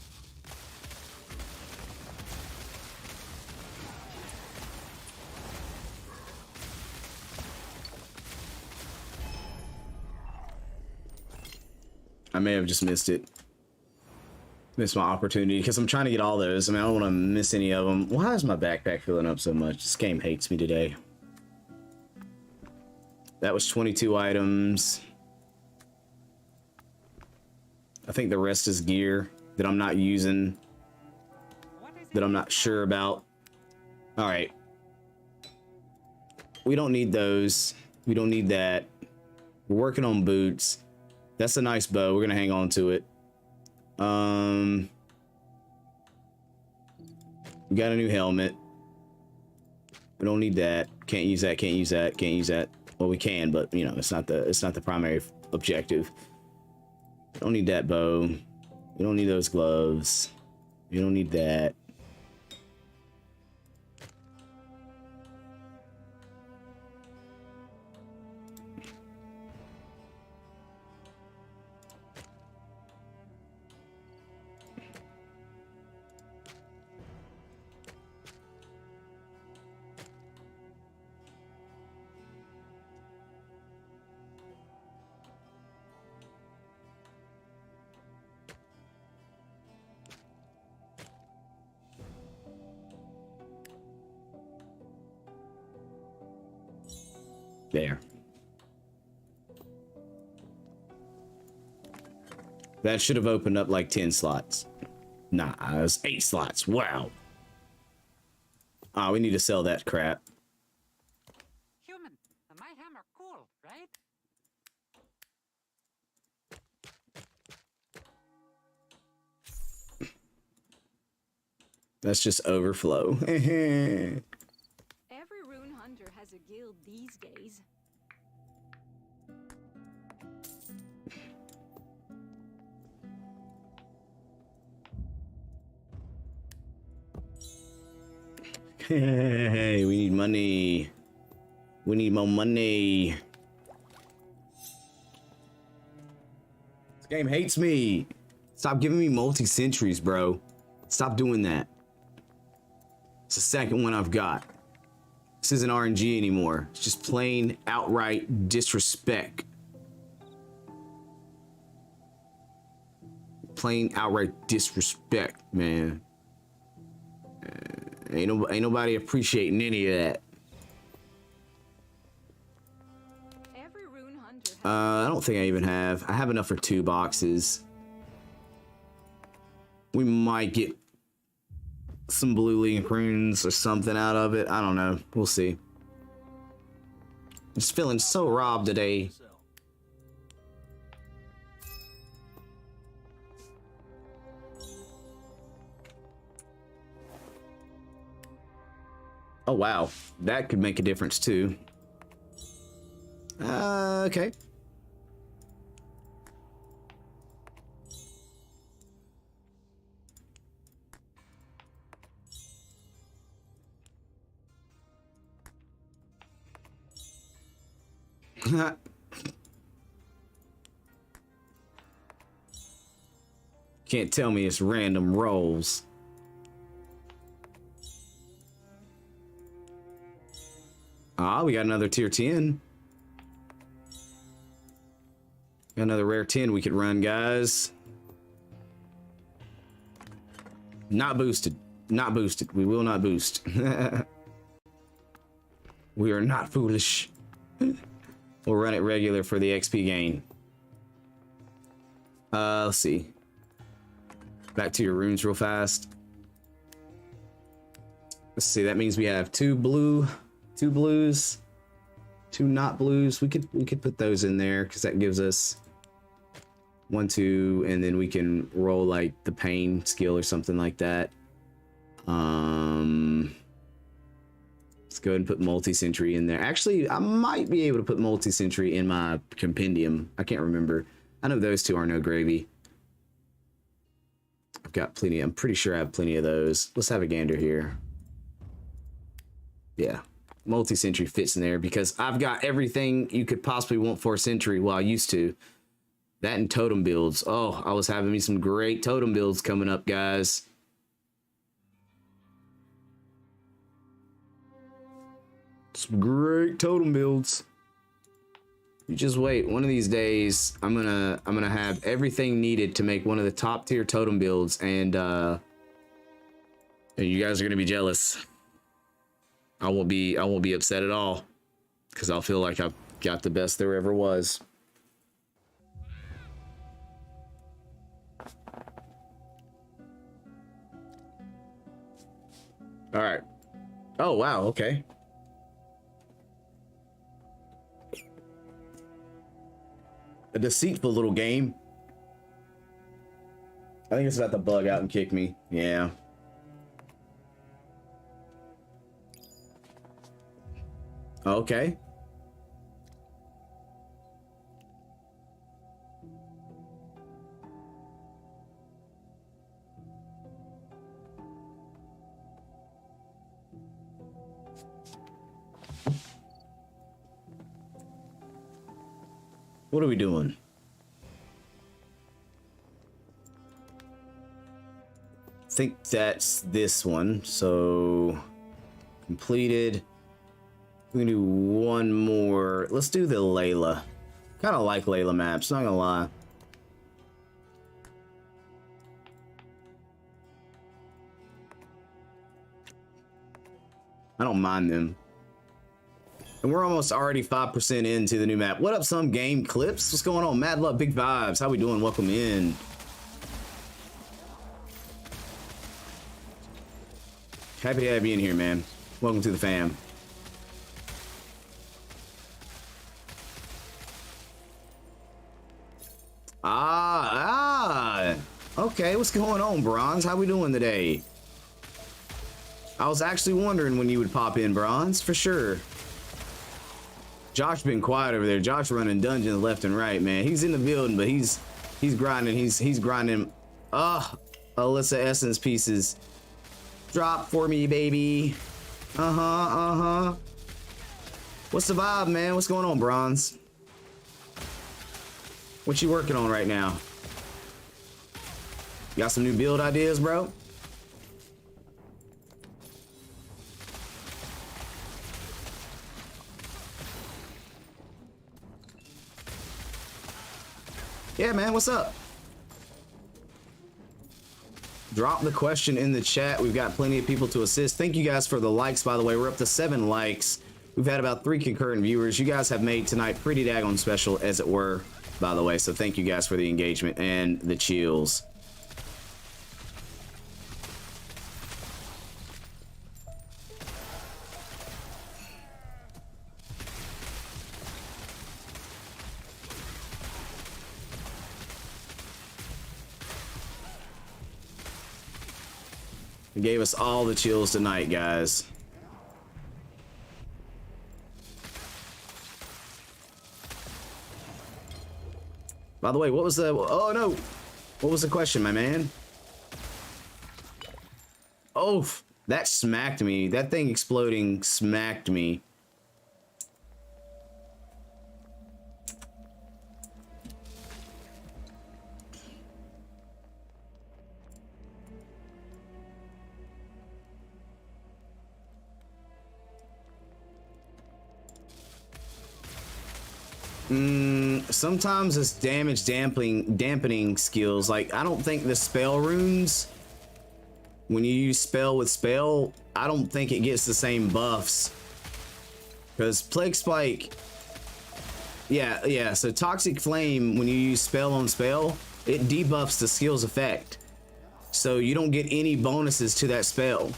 I may have just missed it. Missed my opportunity because I'm trying to get all those. I mean, I don't want to miss any of them. Why is my backpack filling up so much? This game hates me today. That was 22 items. I think the rest is gear that I'm not using, that I'm not sure about. All right. We don't need those. We don't need that. We're working on boots. That's a nice bow. We're going to hang on to it. We got a new helmet. We don't need that. Can't use that. Can't use that. Can't use that. Well, we can, but you know, it's not the primary objective. We don't need that bow. We don't need those gloves. We don't need that. There. That should have opened up like 10 slots. Nah, it was 8 slots. Wow. Ah, we need to sell that crap. Human, my hammer cool, right? That's just overflow. Every rune hunter has a guild these days. Hey, we need money. We need more money. This game hates me. Stop giving me multi-centuries, bro. Stop doing that. It's the second one I've got. This isn't RNG anymore. It's just plain outright disrespect. Plain outright disrespect, man. Ain't nobody appreciating any of that. Every rune hunter has I don't think I even have. I have enough for 2 boxes. We might get some blue link runes or something out of it. I don't know. We'll see. I'm just feeling so robbed today. Oh, wow. That could make a difference, too. Okay. Can't tell me it's random rolls. Ah, we got another tier 10. Got another rare 10 we could run, guys. Not boosted. Not boosted. We will not boost. We are not foolish. We'll run it regular for the XP gain. Let's see. Back to your runes real fast. Let's see, that means we have 2 blue, 2 blues, 2 not blues. We could put those in there because that gives us 1, 2, and then we can roll like the pain skill or something like that. Let's go ahead and put multi-century in there. Actually, I might be able to put multi-century in my compendium. I can't remember. I know those two are no gravy. I've got plenty. I'm pretty sure I have plenty of those. Let's have a gander here. Yeah, multi-century fits in there because I've got everything you could possibly want for a century. Well, I used to. That and totem builds. Oh, I was having me some great totem builds coming up, guys. Some great totem builds. You just wait. One of these days, I'm gonna have everything needed to make one of the top tier totem builds, and you guys are gonna be jealous. I won't be upset at all because I'll feel like I've got the best there ever was. All right. Oh wow. Okay. A deceitful little game. I think it's about to bug out and kick me. Yeah. Okay. What are we doing? I think that's this one. So completed. We can do one more. Let's do the Layla. Kind of like Layla maps, not gonna lie. I don't mind them. And we're almost already 5% into the new map. What up, some game clips? What's going on? Mad love, big vibes. How we doing? Welcome in. Happy to have you in here, man. Welcome to the fam. Okay, what's going on, Bronze? How we doing today? I was actually wondering when you would pop in, Bronze, for sure. Josh been quiet over there. Josh running dungeons left and right, man. He's in the building, but he's grinding. He's grinding. Alyssa Essence pieces. Drop for me, baby. What's the vibe, man? What's going on, Bronze? What you working on right now? You got some new build ideas, bro? Yeah, man, what's up? Drop the question in the chat. We've got plenty of people to assist. Thank you guys for the likes, by the way. We're up to 7 likes. We've had about 3 concurrent viewers. You guys have made tonight pretty daggone special, as it were, by the way. So thank you guys for the engagement and the chills. It gave us all the chills tonight, guys. By the way, what was the... Oh, no. What was the question, my man? Oh, that smacked me. That thing exploding smacked me. Sometimes it's damage dampening skills. Like, I don't think the spell runes, when you use spell with spell, I don't think it gets the same buffs. Because Plague Spike, yeah, so Toxic Flame, when you use spell on spell, it debuffs the skill's effect. So you don't get any bonuses to that spell.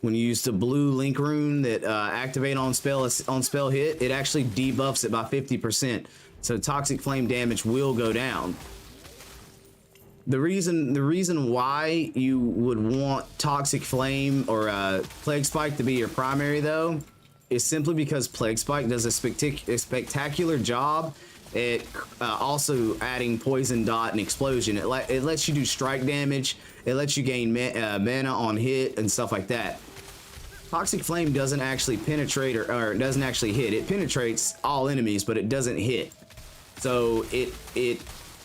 When you use the blue link rune that activate on spell hit, it actually debuffs it by 50%. So Toxic Flame damage will go down. The reason why you would want Toxic Flame or Plague Spike to be your primary though is simply because Plague Spike does a spectacular job at also adding Poison Dot and Explosion. It lets you do strike damage. It lets you gain mana on hit and stuff like that. Toxic Flame doesn't actually penetrate or doesn't actually hit. It penetrates all enemies, but it doesn't hit. So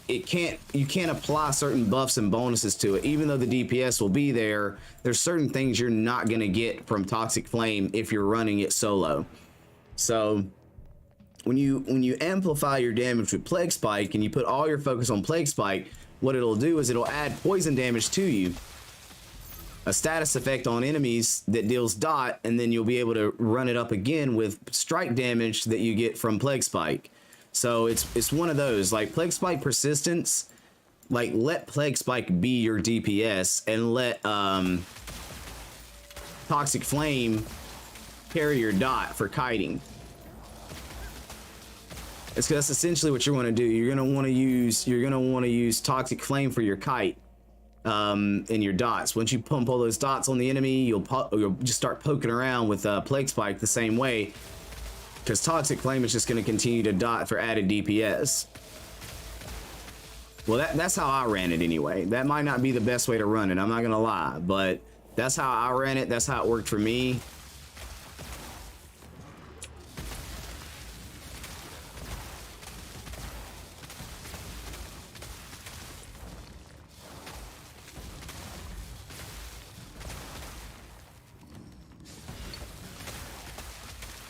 you can't apply certain buffs and bonuses to it. Even though the DPS will be there, there's certain things you're not gonna get from Toxic Flame if you're running it solo. So when you amplify your damage with Plague Spike and you put all your focus on Plague Spike, what it'll do is it'll add poison damage to you, a status effect on enemies that deals dot, and then you'll be able to run it up again with strike damage that you get from Plague Spike. So it's one of those, like Plague Spike persistence, like let Plague Spike be your DPS and let Toxic Flame carry your dot for kiting. That's essentially what you're going to do. You're going to want to use Toxic Flame for your kite and your dots. Once you pump all those dots on the enemy, you'll just start poking around with Plague Spike the same way, because Toxic Flame is just going to continue to dot for added DPS. Well, that's how I ran it anyway. That might not be the best way to run it, I'm not going to lie, but that's how I ran it. That's how it worked for me.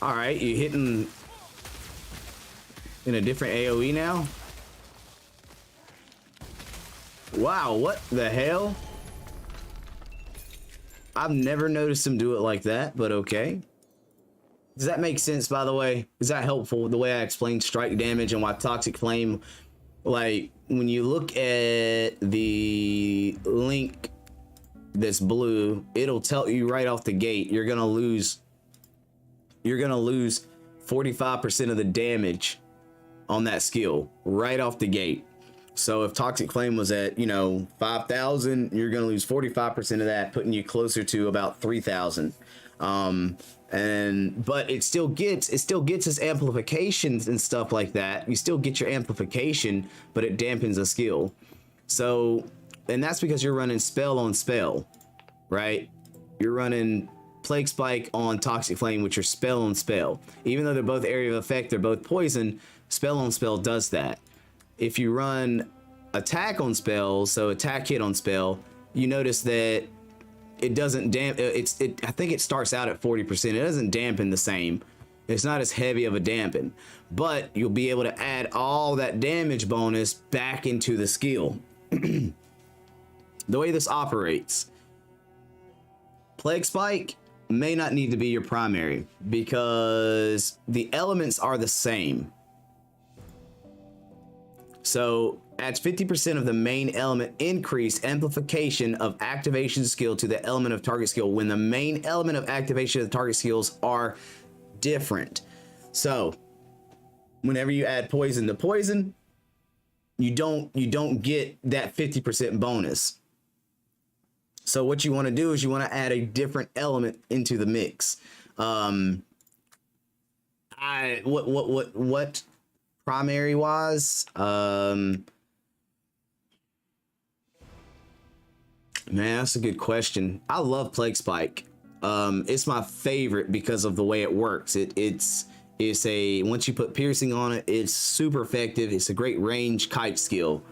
All right, you hitting in a different AoE now? Wow, what the hell? I've never noticed him do it like that, but okay. Does that make sense, by the way? Is that helpful, the way I explained strike damage and why Toxic Flame, like, when you look at the link that's blue, it'll tell you right off the gate, you're gonna lose 45% of the damage on that skill right off the gate. So if Toxic Flame was at, 5,000, you're going to lose 45% of that, putting you closer to about 3,000. But it still gets its amplifications and stuff like that. You still get your amplification, but it dampens a skill. So, and that's because you're running spell on spell, right? You're running Plague Spike on Toxic Flame, which are spell on spell. Even though they're both area of effect, they're both poison, spell on spell does that. If you run attack on spell, so attack hit on spell, you notice that it doesn't I think it starts out at 40%. It doesn't dampen the same. It's not as heavy of a dampen, but you'll be able to add all that damage bonus back into the skill. The way this operates, Plague Spike may not need to be your primary because the elements are the same. So adds 50% of the main element increased amplification of activation skill to the element of target skill when the main element of activation of the target skills are different. So whenever you add poison to poison, you don't get that 50% bonus. So what you want to do is you want to add a different element into the mix. What primary wise, man, that's a good question. I love Plague Spike. It's my favorite because of the way it works. It's a, once you put piercing on it, it's super effective. It's a great range kite skill.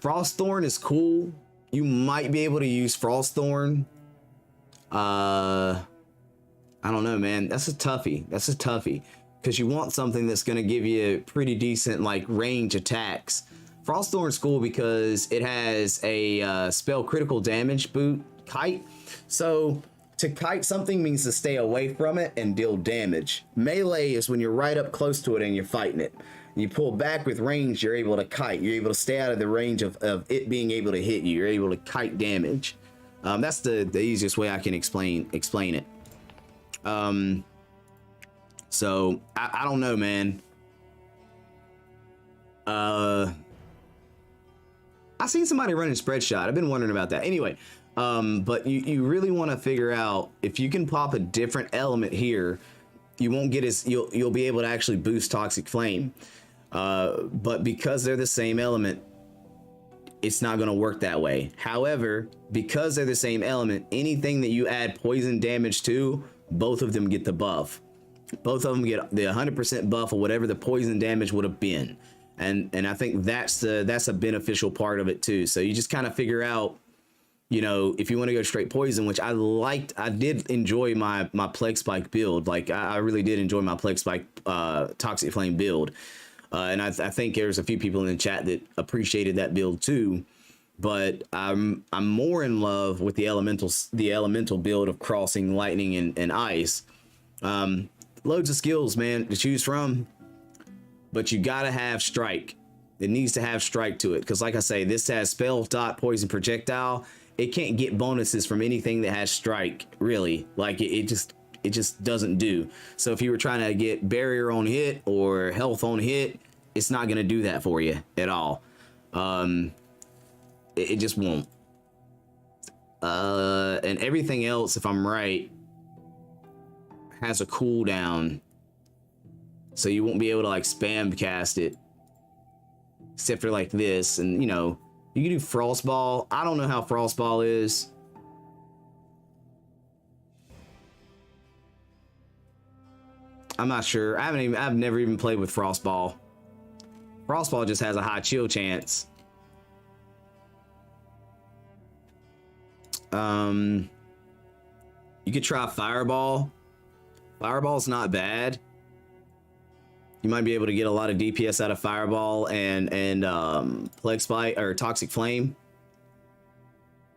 Frostthorn is cool. You might be able to use Frostthorn. I don't know, man. That's a toughie. That's a toughie because you want something that's going to give you pretty decent like range attacks. Frostthorn's cool because it has a spell critical damage boot kite. So to kite something means to stay away from it and deal damage. Melee is when you're right up close to it and you're fighting it. You pull back with range, you're able to kite. You're able to stay out of the range of it being able to hit you. You're able to kite damage. That's the easiest way I can explain it. So I don't know, man. I seen somebody running spread shot. I've been wondering about that. Anyway, but you really want to figure out if you can pop a different element here, you won't get as you'll be able to actually boost Toxic Flame. But because they're the same element, it's not going to work that way. However, because they're the same element, anything that you add poison damage to, both of them get the buff. Both of them get the 100% buff of whatever the poison damage would have been. And I think that's a beneficial part of it too. So you just kind of figure out, you know, if you want to go straight poison, which I did enjoy my Plague Spike build. Like I really did enjoy my Plague Spike Toxic Flame build. And I think there's a few people in the chat that appreciated that build too. But I'm more in love with the elemental build of crossing lightning and ice. Loads of skills, man, to choose from. But you gotta have strike. It needs to have strike to it, because like I say, this has spell, dot, poison, projectile. It can't get bonuses from anything that has strike, really. Like it just doesn't do. So if you were trying to get barrier on hit or health on hit, it's not gonna do that for you at all. It just won't. And everything else, if I'm right, has a cooldown. So you won't be able to like spam cast it. Except for like this. And you know, you can do Frostball. I don't know how Frostball is. I'm not sure. I've never even played with Frostball. Frostball just has a high chill chance. You could try Fireball. Fireball's not bad. You might be able to get a lot of DPS out of Fireball and Plague Spike or Toxic Flame.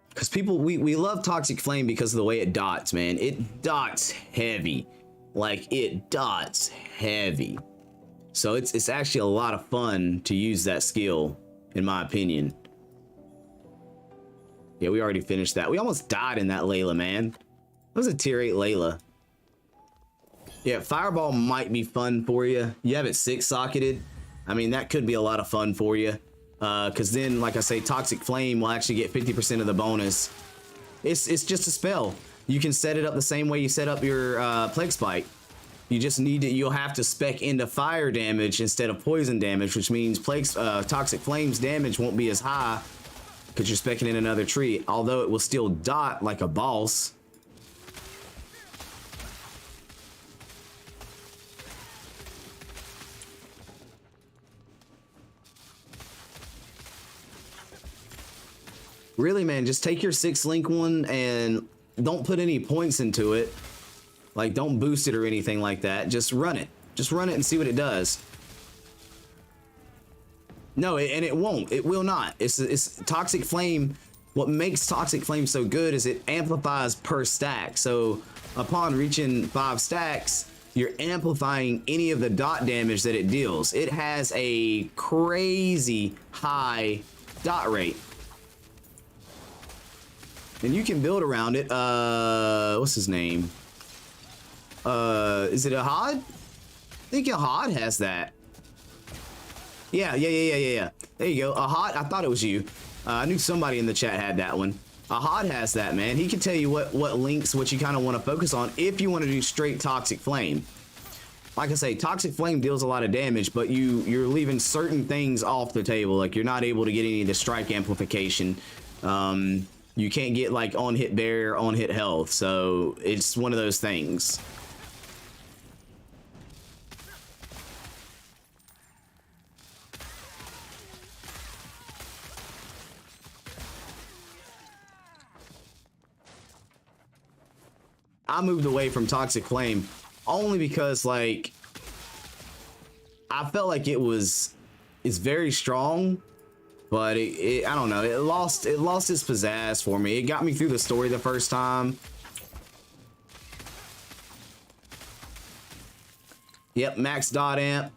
Because people, we love Toxic Flame because of the way it dots, man. It dots heavy. Like, it dots heavy. So it's actually a lot of fun to use that skill, in my opinion. Yeah, we already finished that. We almost died in that Layla, man. That was a tier 8 Layla. Yeah, Fireball might be fun for you. You have it 6-socketed. I mean, that could be a lot of fun for you. Because then, like I say, Toxic Flame will actually get 50% of the bonus. It's just a spell. You can set it up the same way you set up your Plague Spike. You just need to, you'll have to spec into fire damage instead of poison damage, which means Toxic Flame's damage won't be as high because you're specking in another tree, although it will still dot like a boss. Really, man, just take your 6-link one and don't put any points into it. Like, don't boost it or anything like that. Just run it. Just run it and see what it does. No, and it won't. It will not. It's Toxic Flame. What makes Toxic Flame so good is it amplifies per stack. So upon reaching 5 stacks, you're amplifying any of the dot damage that it deals. It has a crazy high dot rate. And you can build around it. What's his name? Is it Ahad? I think Ahad has that. Yeah. There you go. Ahad, I thought it was you. I knew somebody in the chat had that one. Ahad has that, man. He can tell you what links, what you kind of want to focus on if you want to do straight Toxic Flame. Like I say, Toxic Flame deals a lot of damage, but you're leaving certain things off the table. Like, you're not able to get any of the strike amplification. You can't get like on hit barrier, on hit health. So it's one of those things. I moved away from Toxic Flame only because, like, I felt like it's very strong, but I don't know, it lost its pizzazz for me. It got me through the story the first time. Yep, max dot amp.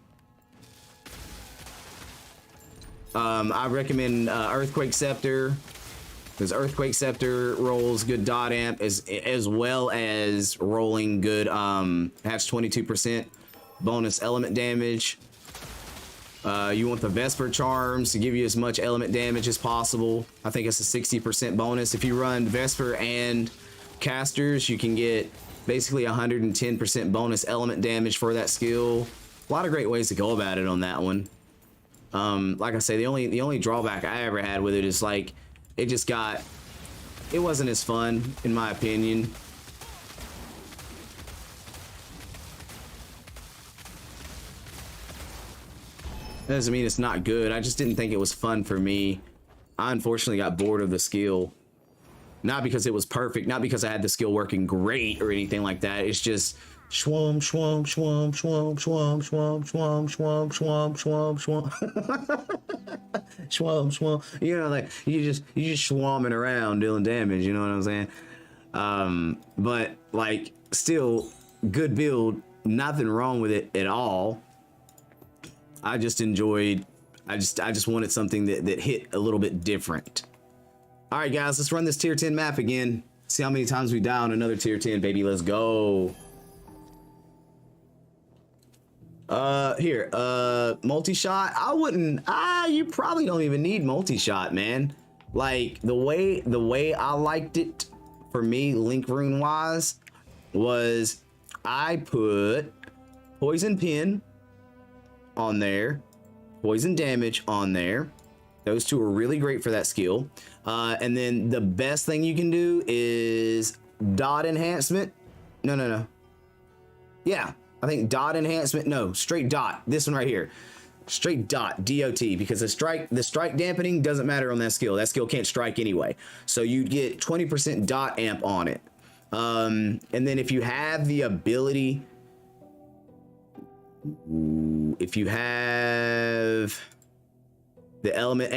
I recommend Earthquake Scepter, because Earthquake Scepter rolls good dot amp as well as rolling good has 22% bonus element damage. You want the Vesper charms to give you as much element damage as possible. I think it's a 60% bonus. If you run Vesper and casters, you can get basically 110% bonus element damage for that skill. A lot of great ways to go about it on that one. Like I say, the only drawback I ever had with it is like it wasn't as fun in my opinion. That doesn't mean it's not good. I just didn't think it was fun for me. I unfortunately got bored of the skill. Not because it was perfect, not because I had the skill working great or anything like that. It's just swamp, swamp, swamp, swamp, swamp, swamp, swamp, swamp, swamp, swamp, swamp. Swamp, swamp. You know, like you just swamping around dealing damage, you know what I'm saying? But like still good build, nothing wrong with it at all. I just enjoyed, I just wanted something that hit a little bit different. All right, guys, let's run this tier 10 map again. See how many times we die on another tier 10, baby. Let's go. Here, multi-shot. I wouldn't, you probably don't even need multi-shot, man. Like the way I liked it for me, link rune wise, was I put poison pin on there, poison damage on there. Those two are really great for that skill. And then the best thing you can do is dot enhancement. No. Yeah, I think dot enhancement. No, straight dot. This one right here. Straight dot, DOT, because the strike dampening doesn't matter on that skill. That skill can't strike anyway. So you get 20% dot amp on it. And then if you have the ability, if you have the element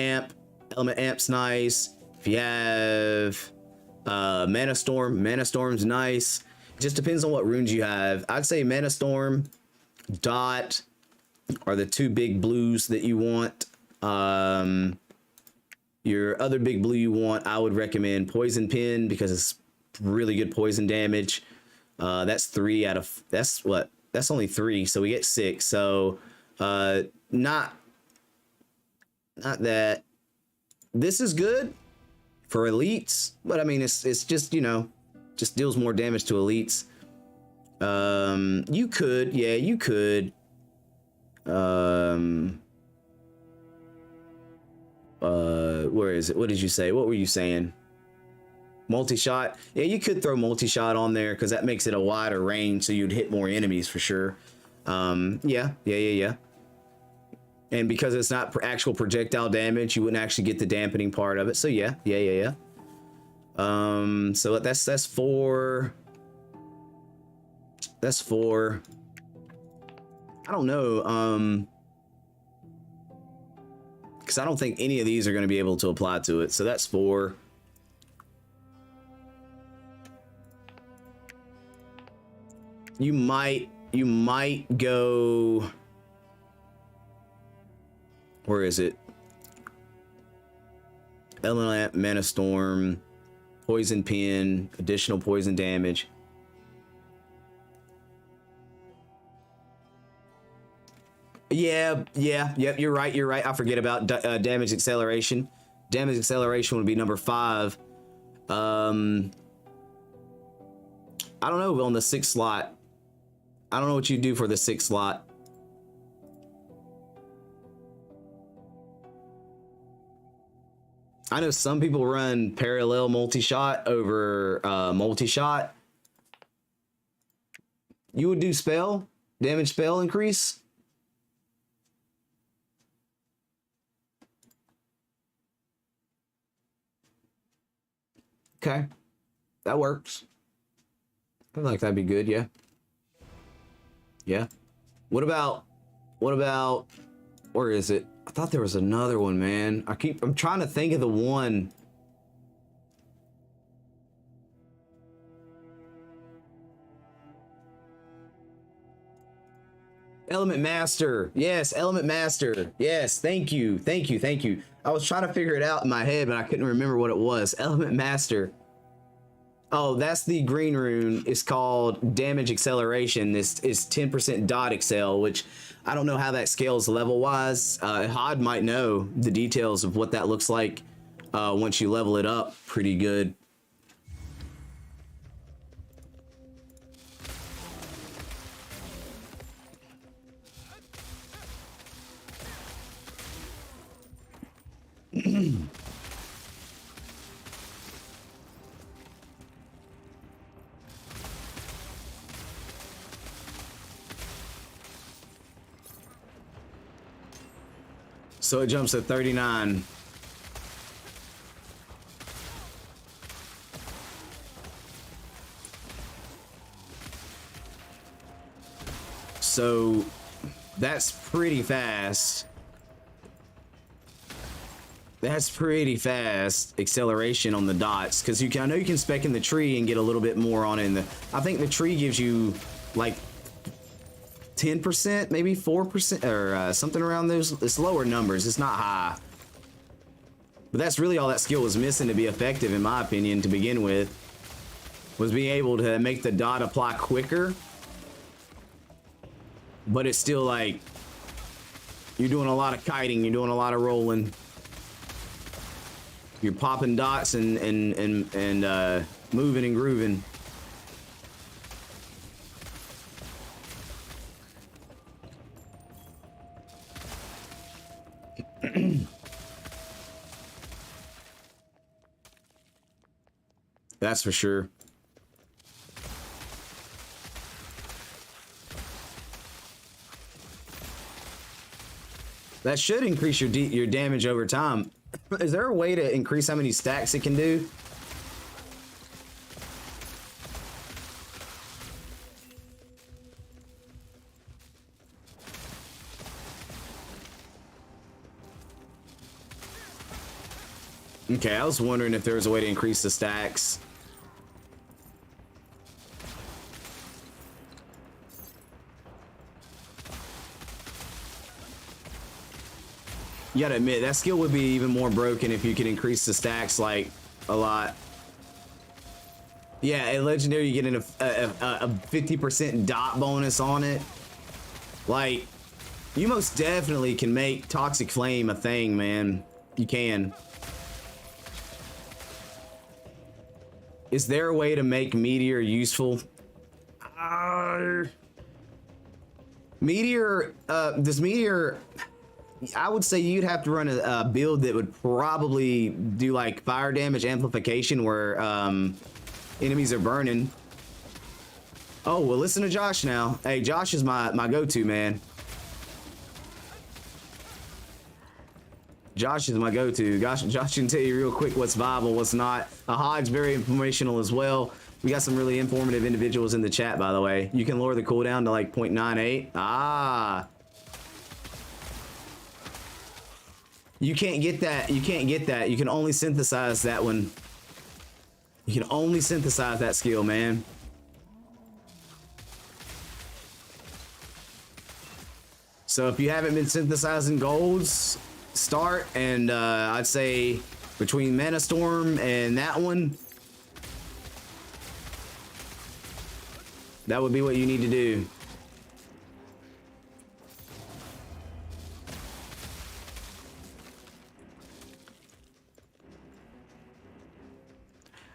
amp's nice. If you have mana storm's nice. It just depends on what runes you have. I'd say mana storm, dot are the two big blues that you want. Your other big blue you want, I would recommend poison pin because it's really good poison damage. That's 3 out of, that's only 3, so we get 6. So not that this is good for elites, but I mean it's just, you know, just deals more damage to elites. You could where is it? What did you say? What were you saying? Multi-shot. Yeah, you could throw multi-shot on there because that makes it a wider range, so you'd hit more enemies for sure. Yeah. And because it's not actual projectile damage, you wouldn't actually get the dampening part of it. So yeah. So that's 4. That's 4. I don't know. Because I don't think any of these are going to be able to apply to it. So that's 4. You might go. Where is it? Element, mana storm, poison pin, additional poison damage. Yep, you're right. I forget about damage acceleration. Damage acceleration would be number 5. I don't know on the 6th slot. I don't know what you do for the 6th slot. I know some people run parallel multi-shot over multi-shot. You would do spell, damage spell increase. Okay, that works. I feel like that'd be good, yeah. Yeah. What about, where is it? I thought there was another one, man. I'm trying to think of the one. Element Master. Yes, Element Master. Yes, thank you. I was trying to figure it out in my head, but I couldn't remember what it was. Element Master. Oh, that's the green rune. It's called damage acceleration. This is 10% dot excel, which I don't know how that scales level wise. Hod might know the details of what that looks like once you level it up pretty good. So it jumps at 39. So that's pretty fast. That's pretty fast acceleration on the dots, because I know you can spec in the tree and get a little bit more on it. I think the tree gives you like 10%, maybe 4%, or something around those. It's lower numbers. It's not high. But that's really all that skill was missing to be effective, in my opinion, to begin with, was being able to make the dot apply quicker. But it's still like you're doing a lot of kiting, you're doing a lot of rolling. You're popping dots and moving and grooving. That's for sure. That should increase your damage over time. Is there a way to increase how many stacks it can do? Okay, I was wondering if there was a way to increase the stacks. You gotta admit, that skill would be even more broken if you could increase the stacks like a lot. Yeah, at Legendary you get a 50% dot bonus on it. Like, you most definitely can make Toxic Flame a thing, man. You can. Is there a way to make Meteor useful? Meteor, does Meteor... I would say you'd have to run a build that would probably do like fire damage amplification where enemies are burning. Oh, well, listen to Josh now. Hey, Josh is my go-to, man. Josh is my go-to. Josh can tell you real quick what's viable, what's not. Hod's very informational as well. We got some really informative individuals in the chat, by the way. You can lower the cooldown to like 0.98. Ah. You can't get that. You can't get that. You can only synthesize that one. You can only synthesize that skill, man. So if you haven't been synthesizing golds, start, and I'd say between Mana Storm and that one, that would be what you need to do.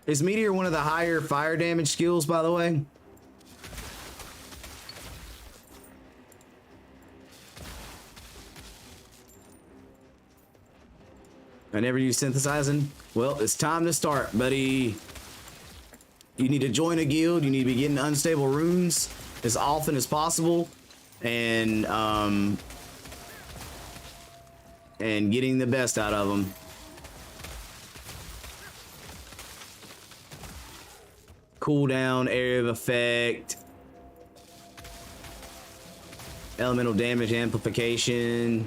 Is Meteor one of the higher fire damage skills, by the way? I never use synthesizing. Well, it's time to start, buddy. You need to join a guild. You need to be getting unstable runes as often as possible, and getting the best out of them. Cooldown, area of effect, elemental damage amplification.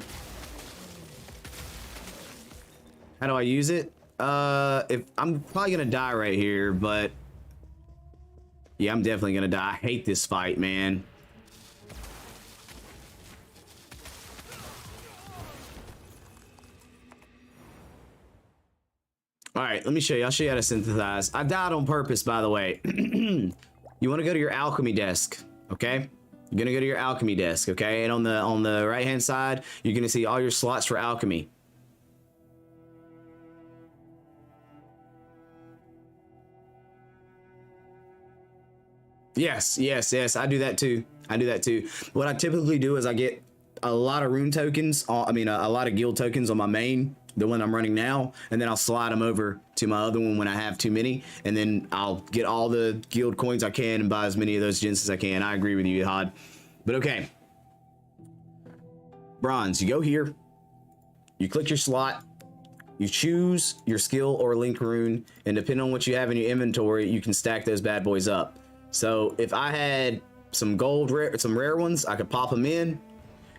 How do I use it? If I'm probably gonna die right here, but yeah, I'm definitely gonna die. I hate this fight, man. All right, let me show you. I'll show you how to synthesize. I died on purpose, by the way. You want to go to your alchemy desk, okay? You're gonna go to your alchemy desk, okay? And on the right hand side, you're gonna see all your slots for alchemy. Yes, yes, yes. I do that too. I do that too. What I typically do is I get a lot of rune tokens. I mean, a lot of guild tokens on my main, the one I'm running now, and then I'll slide them over to my other one when I have too many, and then I'll get all the guild coins I can and buy as many of those gens as I can. I agree with you, Hod. But okay. Bronze, you go here, you click your slot, you choose your skill or link rune, and depending on what you have in your inventory, you can stack those bad boys up. So if I had some gold, some rare ones, I could pop them in,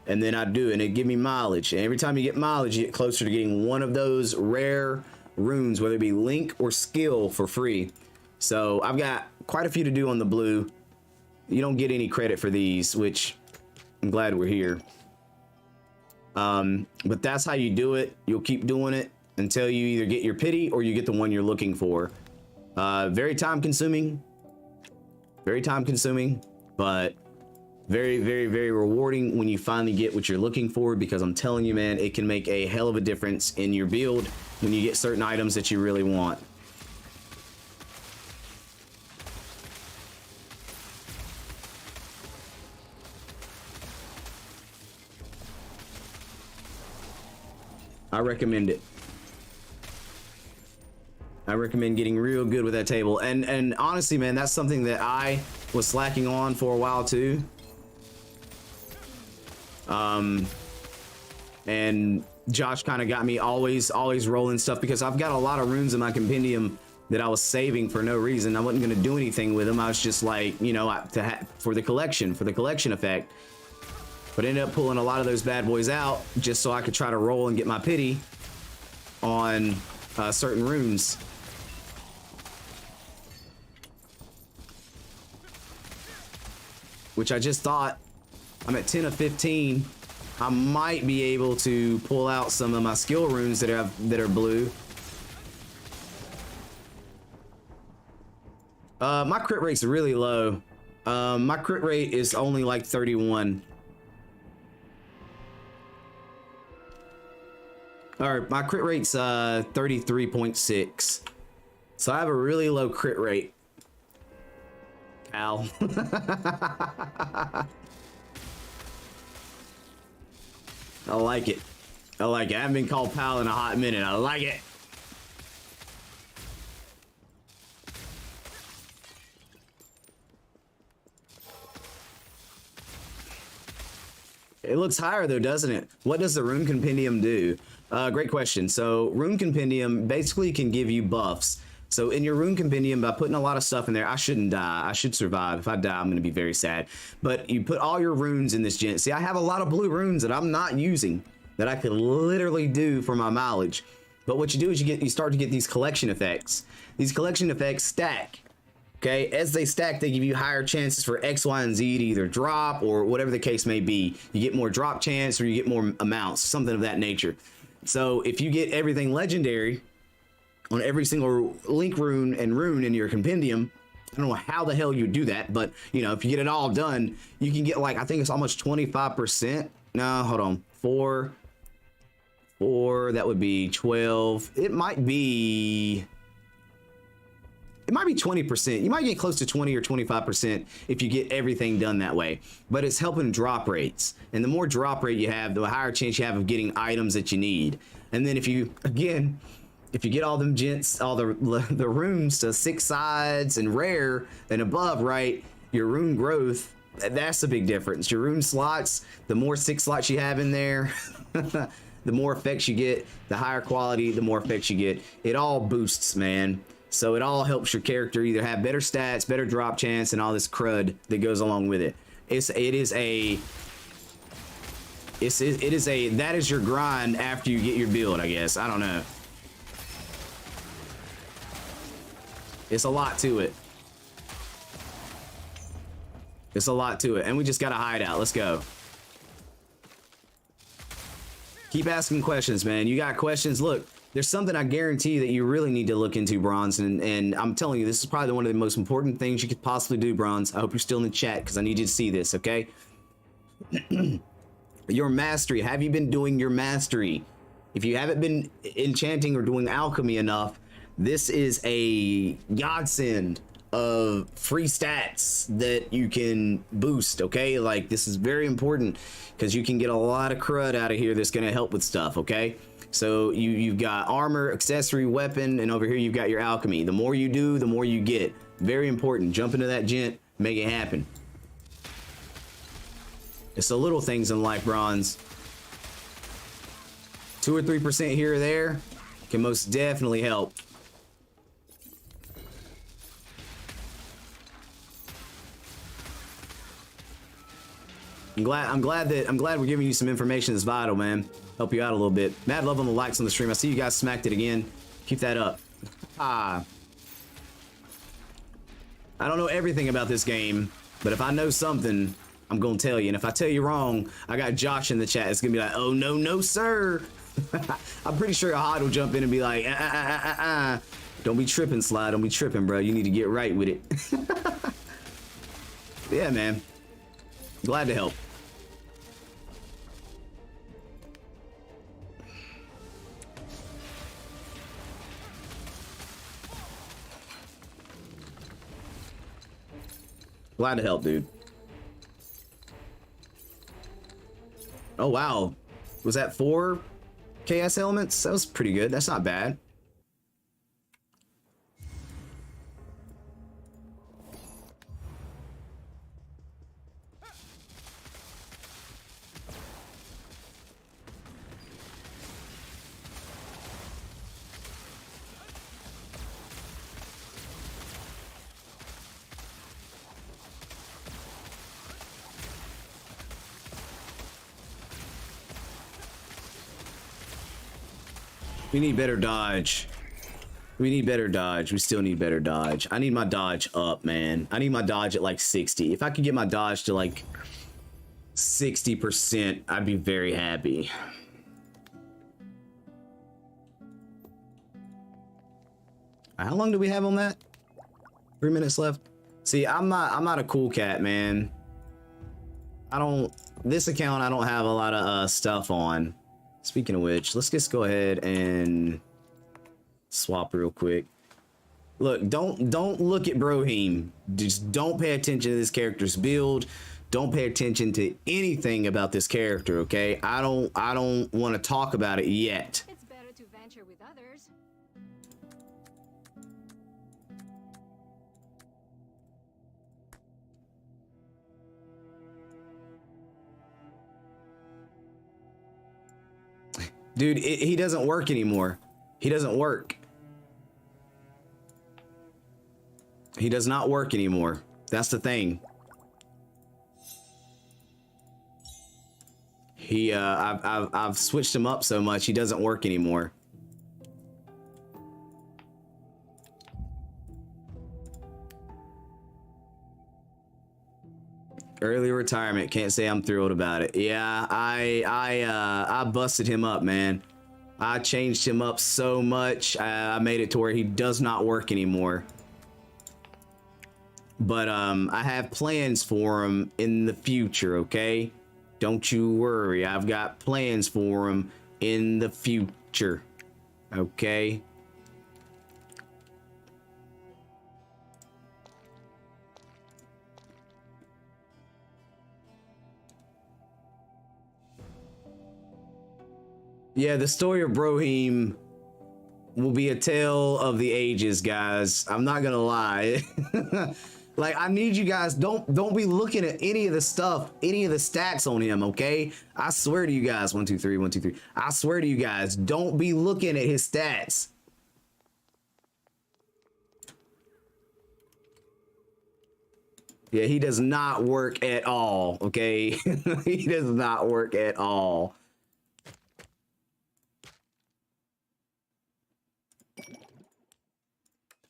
and then I'd do it, and it'd give me mileage. And every time you get mileage, you get closer to getting one of those rare runes, whether it be link or skill, for free. So I've got quite a few to do on the blue. You don't get any credit for these, which I'm glad we're here. But that's how you do it. You'll keep doing it until you either get your pity or you get the one you're looking for. Very time consuming, but very, very, very rewarding when you finally get what you're looking for, because I'm telling you, man, it can make a hell of a difference in your build when you get certain items that you really want. I recommend it. I recommend getting real good with that table. And honestly, man, that's something that I was slacking on for a while too. And Josh kind of got me always rolling stuff, because I've got a lot of runes in my compendium that I was saving for no reason. I wasn't going to do anything with them. I was just like, you know, for the collection effect. But I ended up pulling a lot of those bad boys out just so I could try to roll and get my pity on certain runes. Which I just thought, I'm at 10 of 15. I might be able to pull out some of my skill runes that are blue. My crit rate's really low. My crit rate is only like 31. Or my crit rate's 33.6. So I have a really low crit rate. Ow. I like it. I like it. I haven't been called pal in a hot minute. I like it. It looks higher though, doesn't it? What does the Rune Compendium do? Great question. So Rune Compendium basically can give you buffs. So in your Rune Compendium, by putting a lot of stuff in there, I shouldn't die. I should survive. If I die, I'm going to be very sad. But you put all your runes in this gen. See, I have a lot of blue runes that I'm not using that I could literally do for my mileage. But what you do is you start to get these collection effects. These collection effects stack. Okay, as they stack, they give you higher chances for X, Y, and Z to either drop or whatever the case may be. You get more drop chance or you get more amounts, something of that nature. So if you get everything legendary on every single link rune and rune in your compendium, I don't know how the hell you do that, but you know, if you get it all done, you can get like, I think it's almost 25%. No, hold on. 4, that would be 12. It might be 20%. You might get close to 20 or 25% if you get everything done that way. But it's helping drop rates. And the more drop rate you have, the higher chance you have of getting items that you need. And then if you get all them gents, all the runes to 6 sides and rare and above, right, your rune growth, that's a big difference. Your rune slots, the more 6 slots you have in there, the more effects you get, the higher quality, the more effects you get. It all boosts, man. So it all helps your character either have better stats, better drop chance, and all this crud that goes along with it. That is your grind after you get your build, I guess. I don't know. It's a lot to it. It's a lot to it. And we just got a hideout. Let's go. Keep asking questions, man. You got questions? Look, there's something I guarantee you that you really need to look into, Bronze, and I'm telling you, this is probably one of the most important things you could possibly do, Bronze. I hope you're still in the chat because I need you to see this, okay? Your mastery. Have you been doing your mastery? If you haven't been enchanting or doing alchemy enough, this is a godsend of free stats that you can boost, okay? Like, this is very important because you can get a lot of crud out of here that's going to help with stuff, okay? So you've got armor, accessory, weapon, and over here you've got your alchemy. The more you do, the more you get. Very important. Jump into that gent, make it happen. It's the little things in life, Bronze. 2 or 3% here or there can most definitely help. I'm glad we're giving you some information that's vital, man. Help you out a little bit. Mad love on the likes on the stream. I see you guys smacked it again. Keep that up. I don't know everything about this game, but if I know something, I'm gonna tell you. And if I tell you wrong, I got Josh in the chat. It's gonna be like, oh no, no, sir. I'm pretty sure Hod will jump in and be like, don't be tripping, Slide. Don't be tripping, bro. You need to get right with it. Yeah, man. Glad to help. Glad to help, dude. Oh, wow. Was that 4 KS elements? That was pretty good. That's not bad. We need better dodge. We need better dodge. We still need better dodge. I need my dodge up, man. I need my dodge at like 60. If I could get my dodge to like 60%, I'd be very happy. How long do we have on that? 3 minutes left. See, I'm not a cool cat, man. This account I don't have a lot of stuff on. Speaking of which, let's just go ahead and swap real quick. Look, don't look at Brohim. Just don't pay attention to this character's build. Don't pay attention to anything about this character, okay? I don't want to talk about it yet. It's better to venture with others. Dude, he doesn't work anymore. He doesn't work. He does not work anymore. That's the thing. I've switched him up so much, he doesn't work anymore. Early retirement. Can't say I'm thrilled about it. Yeah, I busted him up, man. I changed him up so much. I made it to where he does not work anymore. But I have plans for him in the future, okay? Don't you worry. I've got plans for him in the future. Okay? Yeah, the story of Brohim will be a tale of the ages, guys. I'm not gonna lie. Like, I need you guys, don't be looking at any of the stuff, any of the stats on him, okay? I swear to you guys, 1, 2, 3, 1, 2, 3. I swear to you guys, don't be looking at his stats. Yeah, he does not work at all, okay? He does not work at all.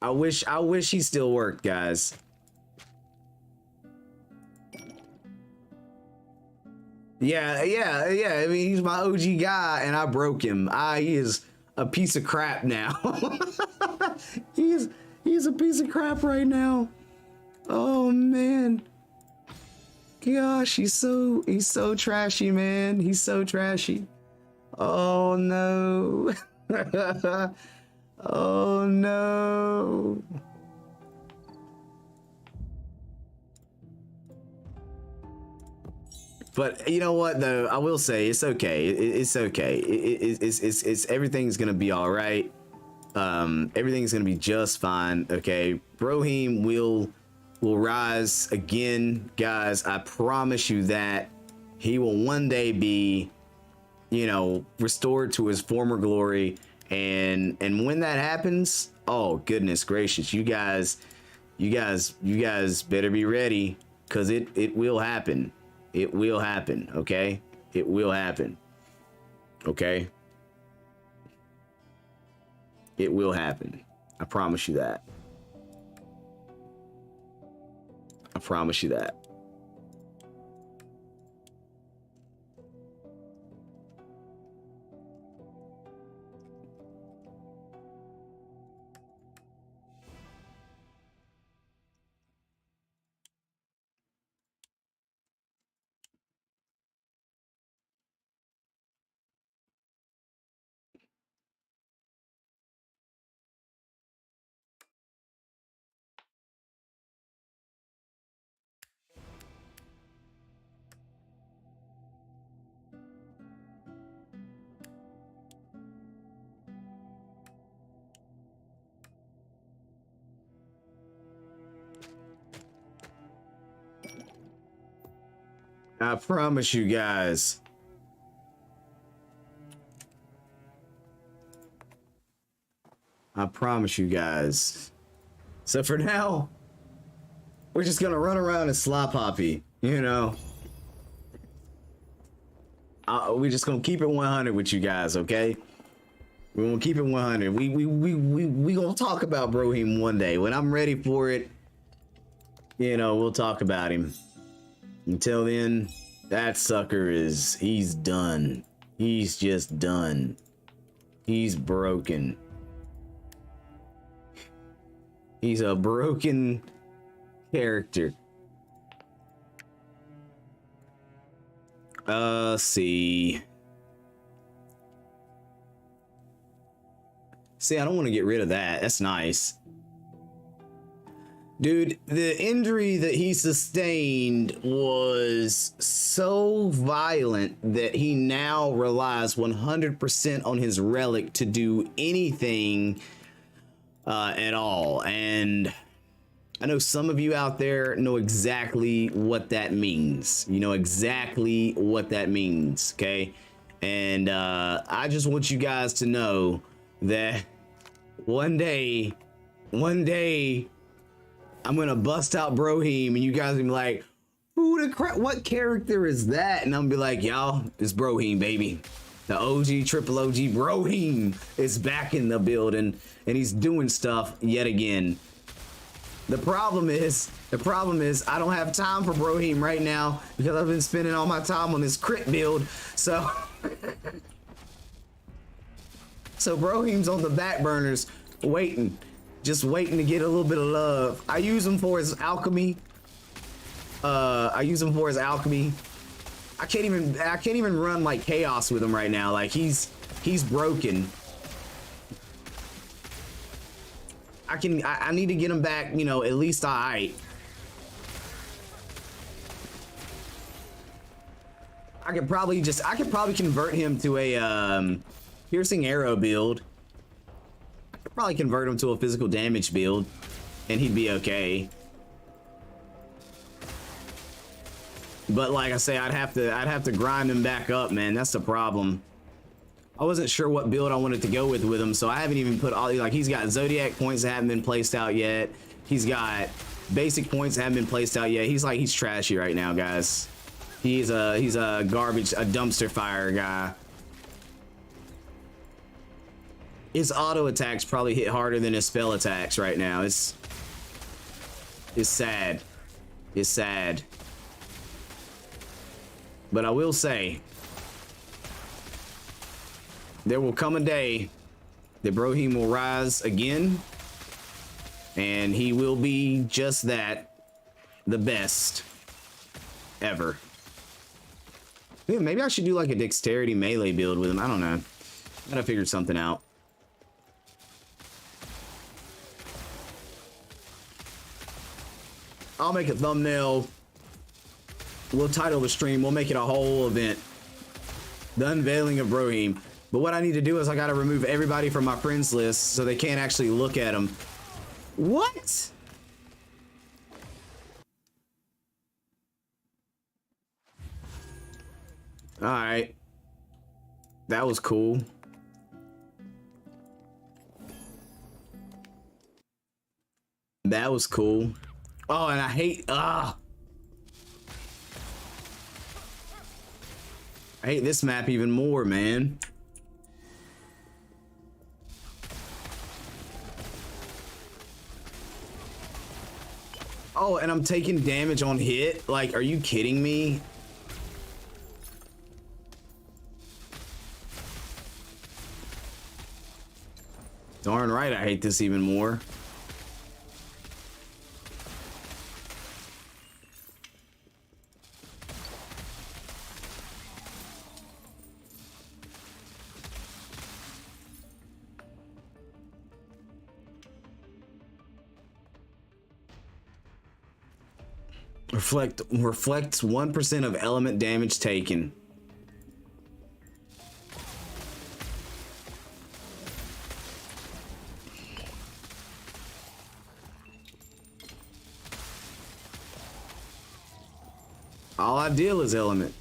I wish he still worked, guys. Yeah. I mean, he's my OG guy, and I broke him. He is a piece of crap now. he's a piece of crap right now. Oh man. Gosh, he's so trashy, man. He's so trashy. Oh no. Oh no. But you know what though, I will say it's okay. It's okay. It's everything's gonna be all right. Everything's gonna be just fine. Okay, Brohim will rise again, guys. I promise you that he will one day be, you know, restored to his former glory. And when that happens, oh goodness gracious, you guys better be ready, because it will happen. It will happen, okay? It will happen. Okay? It will happen. I promise you that. I promise you that. I promise you guys. I promise you guys. So for now, we're just gonna run around and slop hoppy, you know. We're just gonna keep it 100 with you guys, okay? We're gonna keep it 100. We gonna talk about Brohim one day when I'm ready for it. You know, we'll talk about him. Until then, that sucker he's done. He's just done. He's broken. He's a broken character. See. See, I don't want to get rid of that. That's nice. Dude, the injury that he sustained was so violent that he now relies 100% on his relic to do anything at all. And I know some of you out there know exactly what that means. You know exactly what that means, okay? And I just want you guys to know that one day, I'm gonna bust out Brohim and you guys will be like, who the crap, what character is that? And I'm gonna be like, y'all, it's Brohim, baby. The OG, triple OG Brohim is back in the building and he's doing stuff yet again. The problem is I don't have time for Brohim right now because I've been spending all my time on this crit build. So Brohim's on the back burners waiting. Just waiting to get a little bit of love. I use him for his alchemy. I can't even run like chaos with him right now. Like he's broken. I need to get him back, you know, at least I could probably convert him to a piercing arrow build. Probably convert him to a physical damage build and he'd be okay. But like I say, I'd have to grind him back up, man. That's the problem. I wasn't sure what build I wanted to go with him, so I haven't even put all, like, he's got zodiac points that haven't been placed out yet. He's got basic points that haven't been placed out yet. He's trashy right now, guys. He's a garbage, a dumpster fire guy. His auto attacks probably hit harder than his spell attacks right now. It's sad. It's sad. But I will say, there will come a day that Brohim will rise again, and he will be just that, the best ever. Yeah, maybe I should do like a dexterity melee build with him. I don't know. Gotta figure something out. I'll make a thumbnail. We'll title the stream. We'll make it a whole event. The unveiling of Brohim. But what I need to do is I gotta remove everybody from my friends list so they can't actually look at them. What? All right. That was cool. That was cool. Oh, and I hate, I hate this map even more, man. Oh, and I'm taking damage on hit? Like, are you kidding me? Darn right, I hate this even more. Reflects 1% of element damage taken. All I deal is element.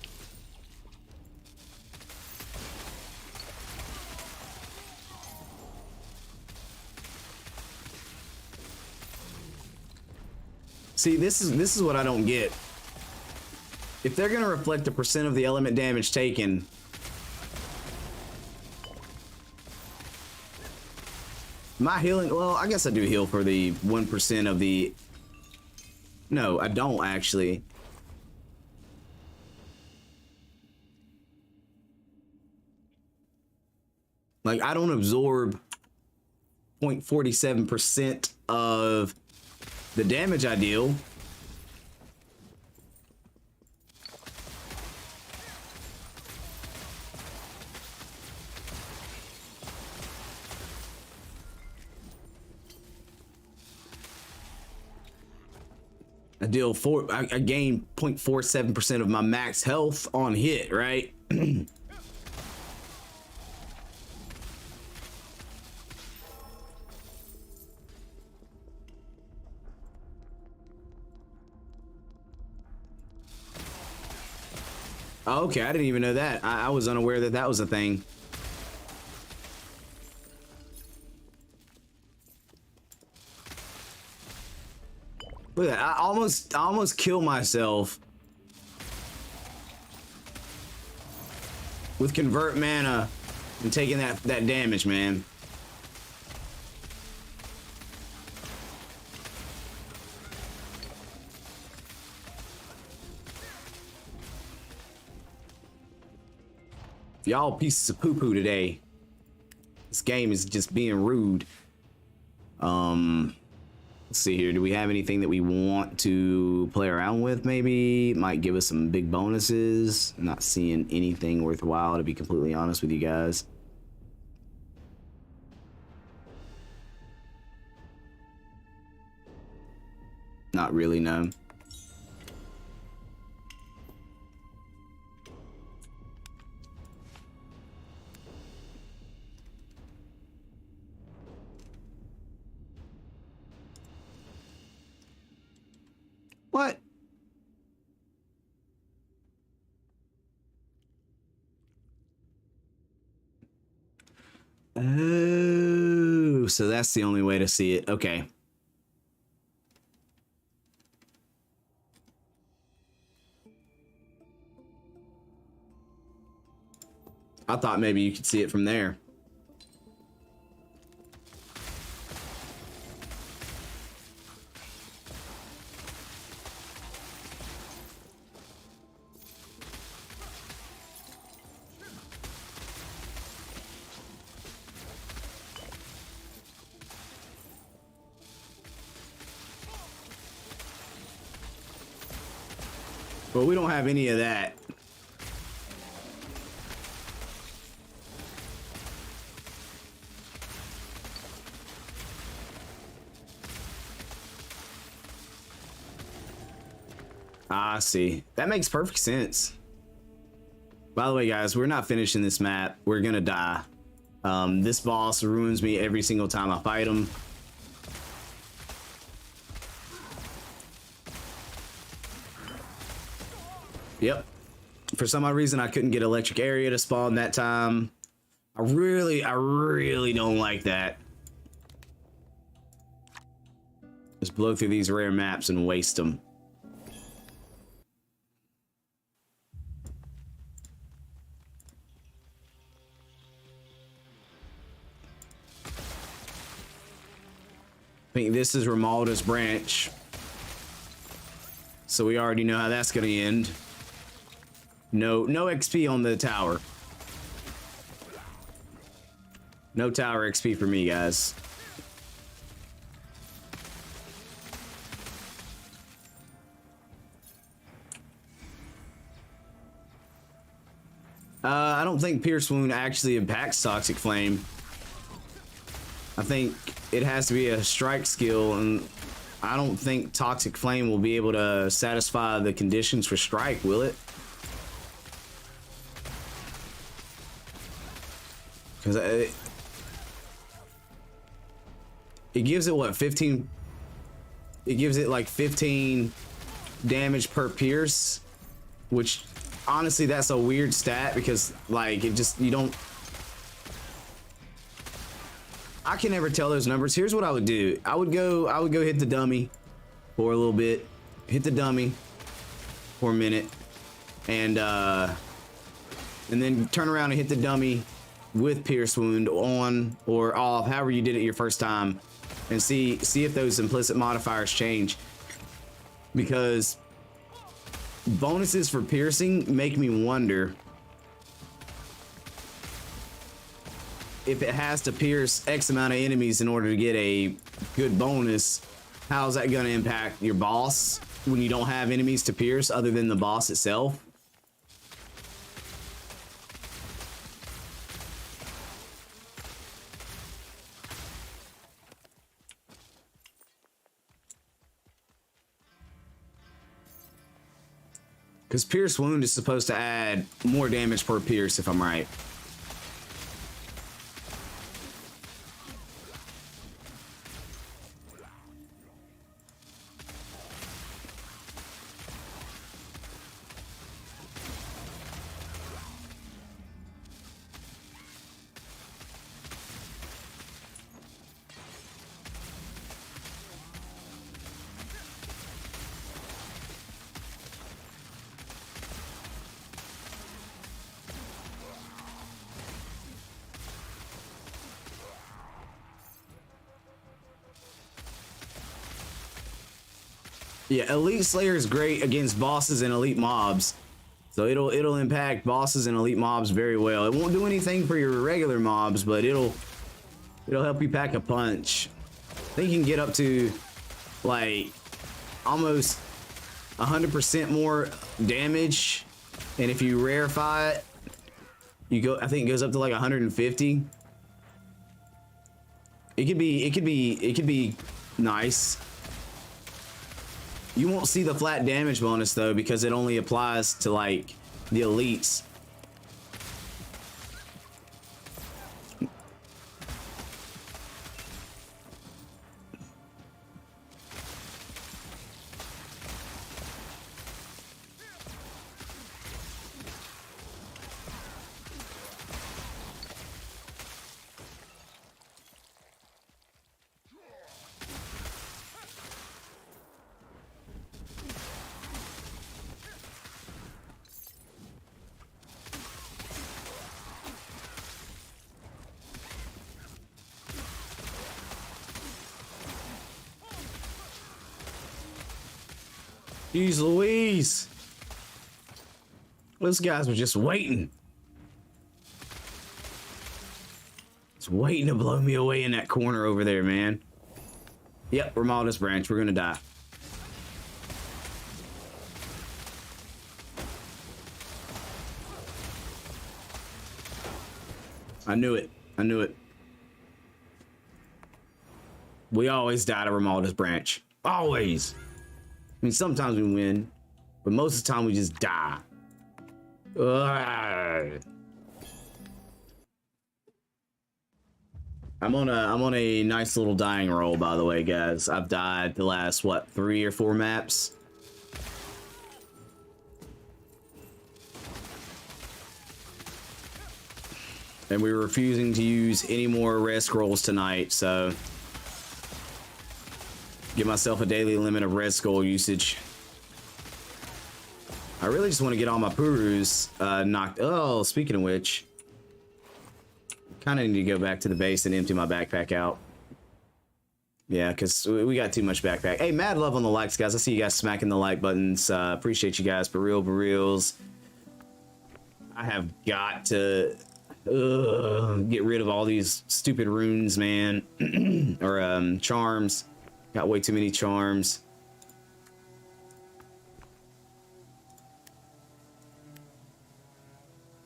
See, this is what I don't get. If they're gonna reflect the percent of the element damage taken, my healing, well, I guess I do heal for the 1% of the, no, I don't actually. Like, I don't absorb 0.47% of the damage I deal. I gain 0.47% of my max health on hit, right? Okay, I didn't even know that. I was unaware that that was a thing. Look at that. I almost killed myself with convert mana and taking that damage, man. Y'all pieces of poo-poo today. This game is just being rude. Let's see here. Do we have anything that we want to play around with? Maybe might give us some big bonuses. Not seeing anything worthwhile, to be completely honest with you guys. Not really, no. What? Oh, so that's the only way to see it. Okay. I thought maybe you could see it from there. But we don't have any of that. Ah, I see. That makes perfect sense. By the way, guys, we're not finishing this map. We're gonna die. This boss ruins me every single time I fight him. Yep. For some odd reason, I couldn't get electric area to spawn that time. I really don't like that. Just blow through these rare maps and waste them. I think this is Romalda's branch. So we already know how that's gonna end. No XP on the tower. No tower XP for me, guys. I don't think Pierce Wound actually impacts Toxic Flame. I think it has to be a strike skill, and I don't think Toxic Flame will be able to satisfy the conditions for strike, will it? Because it gives it what, 15? It gives it like 15 damage per pierce, which honestly that's a weird stat because like it just, you don't, I can never tell those numbers. Here's what I would do. I would go hit the dummy for a little bit, hit the dummy for a minute, and then turn around and hit the dummy with Pierce Wound on or off, however you did it your first time, and see if those implicit modifiers change. Because bonuses for piercing make me wonder if it has to pierce X amount of enemies in order to get a good bonus. How's that going to impact your boss when you don't have enemies to pierce other than the boss itself? Because Pierce Wound is supposed to add more damage per pierce, if I'm right. Yeah, Elite Slayer is great against bosses and elite mobs. So it'll impact bosses and elite mobs very well. It won't do anything for your regular mobs, but it'll help you pack a punch. I think you can get up to like almost 100% more damage, and if you rarefy it, I think it goes up to like 150. It could be nice. You won't see the flat damage bonus though, because it only applies to like the elites. Jeez Louise. Those guys were just waiting. Just waiting to blow me away in that corner over there, man. Yep, Romalda's branch. We're gonna die. I knew it. I knew it. We always die to Romalda's branch. Always. I mean, sometimes we win, but most of the time we just die. Ugh. I'm on a nice little dying roll, by the way, guys. I've died the last, what, 3 or 4 maps? And we're refusing to use any more red scrolls tonight, so give myself a daily limit of red scroll usage. I really just want to get all my Purus knocked. Oh, speaking of which, kind of need to go back to the base and empty my backpack out. Yeah, because we got too much backpack. Hey, mad love on the likes, guys. I see you guys smacking the like buttons. Appreciate you guys. For reals. I have got to get rid of all these stupid runes, man. Or charms. Got way too many charms.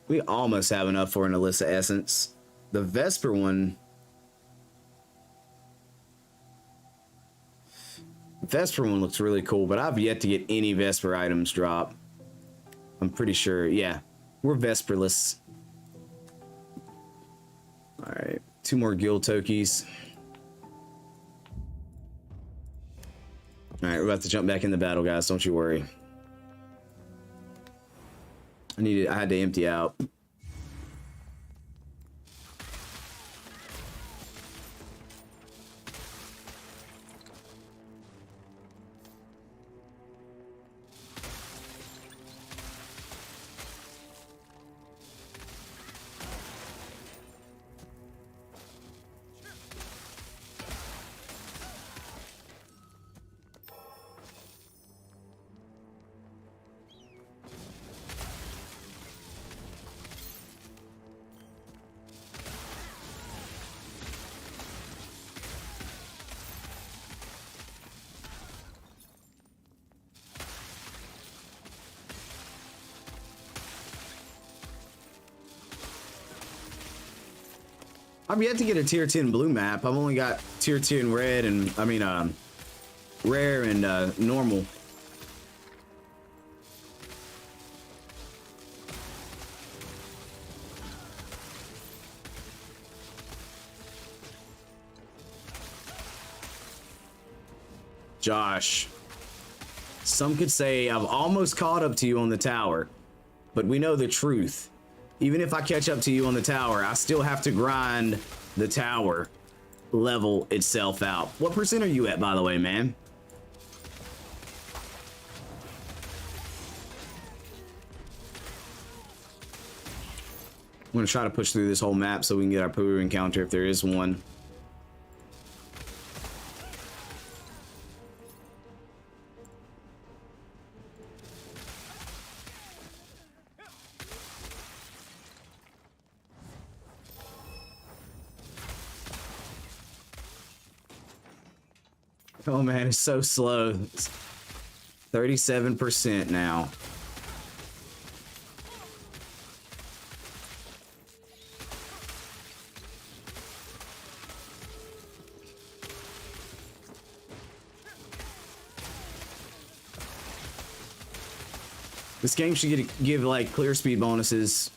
We almost have enough for an Alyssa Essence. The Vesper one. Vesper one looks really cool, but I've yet to get any Vesper items drop. I'm pretty sure. Yeah, we're Vesperless. All right, 2 more guild tokies. All right, we're about to jump back in the battle, guys. Don't you worry. I had to empty out. I've yet to get a tier 10 blue map. I've only got tier 10 red and, I mean, rare and normal. Josh, some could say I've almost caught up to you on the tower, but we know the truth. Even if I catch up to you on the tower, I still have to grind the tower level itself out. What percent are you at, by the way, man? I'm gonna try to push through this whole map so we can get our Puru encounter if there is one. Oh man, it's so slow. 37% now. This game should give like clear speed bonuses.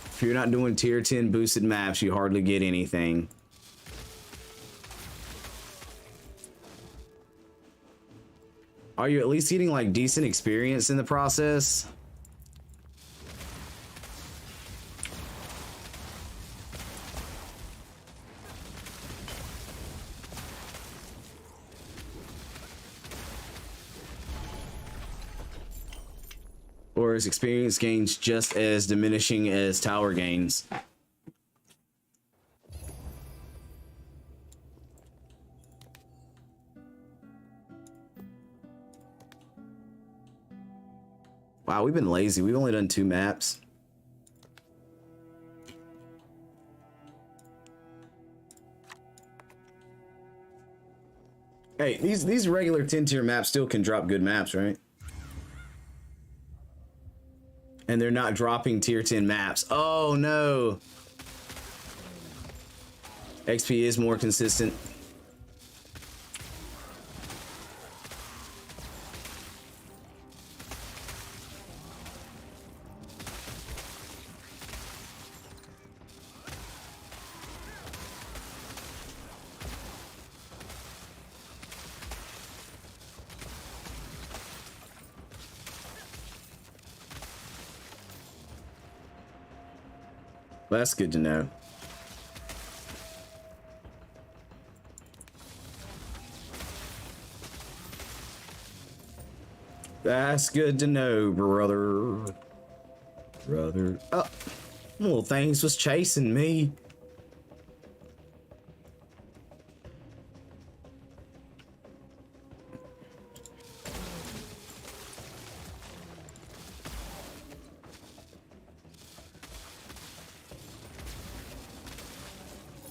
If you're not doing tier 10 boosted maps, you hardly get anything. Are you at least getting like decent experience in the process? Or is experience gains just as diminishing as tower gains? Wow, we've been lazy. We've only done 2 maps. Hey, these regular 10 tier maps still can drop good maps, right? And they're not dropping tier 10 maps. Oh no. XP is more consistent. Well, that's good to know. That's good to know, brother. Brother. Oh, little things was chasing me.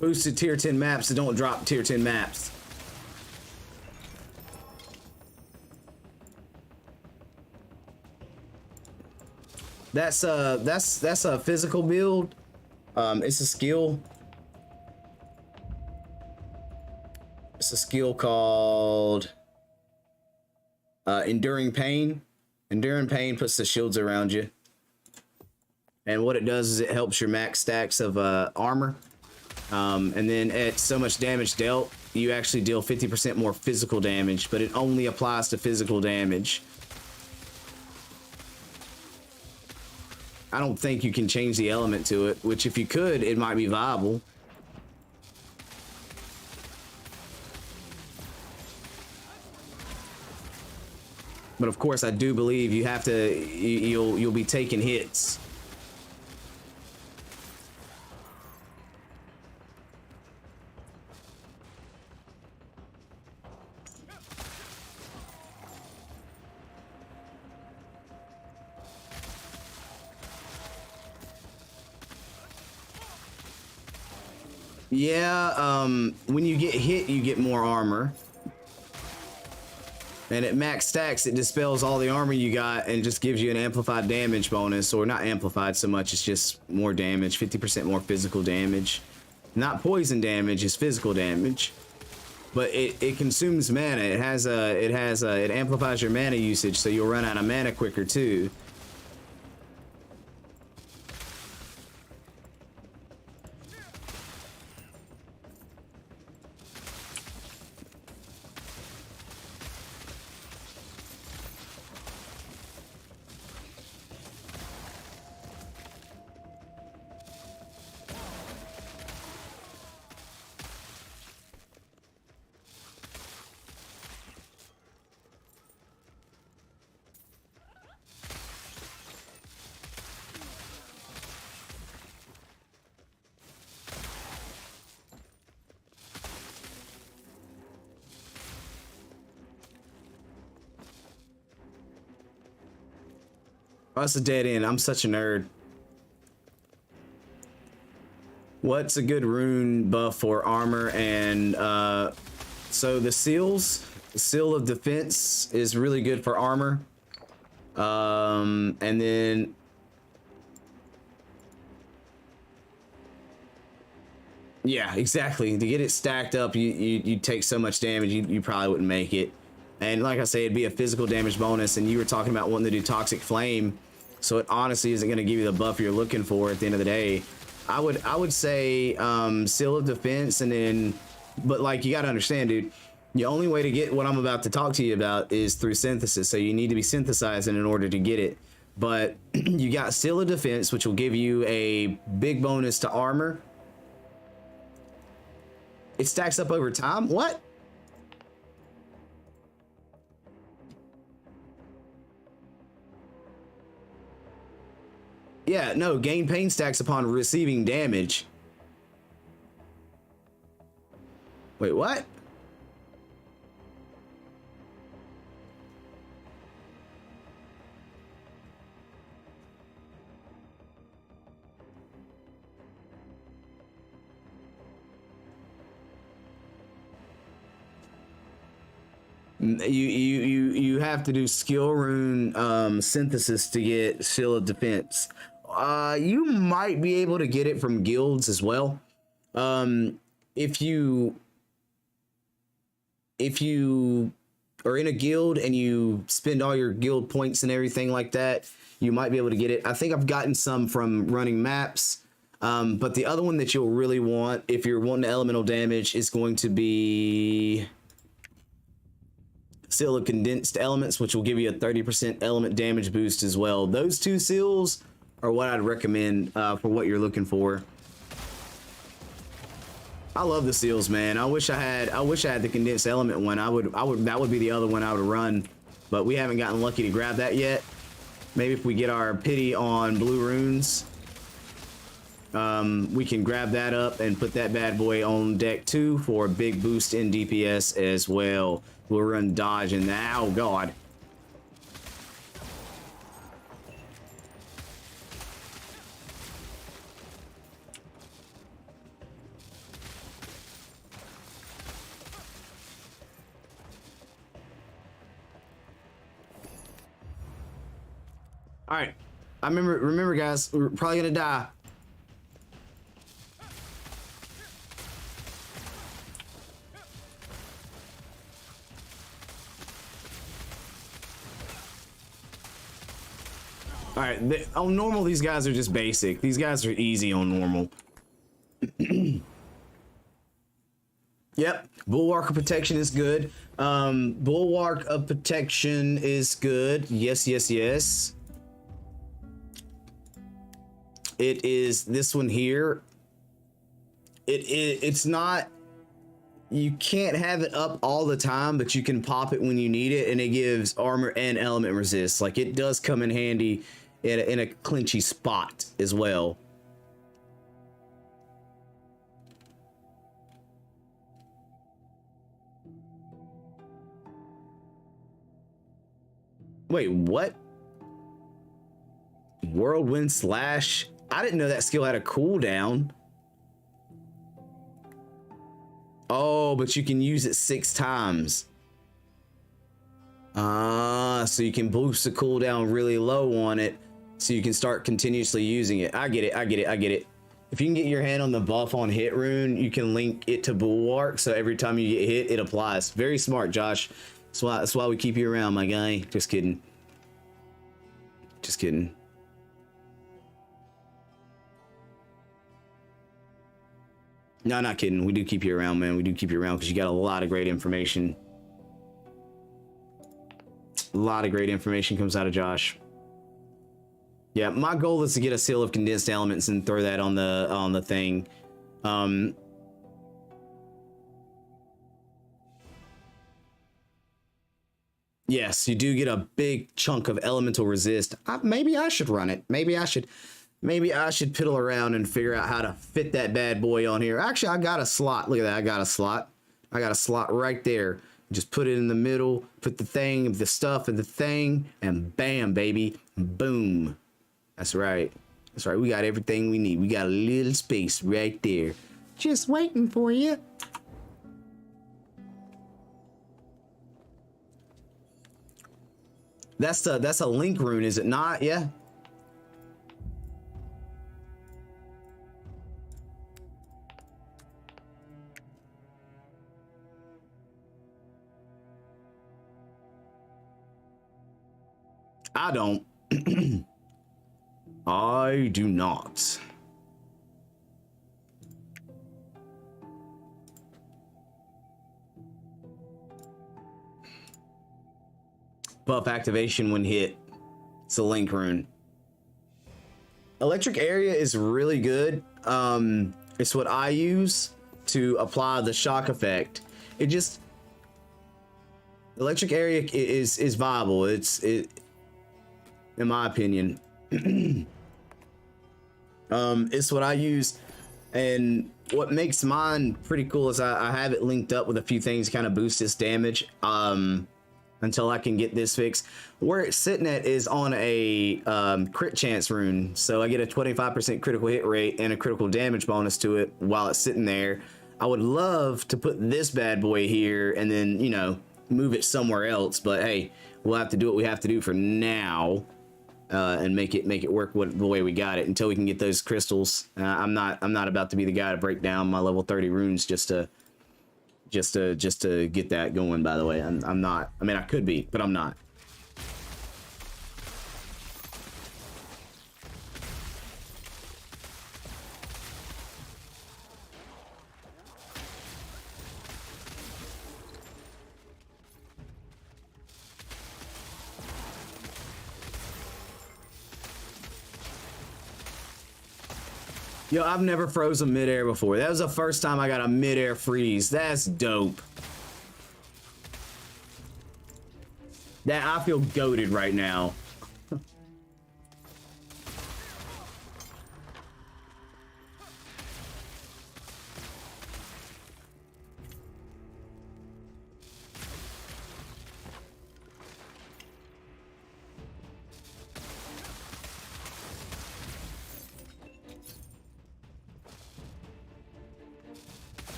Boosted tier 10 maps that don't drop tier 10 maps. That's a physical build. It's a skill. It's a skill called Enduring Pain. Enduring Pain puts the shields around you. And what it does is it helps your max stacks of armor. And then at so much damage dealt, you actually deal 50% more physical damage, but it only applies to physical damage. I don't think you can change the element to it, which if you could, it might be viable. But of course, I do believe you have to, you'll be taking hits. Yeah, when you get hit, you get more armor. And at max stacks, it dispels all the armor you got and just gives you an amplified damage bonus, or not amplified so much, it's just more damage, 50% more physical damage. Not poison damage, it's physical damage. But it consumes mana. It amplifies your mana usage, so you'll run out of mana quicker too. Oh, that's a dead end. I'm such a nerd. What's a good rune buff for armor? And so the seals, the seal of defense is really good for armor. And then yeah, exactly. To get it stacked up, you take so much damage, you probably wouldn't make it. And like I say, it'd be a physical damage bonus. And you were talking about wanting to do Toxic Flame, so it honestly isn't going to give you the buff you're looking for at the end of the day. I would say Seal of Defense, and then, but like you got to understand, dude, the only way to get what I'm about to talk to you about is through synthesis. So you need to be synthesizing in order to get it. But you got Seal of Defense, which will give you a big bonus to armor. It stacks up over time. What? Yeah, no, gain pain stacks upon receiving damage. Wait, what? You have to do skill rune synthesis to get Seal of Defense. You might be able to get it from guilds as well. If you are in a guild and you spend all your guild points and everything like that, you might be able to get it. I think I've gotten some from running maps. But the other one that you'll really want if you're wanting elemental damage is going to be Seal of Condensed Elements, which will give you a 30% element damage boost as well. Those two seals are what I'd recommend for what you're looking for. I love the seals, man. I wish I had the condensed element one. That would be the other one I would run, but we haven't gotten lucky to grab that yet. Maybe if we get our pity on blue runes, we can grab that up and put that bad boy on deck 2 for a big boost in DPS as well. We'll run dodge and oh god. All right, remember guys, we're probably gonna die. All right, on normal, these guys are just basic. These guys are easy on normal. Yep, Bulwark of Protection is good. Bulwark of Protection is good. Yes, yes, yes. It is this one here. It's not, you can't have it up all the time, but you can pop it when you need it, and it gives armor and element resist. Like, it does come in handy in a clinchy spot as well. Wait, what? Whirlwind Slash? I didn't know that skill had a cooldown. Oh, but you can use it 6 times. So you can boost the cooldown really low on it, so you can start continuously using it. I get it, I get it, I get it. If you can get your hand on the buff on hit rune, you can link it to Bulwark, so every time you get hit, it applies. Very smart, Josh. That's why we keep you around, my guy. Just kidding. Just kidding. No, not kidding. We do keep you around, man. We do keep you around because you got a lot of great information. A lot of great information comes out of Josh. Yeah, my goal is to get a Seal of Condensed Elements and throw that on the thing. Yes, you do get a big chunk of elemental resist. Maybe I should run it. Maybe I should piddle around and figure out how to fit that bad boy on here. Actually, I got a slot. Look at that. I got a slot. I got a slot right there. Just put it in the middle, put the stuff in the thing, and bam, baby. Boom. That's right. That's right. We got everything we need. We got a little space right there. Just waiting for you. That's a link rune, is it not? Yeah. I don't. I do not. Buff activation when hit. It's a link rune. Electric Area is really good. It's what I use to apply the shock effect. Electric Area is viable. In my opinion. It's what I use, and what makes mine pretty cool is I have it linked up with a few things to kind of boost its damage until I can get this fixed. Where it's sitting at is on a crit chance rune, so I get a 25% critical hit rate and a critical damage bonus to it while it's sitting there. I would love to put this bad boy here and then, you know, move it somewhere else. But hey, we'll have to do what we have to do for now, and make it work the way we got it until we can get those crystals. I'm not about to be the guy to break down my level 30 runes just to get that going. By the way, I'm not. I mean, I could be, but I'm not. Yo, I've never frozen midair before. That was the first time I got a midair freeze. That's dope. That I feel goated right now.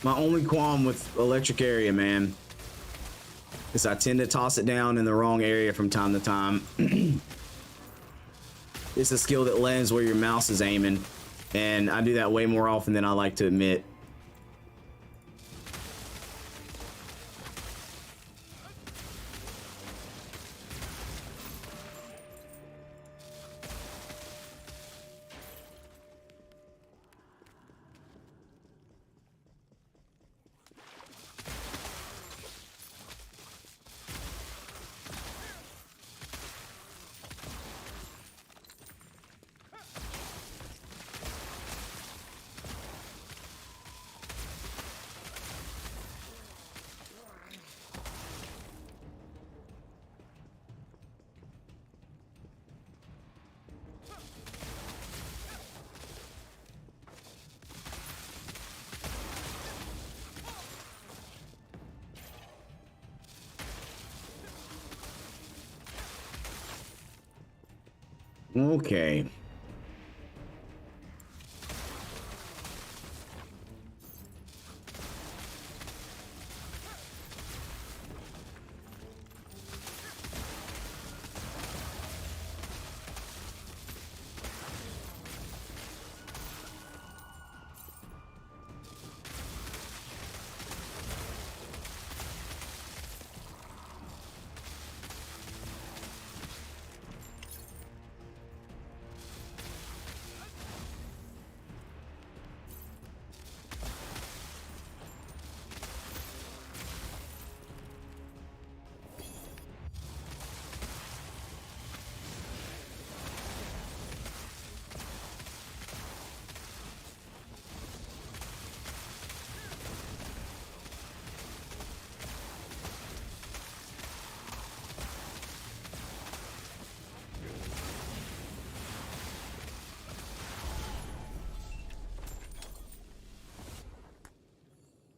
My only qualm with electric area, man, is I tend to toss it down in the wrong area from time to time. It's a skill that lands where your mouse is aiming, and I do that way more often than I like to admit. Okay.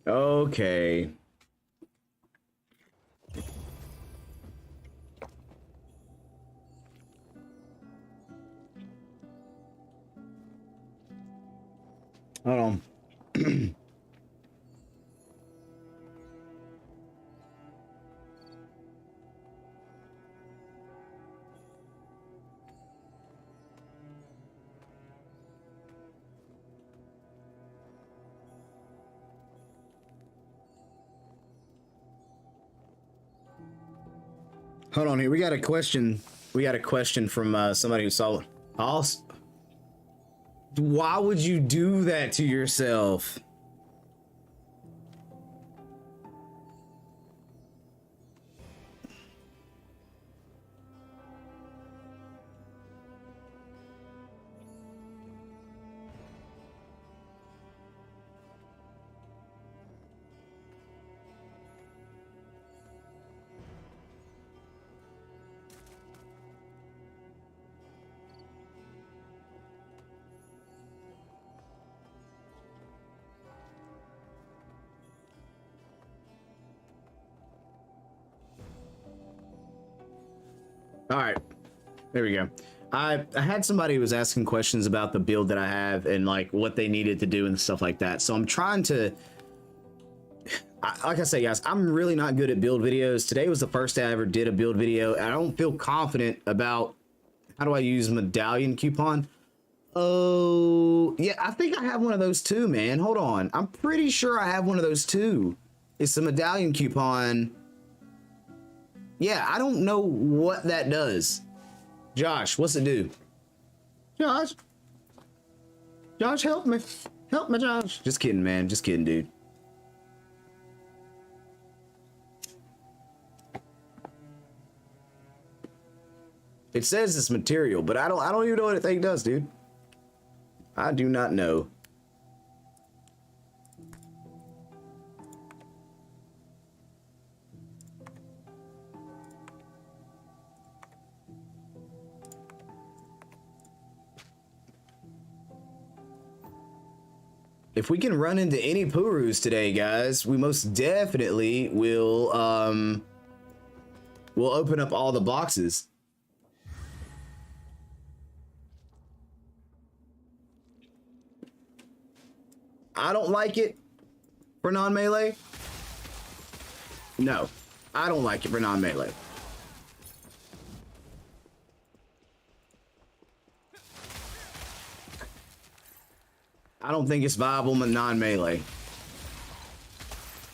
Okay. Hold on. Hold on here. We got a question. We got a question from somebody who saw it. Why would you do that to yourself? All right, there we go. I had somebody who was asking questions about the build that I have and like what they needed to do and stuff like that. So I'm trying to, like I say, guys, I'm really not good at build videos. Today was the first day I ever did a build video. I don't feel confident about how do I use medallion coupon. Oh, yeah, I think I have one of those too, man. Hold on. I'm pretty sure I have one of those too. It's the medallion coupon. Yeah, I don't know what that does. Josh, what's it do? Josh, help me. Help me, Josh. Just kidding, man. Just kidding, dude. It says it's material, but I don't even know what the thing does, dude. I do not know. If we can run into any Purus today, guys, we most definitely will we'll open up all the boxes. I don't like it for non-melee. No, I don't like it for non-melee. I don't think it's viable non-melee.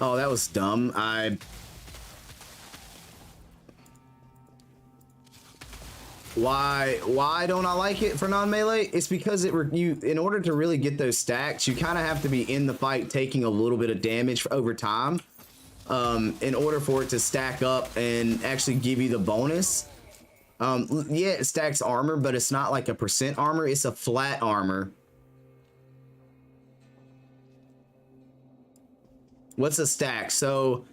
Oh, that was dumb. Why don't I like it for non-melee? It's because in order to really get those stacks, you kind of have to be in the fight taking a little bit of damage over time in order for it to stack up and actually give you the bonus. Yeah, it stacks armor, but it's not like a percent armor. It's a flat armor. What's a stack? So,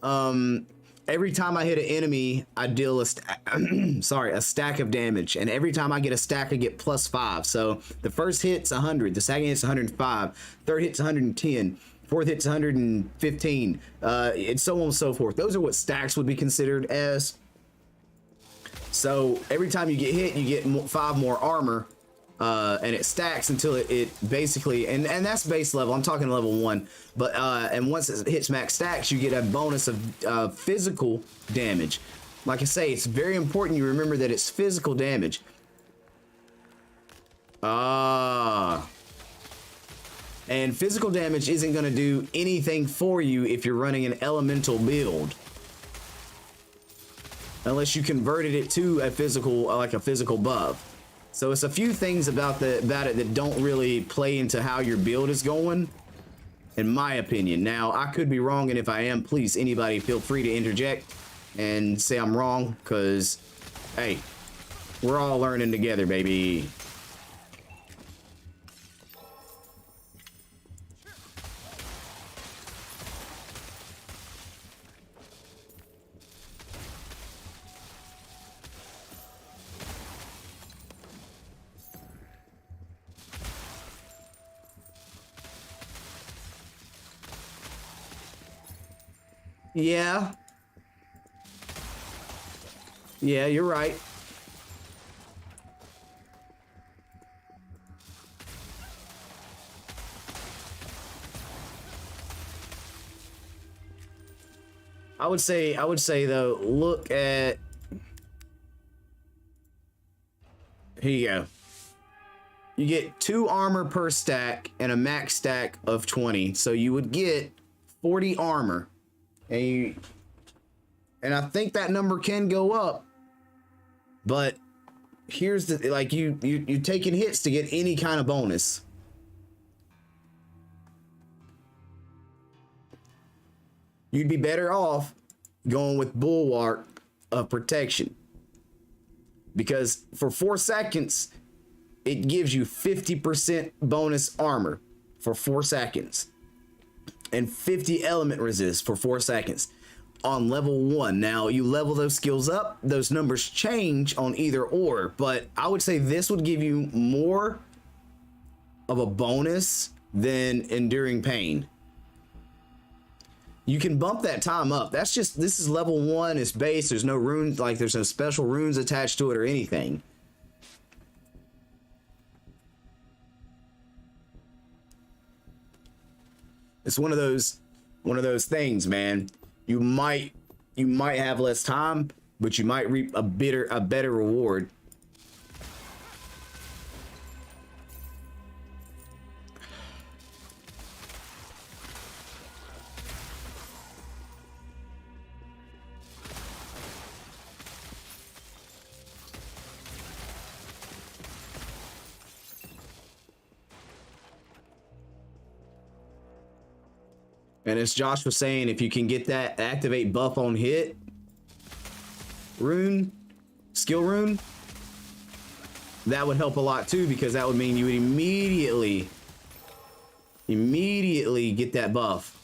every time I hit an enemy, I deal a stack of damage, and every time I get a stack, I get +5. So the first hit's 100, the second hit's 105, third hit's 110, fourth hit's 115, and so on and so forth. Those are what stacks would be considered as. So every time you get hit, you get 5 more armor. And it stacks until it basically, and that's base level. I'm talking level 1, but and once it hits max stacks, you get a bonus of physical damage. Like I say, it's very important you remember that it's physical damage. And physical damage isn't going to do anything for you if you're running an elemental build, unless you converted it to a physical, like a physical buff. So it's a few things about it that don't really play into how your build is going, in my opinion. Now, I could be wrong, and if I am, please, anybody feel free to interject and say I'm wrong, because, hey, we're all learning together, baby. Yeah. Yeah, you're right. I would say though, look at, here you go. You get 2 armor per stack and a max stack of 20. So you would get 40 armor. And I think that number can go up, but here's the, like, you're taking hits to get any kind of bonus. You'd be better off going with Bulwark of Protection, because for 4 seconds, it gives you 50% bonus armor for 4 seconds. And 50 element resist for 4 seconds on level 1. Now, you level those skills up, those numbers change on either or, but I would say this would give you more of a bonus than Enduring Pain. You can bump that time up. That's just, this is level 1. It's base. There's no runes, like there's no special runes attached to it or anything. It's one of those things, man. You might have less time, but you might reap a better reward. And as Josh was saying, if you can get that activate buff on hit rune, skill rune, that would help a lot too, because that would mean you would immediately get that buff.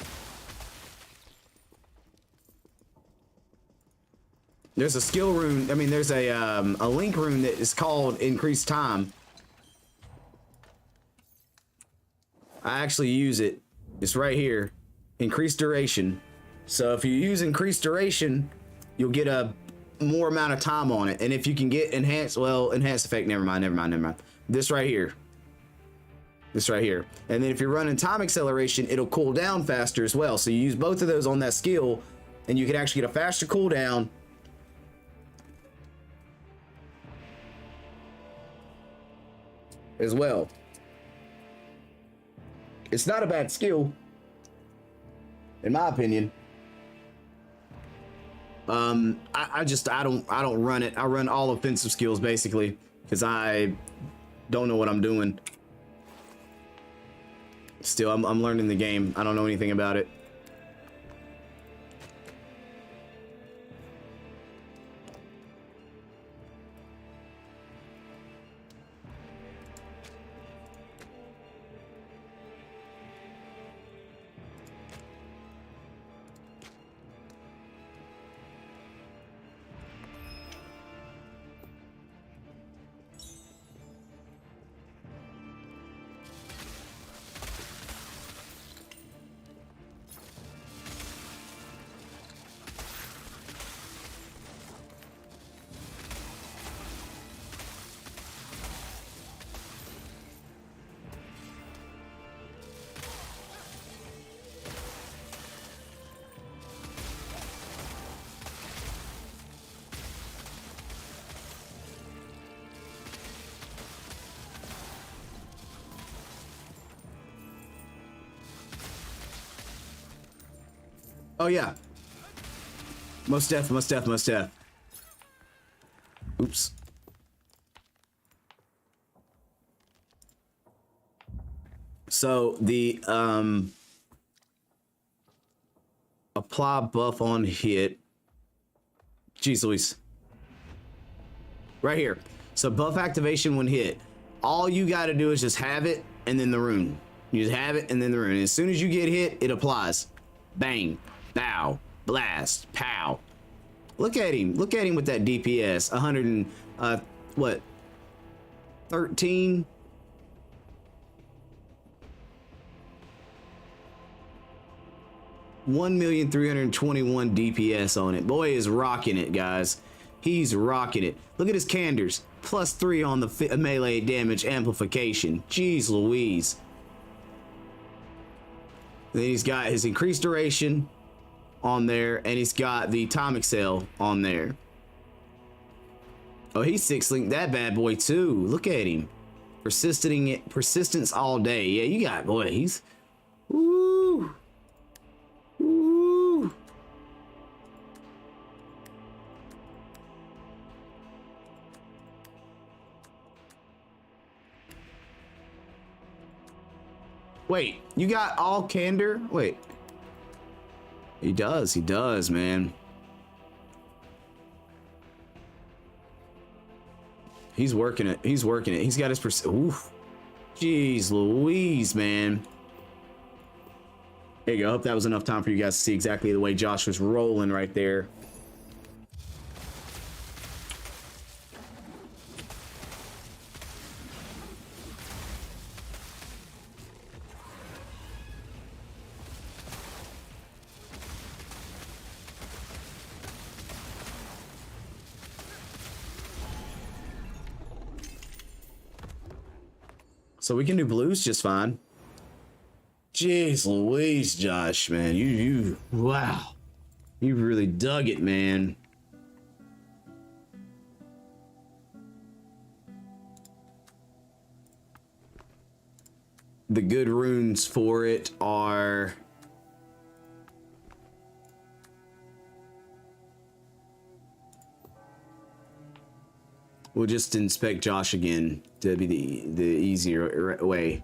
There's a skill rune, I mean, there's a link rune that is called increased time. I actually use it. It's right here. Increased duration. So if you use increased duration, you'll get a more amount of time on it. And if you can get enhanced, well, enhanced effect, never mind. This right here. And then if you're running time acceleration, it'll cool down faster as well. So you use both of those on that skill, and you can actually get a faster cooldown. As well. It's not a bad skill, in my opinion. I don't run it. I run all offensive skills basically, because I don't know what I'm doing. Still, I'm learning the game. I don't know anything about it. Oh yeah. Most def. Oops. So the apply buff on hit. Jeez Louise. Right here. So buff activation when hit. All you got to do is just have it and then the rune. You just have it and then the rune. And as soon as you get hit, it applies. Bang. Bow, blast, pow. Look at him with that DPS. 100 and what? 13. $1,321,000 DPS on it. Boy is rocking it, guys. He's rocking it. Look at his candors. +3 on the melee damage amplification. Jeez Louise. Then he's got his increased duration on there, and he's got the time excel on there. Oh, he's 6-link that bad boy too. Look at him. Persistence all day. Yeah, you got, boy, he's woo. Woo. Wait, you got all candor? Wait. He does, man. He's working it. He's got his oof. Jeez Louise, man. There you go. I hope that was enough time for you guys to see exactly the way Josh was rolling right there. So we can do blues just fine. Jeez Louise, Josh, man. Wow. You really dug it, man. The good runes for it are... We'll just inspect Josh again to be the easier way.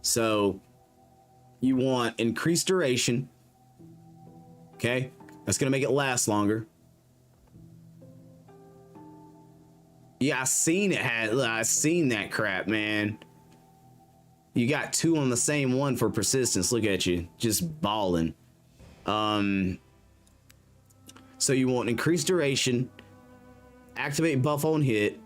So you want increased duration. Okay, that's gonna make it last longer. Yeah, I seen that crap, man. You got 2 on the same one for persistence. Look at you, just balling. So you want increased duration, activate buff on hit,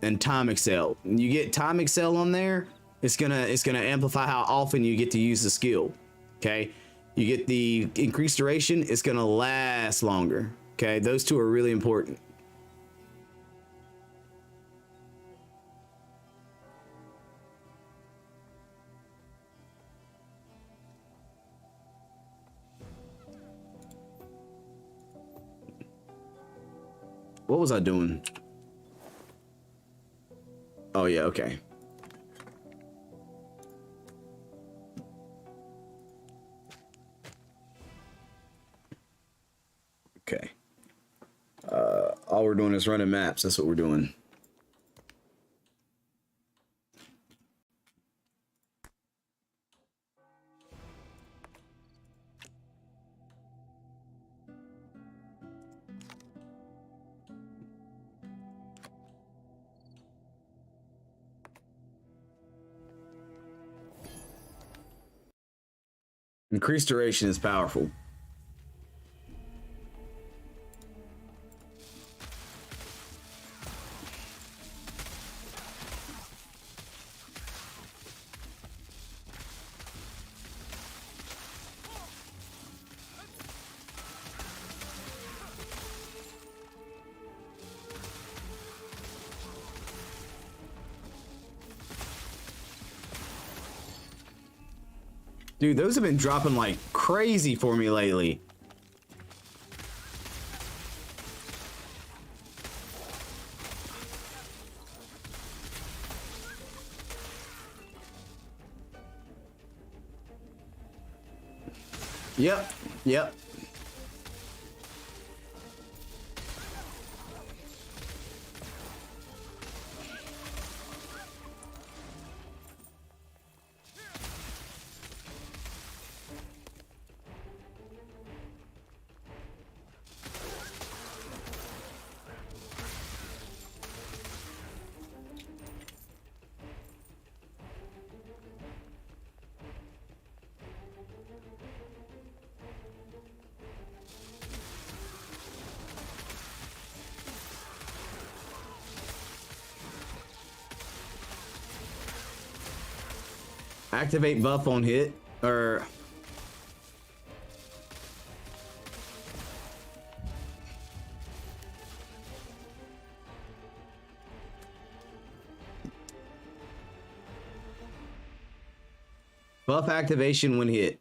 and time excel. You get time excel on there, it's gonna amplify how often you get to use the skill. Okay, you get the increased duration, it's gonna last longer. Okay, those 2 are really important. What was I doing? Oh yeah, okay. Okay. All we're doing is running maps. That's what we're doing. Increased duration is powerful. Dude, those have been dropping like crazy for me lately. Yep. Activate buff on hit, or buff activation when hit.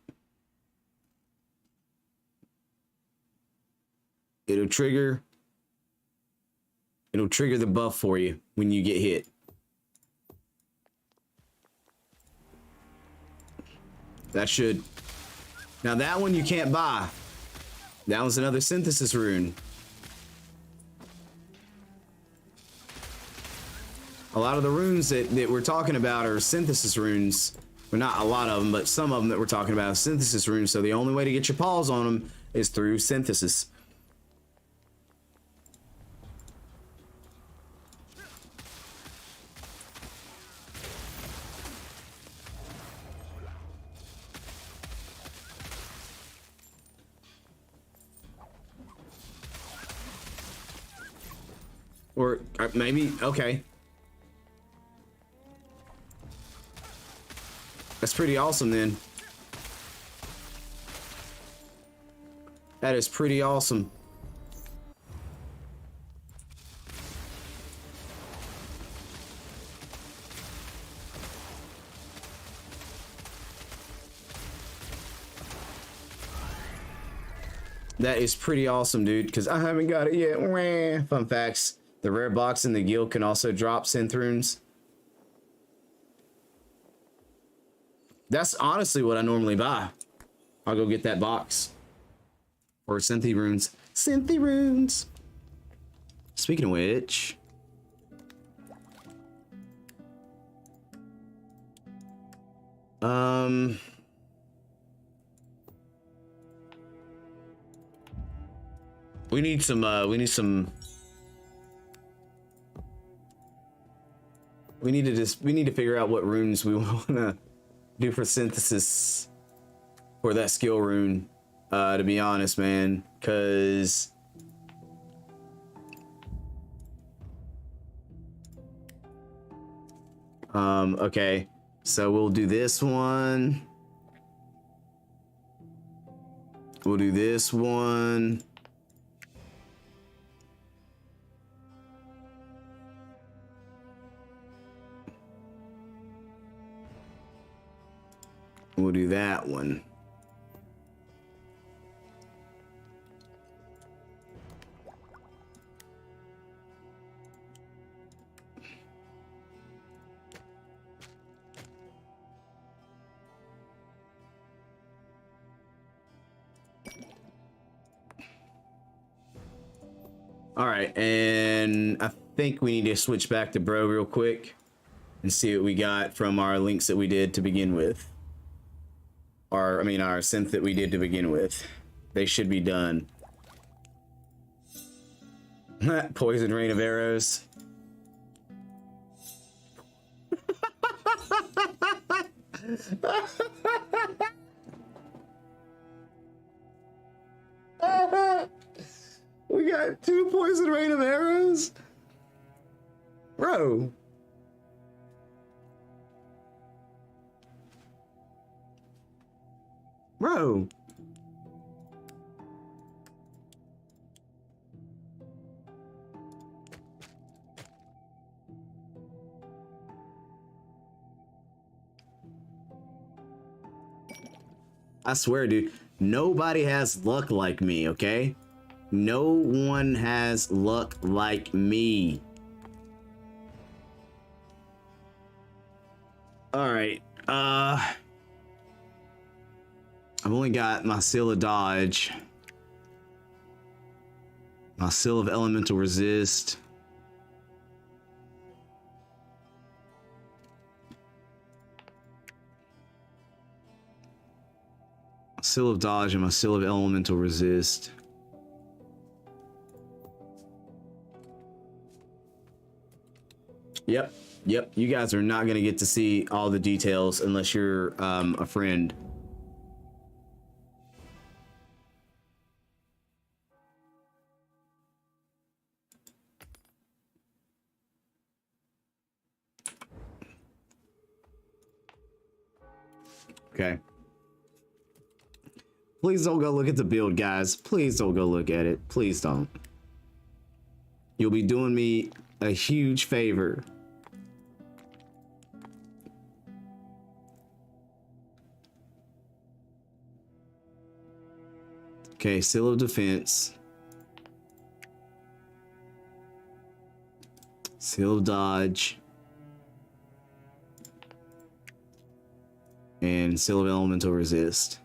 It'll trigger the buff for you when you get hit. That should. Now that one you can't buy. That was another synthesis rune. A lot of the runes that we're talking about are synthesis runes. Well, not a lot of them, but some of them that we're talking about are synthesis runes. So the only way to get your paws on them is through synthesis. Or maybe, okay. That's pretty awesome then. That is pretty awesome. That is pretty awesome, dude, because I haven't got it yet. Wah. Fun facts. The rare box in the guild can also drop synth runes. That's honestly what I normally buy. I'll go get that box. Or synthy runes. Synthy runes. Speaking of which... We need some we need to figure out what runes we want to do for synthesis for that skill rune, to be honest, man, because okay, so we'll do this one, we'll do this one. We'll do that one. All right, and I think we need to switch back to bro real quick and see what we got from our links that we did to begin with. Our synth that we did to begin with. They should be done. Poison rain of arrows. We got 2 poison rain of arrows? Bro. Bro. I swear, dude, nobody has luck like me, okay? No one has luck like me. All right. I've only got my seal of dodge, my seal of elemental resist, my seal of dodge, and my seal of elemental resist. Yep, you guys are not gonna get to see all the details unless you're a friend. Okay. Please don't go look at the build, guys. Please don't go look at it. Please don't. You'll be doing me a huge favor. Okay, seal of defense. Seal of dodge. And seal of elemental resist.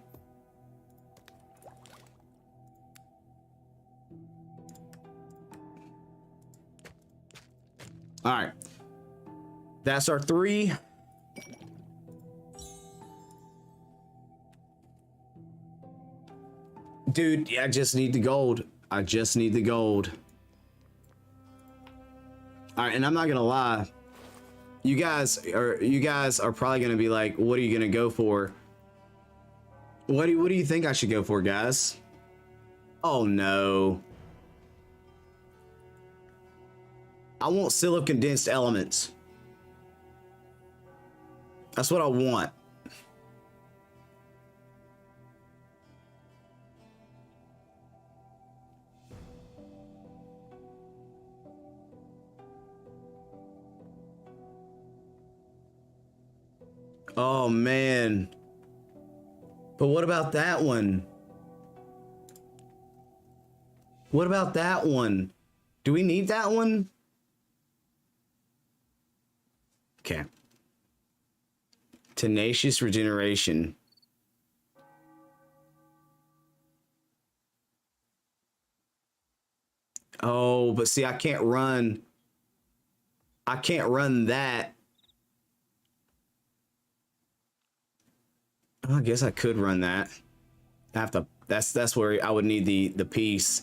All right. That's our 3. Dude, I just need the gold. I just need the gold. All right, and I'm not gonna lie. You guys are probably gonna be like, what are you gonna go for? What do you think I should go for, guys? Oh no. I want seal of condensed elements. That's what I want. Oh man. But what about that one? What about that one? Do we need that one? Okay. Tenacious regeneration. Oh, but see, I can't run that. I guess I could run that. I have to, that's where I would need the piece.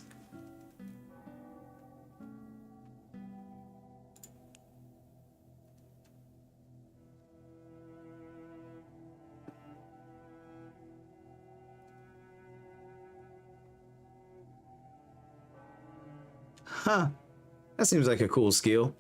Huh. That seems like a cool skill.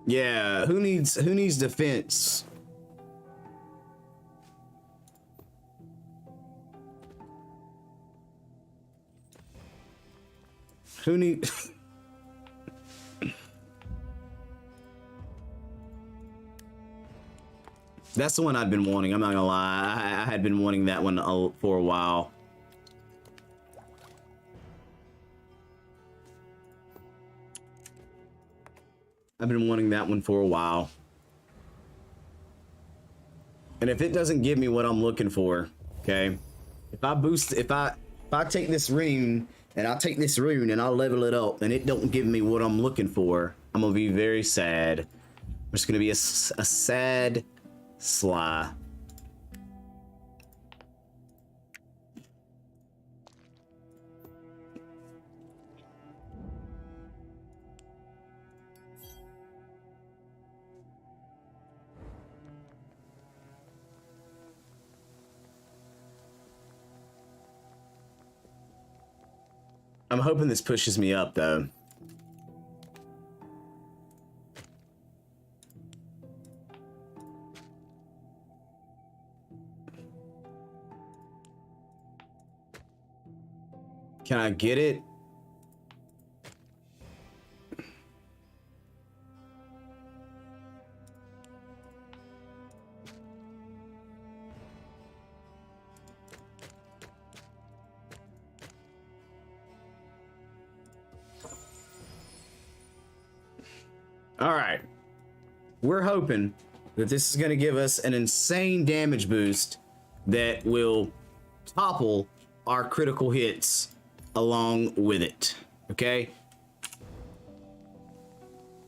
Yeah, who needs defense? Who need That's the one I've been wanting. I'm not gonna lie. I had been wanting that one for a while. I've been wanting that one for a while. And if it doesn't give me what I'm looking for, okay? If I take this rune and I'll take this rune and I'll level it up and it don't give me what I'm looking for, I'm gonna be very sad. I'm just gonna be a sad Sly. I'm hoping this pushes me up though. Can I get it? All right. We're hoping that this is going to give us an insane damage boost that will topple our critical hits along with it. Okay?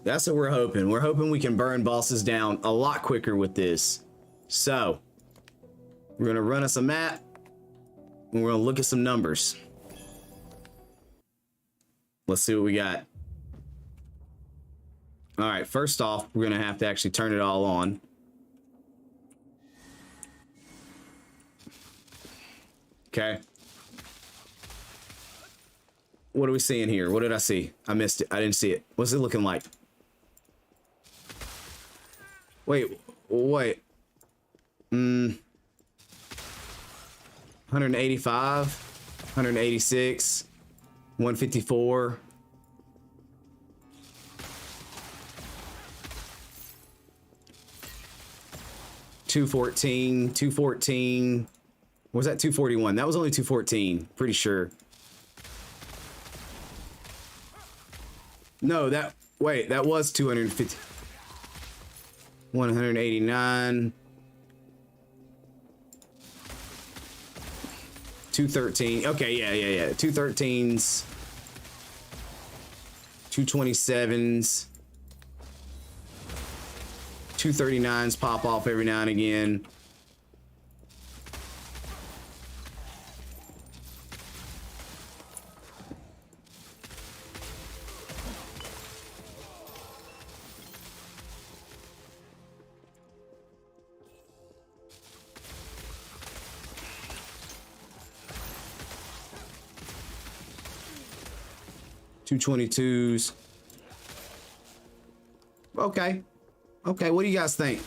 That's what we're hoping. We're hoping we can burn bosses down a lot quicker with this. So, we're going to run us a map and we're going to look at some numbers. Let's see what we got. All right, first off, we're going to have to actually turn it all on. Okay. What are we seeing here? What did I see? I missed it. I didn't see it. What's it looking like? Wait. 185, 186, 154. $214. Was that 241? That was only 214. Pretty sure. No, that was 250. 189. 213. Okay, yeah. 213s. 227s. 239s pop off every now and again. $222s. Okay. Okay, what do you guys think?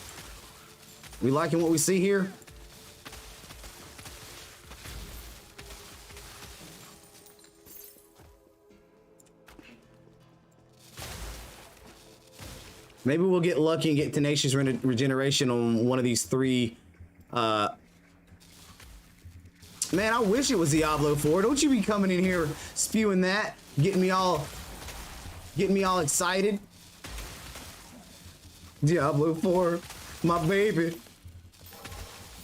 We liking what we see here? Maybe we'll get lucky and get tenacious regeneration on one of these 3. Man, I wish it was Diablo 4. Don't you be coming in here spewing that, getting me all excited. Diablo 4, my baby.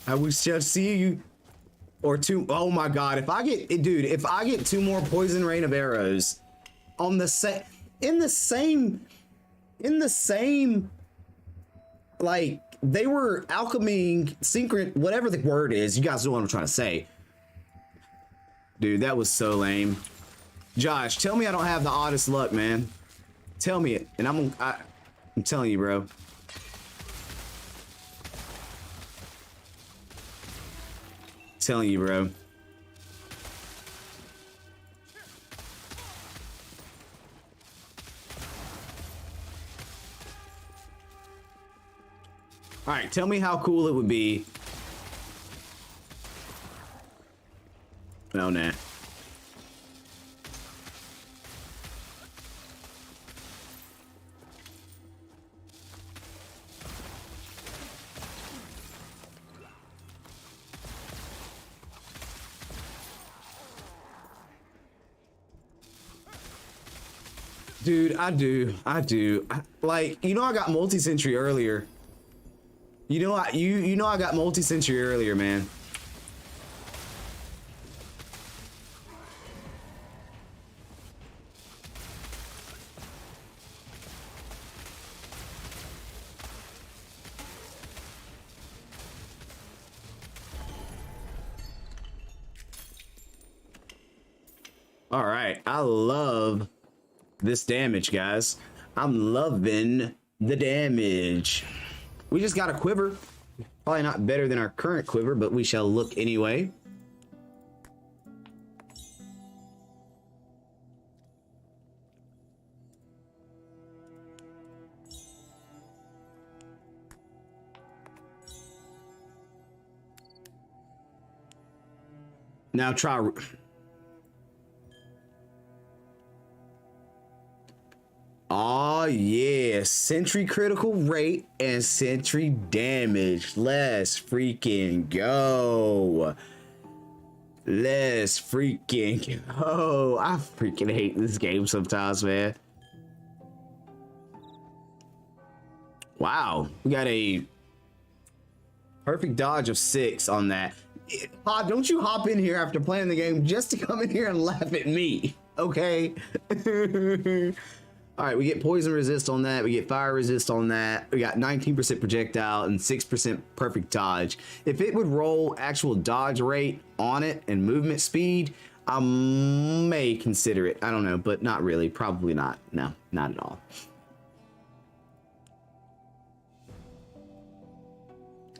I wish to see you. Or 2. Oh my God! If I get 2 more poison rain of arrows on the same, in the same, like they were alchemying synchron, whatever the word is. You guys know what I'm trying to say. Dude, that was so lame. Josh, tell me I don't have the oddest luck, man. Tell me it, and I'm telling you, bro. Telling you, bro. All right, tell me how cool it would be. Oh, nah. Dude, I do. Like, you know, I got multi-century earlier. You know, I got multi-century earlier, man. All right, I love this damage, guys. I'm loving the damage. We just got a quiver. Probably not better than our current quiver, but we shall look anyway. Now try. Oh yeah, sentry critical rate and sentry damage. Let's freaking go. Let's freaking go. I freaking hate this game sometimes, man. Wow, we got a perfect dodge of 6 on that. Don't you hop in here after playing the game just to come in here and laugh at me, okay? All right, we get poison resist on that. We get fire resist on that. We got 19% projectile and 6% perfect dodge. If it would roll actual dodge rate on it and movement speed, I may consider it. I don't know, but not really. Probably not. No, not at all.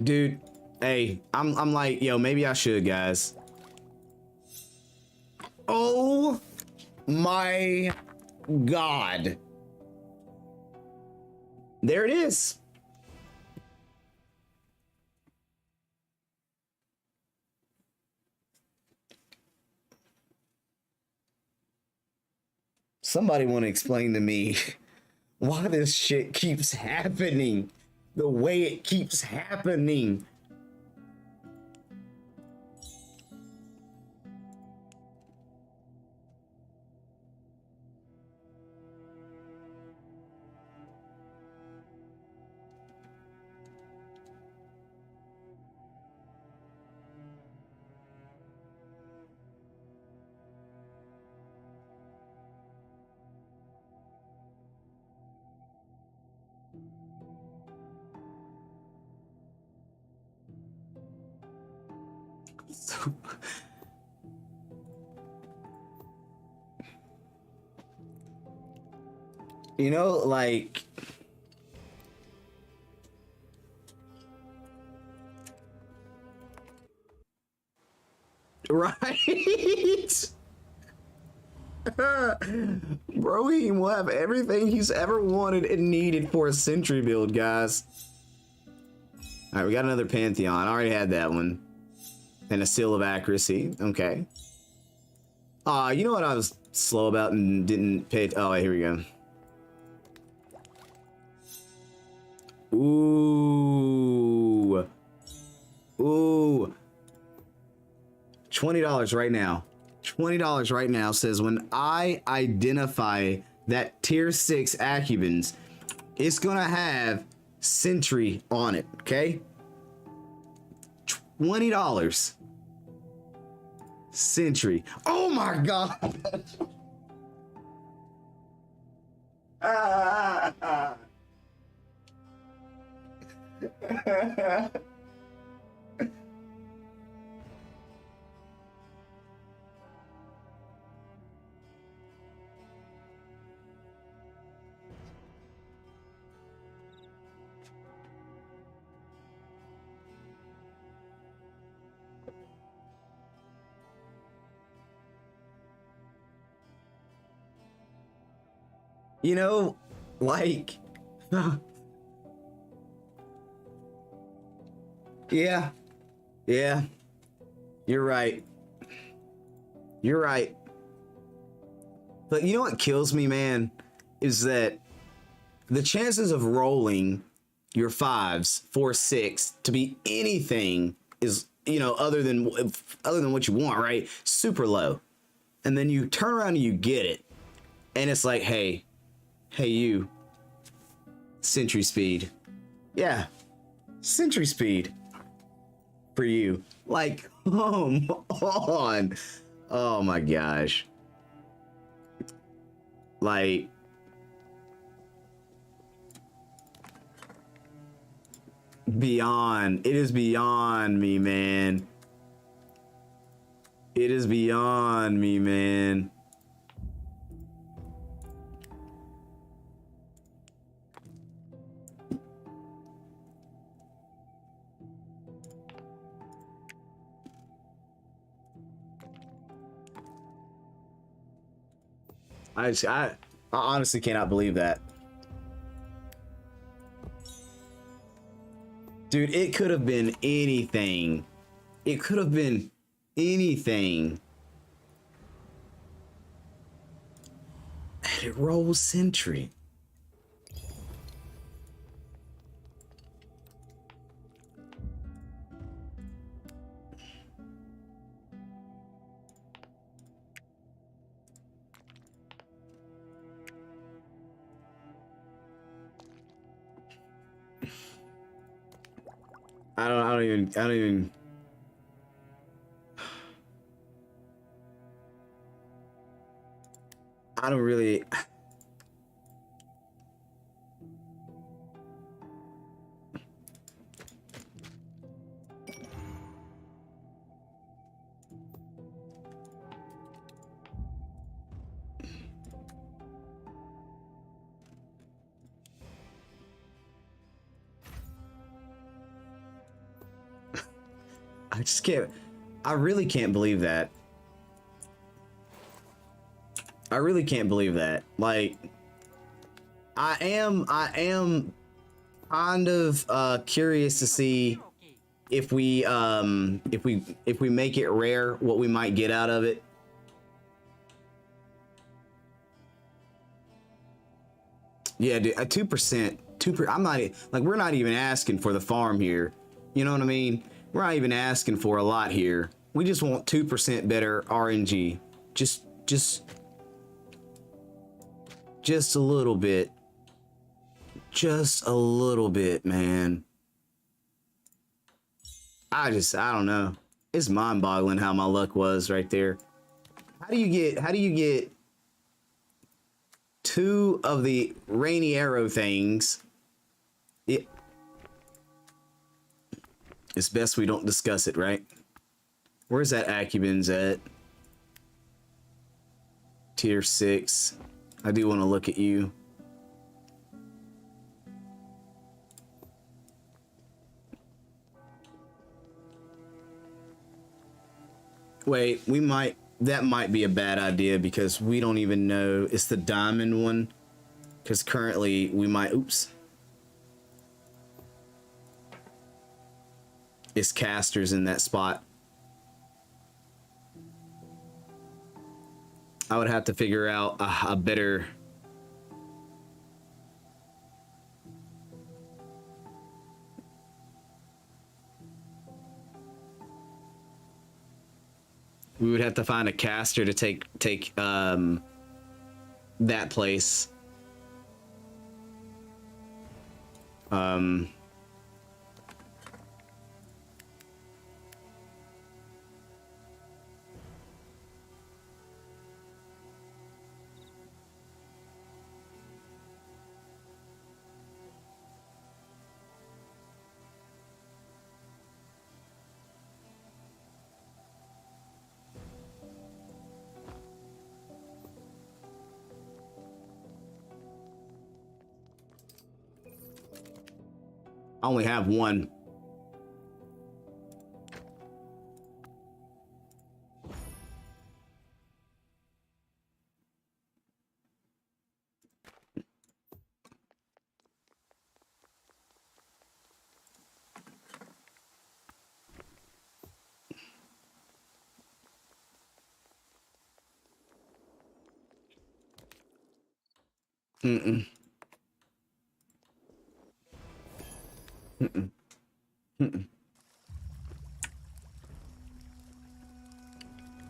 Dude, hey, I'm like, yo, maybe I should, guys. Oh my God. There it is. Somebody want to explain to me why this shit keeps happening the way it keeps happening. So, you know, like, right? Brohim will have everything he's ever wanted and needed for a sentry build, guys. All right, we got another Pantheon. I already had that one. And a seal of accuracy. Okay. You know what I was slow about and didn't pay. Oh, here we go. Ooh. Ooh. $20 right now. $20 right now says when I identify that tier 6 Acubans, it's gonna have Sentry on it, okay? $20. Sentry. Oh my god. You know, like, yeah, yeah, you're right. You're right. But you know what kills me, man, is that the chances of rolling your 5s, 4, 6 to be anything is, you know, other than what you want, right? Super low. And then you turn around and you get it. And it's like, hey, you, Sentry speed. Yeah, Sentry speed for you. Like, come on. Oh my gosh. Like, beyond. It is beyond me, man. It is beyond me, man. I honestly cannot believe that. Dude, it could have been anything. It could have been anything. And it rolls Sentry. I don't even. I don't really. I just can't. I really can't believe that. I really can't believe that. Like, I am kind of curious to see if we make it rare, what we might get out of it. Yeah, dude, 2%. I'm not like, we're not even asking for the farm here. You know what I mean? We're not even asking for a lot here. We just want 2% better RNG. Just a little bit. Just a little bit, man. I don't know. It's mind-boggling how my luck was right there. How do you get 2 of the rainy arrow things? It's best we don't discuss it, right? Where's that Acubans at? Tier 6. I do want to look at you. Wait, that might be a bad idea because we don't even know. It's the diamond one. Because currently we might, oops. It's casters in that spot. I would have to figure out a better. We would have to find a caster to take that place. I only have one. Mm-mm. Mm-mm. Mm-mm.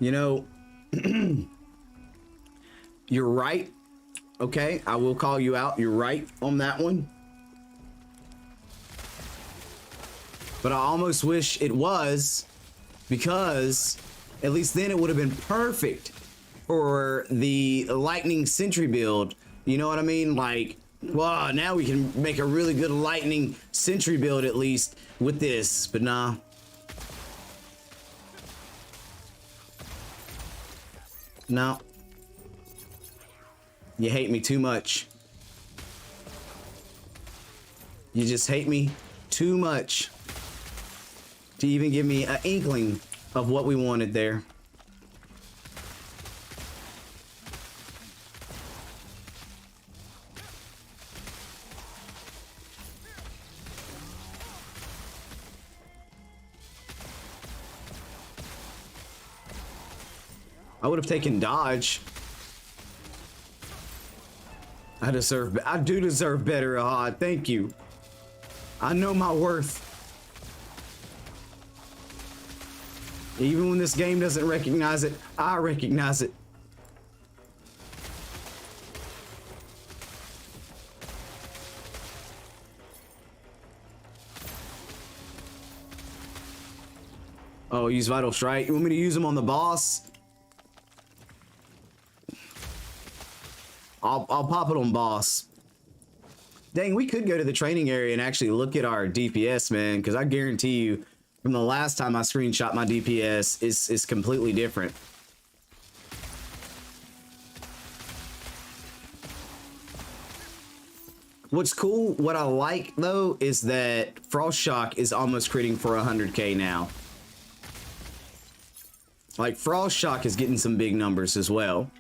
You know, you're right. Okay, I will call you out. You're right on that one. But I almost wish it was, because at least then it would have been perfect for the Lightning Sentry build. You know what I mean? Like, wow, now we can make a really good Lightning Sentry build at least with this. But nah. No. You hate me too much. You just hate me too much to even give me an inkling of what we wanted there. I would have taken dodge. I do deserve better, Ahad. Thank you. I know my worth. Even when this game doesn't recognize it, I recognize it. Oh, use Vital Strike. You want me to use them on the boss? I'll pop it on boss. Dang, we could go to the training area and actually look at our DPS, man, because I guarantee you, from the last time I screenshot my DPS, is completely different. What's cool, what I like though, is that Frost Shock is almost critting for 100k now. Like, Frost Shock is getting some big numbers as well.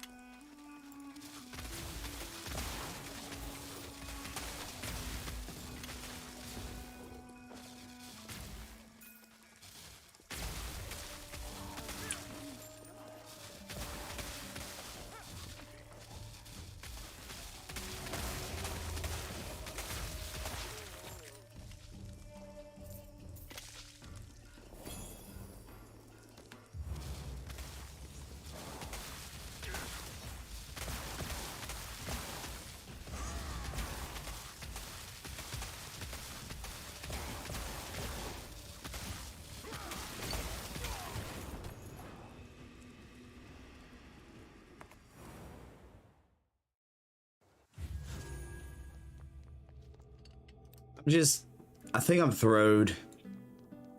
I think I'm throwed.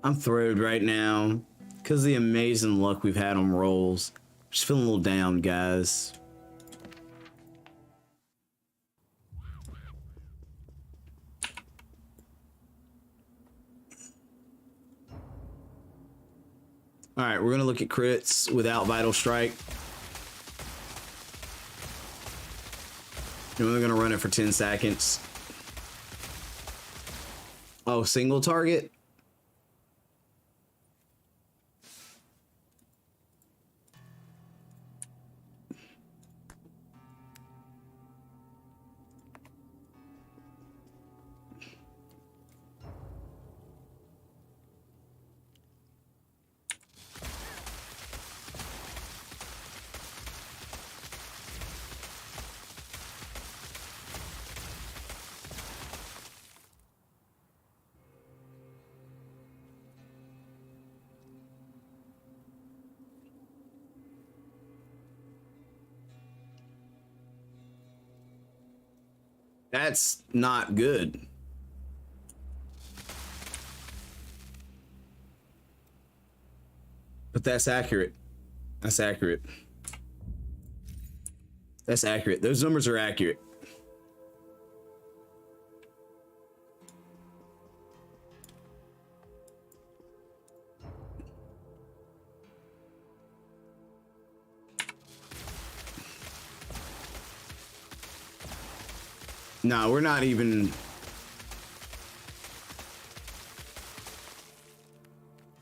I'm throwed right now because of the amazing luck we've had on rolls. Just feeling a little down, guys. All right, we're gonna look at crits without Vital Strike. And we're gonna run it for 10 seconds. Oh, single target? That's not good. But that's accurate. That's accurate. That's accurate. Those numbers are accurate. No, we're not even.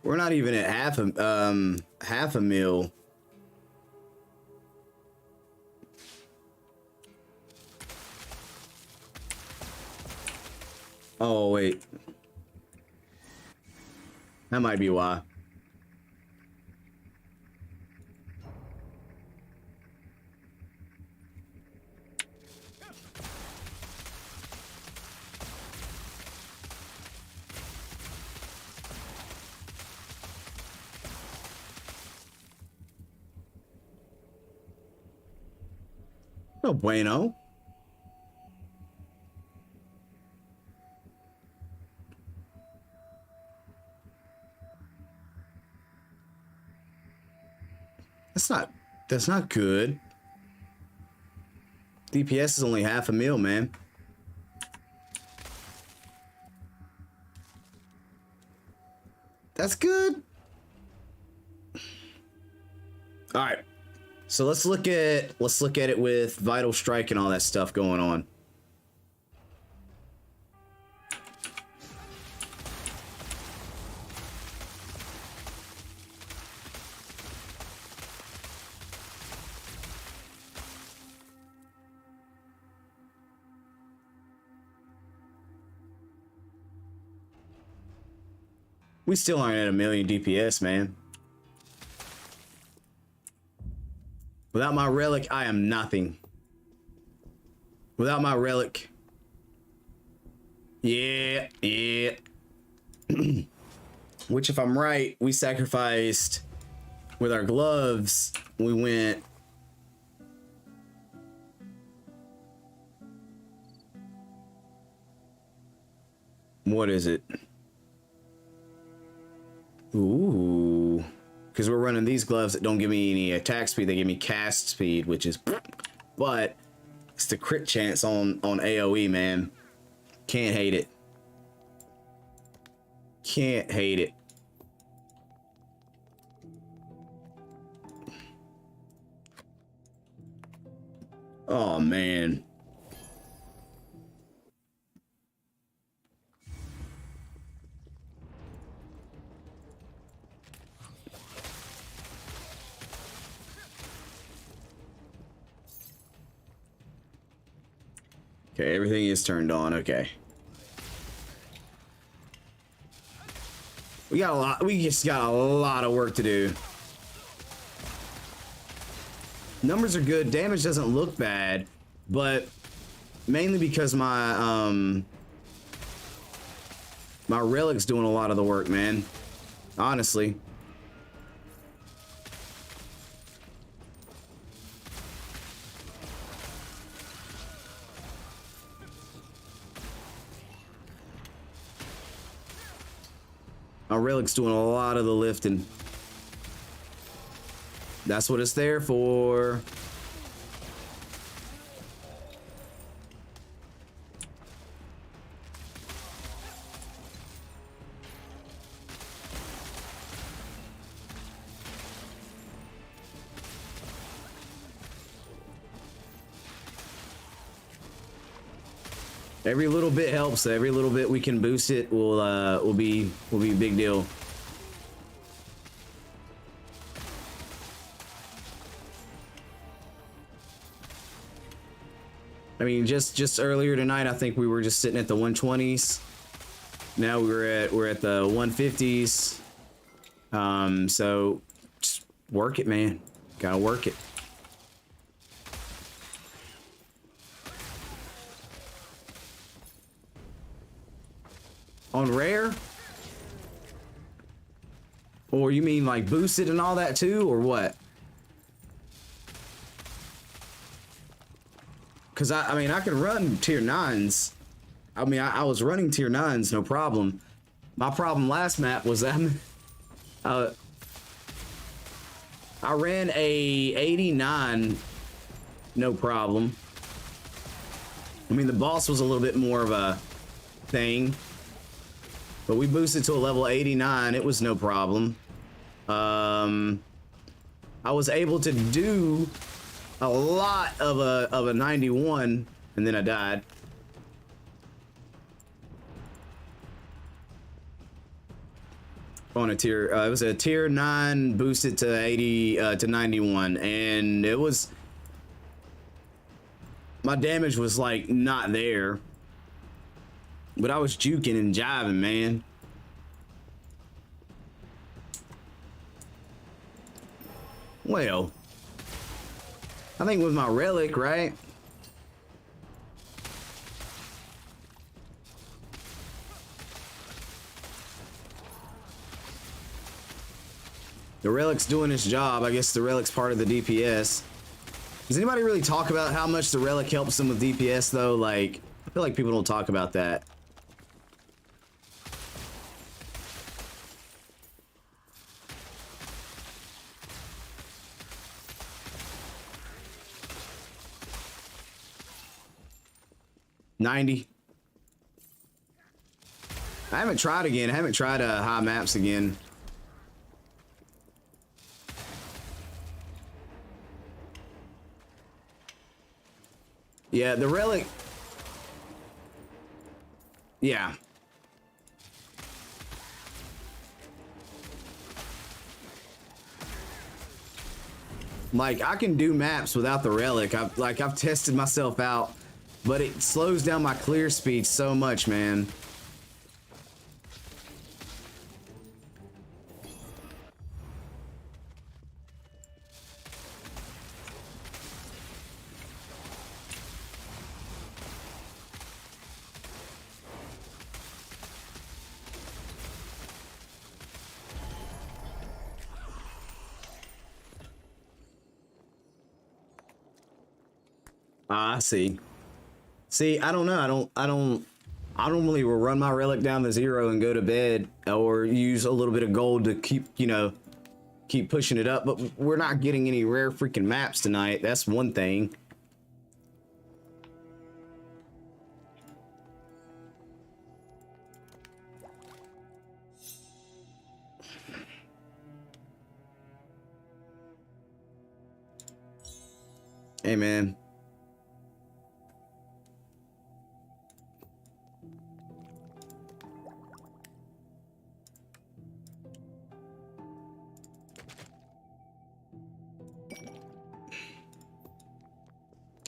We're not even at half a mil. Oh wait. That might be why. No bueno. That's not good. DPS is only half a mil, man. That's good. All right. So let's look at it with Vital Strike and all that stuff going on. We still aren't at a million DPS, man. Without my relic, I am nothing. Without my relic. Yeah. Which, if I'm right, we sacrificed with our gloves. We went. What is it? Ooh. Because we're running these gloves that don't give me any attack speed, they give me cast speed, which is, but it's the crit chance on AoE, man. Can't hate it. Can't hate it. Oh man. Okay, everything is turned on. Okay. We just got a lot of work to do. Numbers are good. Damage doesn't look bad, but mainly because my my relic's doing a lot of the work, man. Honestly. Our relic's doing a lot of the lifting. That's what it's there for. Every little bit helps. Every little bit we can boost it will be a big deal. I mean, just earlier tonight, I think we were just sitting at the 120s. Now we're at the 150s. So just work it, man. Gotta work it. On rare? Or you mean like boosted and all that too, or what? Cause I mean, I could run tier 9s. I mean, I was running tier 9s, no problem. My problem last map was that I ran a 89, no problem. I mean, the boss was a little bit more of a thing, but we boosted to a level 89. It was no problem. I was able to do a lot of a 91, and then I died. On a tier, it was a tier 9 boosted to 80 to 91, and it was, my damage was like not there, but I was juking and jiving, man. Well, I think with my relic, right? The relic's doing its job. I guess the relic's part of the DPS. Does anybody really talk about how much the relic helps them with DPS though? Like, I feel like people don't talk about that. $90. I haven't tried again. I haven't tried high maps again. Yeah, the relic. Yeah. Like, I can do maps without the relic. I've tested myself out, but it slows down my clear speed so much, man. I see. See, I don't know. I normally will run my relic down to 0 and go to bed, or use a little bit of gold to keep, you know, keep pushing it up. But we're not getting any rare freaking maps tonight. That's one thing. Hey, man.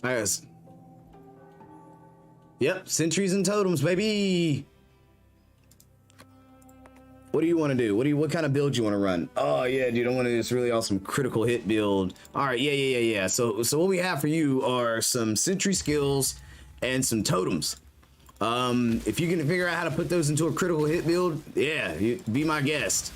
Yes. Yep, sentries and totems, baby. What do you want to do? What kind of build you want to run? Oh yeah, dude, I want to do this really awesome critical hit build. All right, yeah. So what we have for you are some sentry skills and some totems. If you can figure out how to put those into a critical hit build, yeah, be my guest.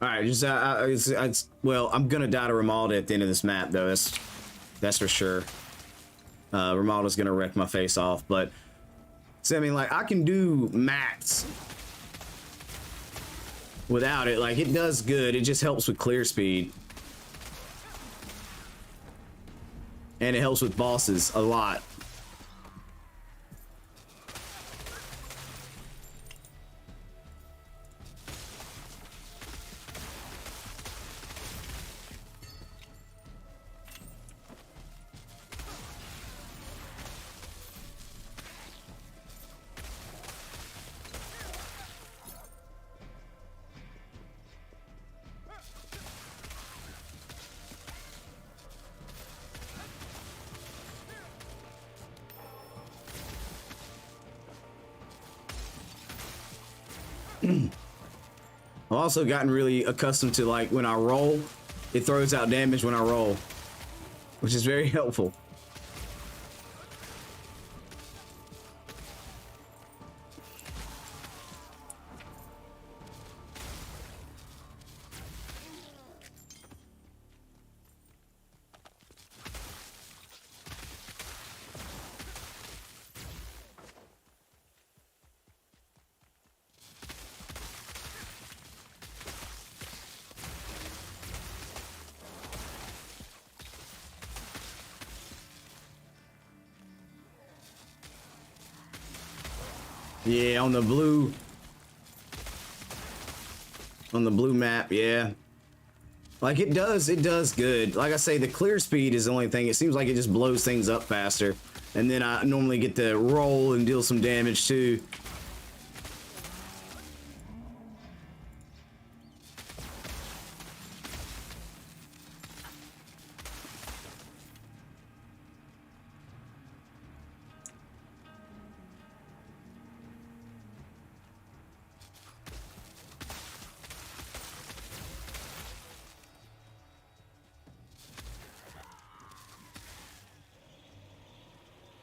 All right, just well, I'm gonna die to Ramalda at the end of this map, though. That's for sure. Ramalda's gonna wreck my face off, but so I mean, like, I can do max without it. Like, it does good. It just helps with clear speed, and it helps with bosses a lot. I've also gotten really accustomed to, like, when I roll, it throws out damage when I roll, which is very helpful. Yeah, on the blue map, yeah. Like it does good. Like I say, the clear speed is the only thing. It seems like it just blows things up faster. And then I normally get to roll and deal some damage too.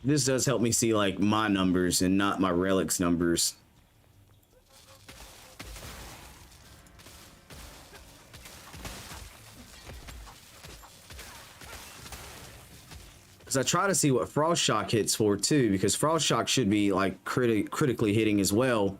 This does help me see like my numbers and not my relics numbers. Because I try to see what Frost Shock hits for too, because Frost Shock should be like critically hitting as well.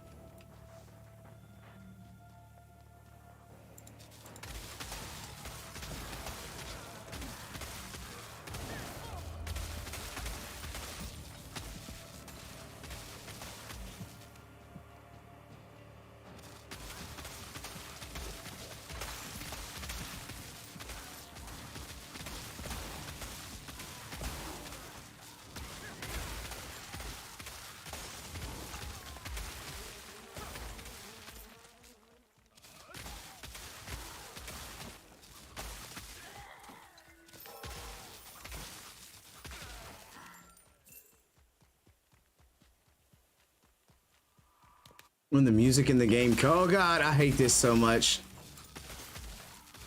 When the music in the game, oh god, I hate this so much.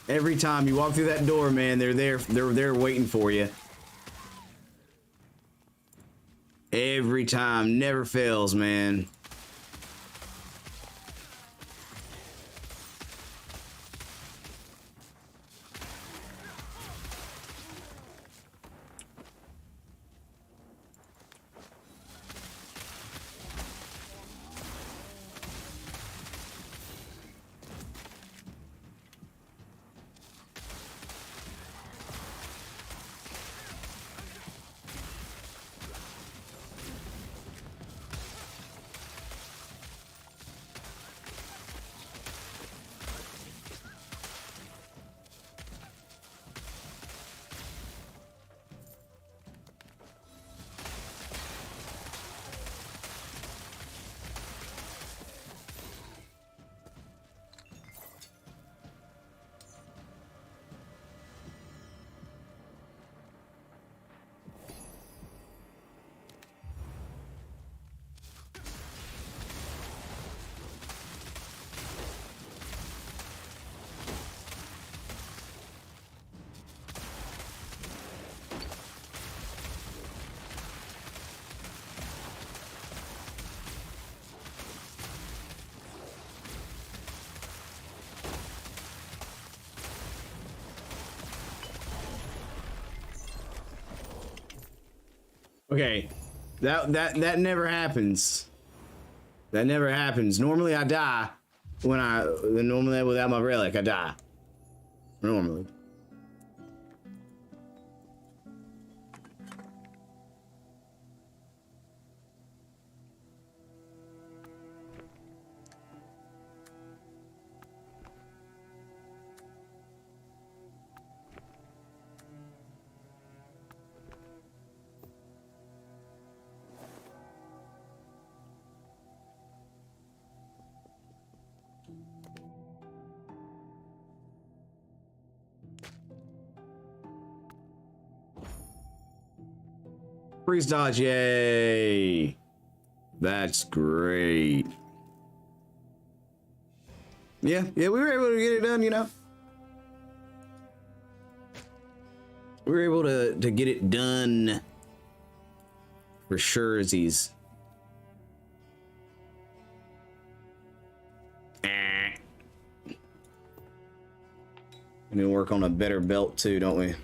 Every time you walk through that door, man, they're there waiting for you. Every time, never fails, man. Okay, that never happens. That never happens. Normally I die normally without my relic I die. Normally. Freeze dodge, yay! That's great. Yeah, we were able to get it done, you know. We were able to get it done for sure as he's. We need to work on a better belt too, don't we?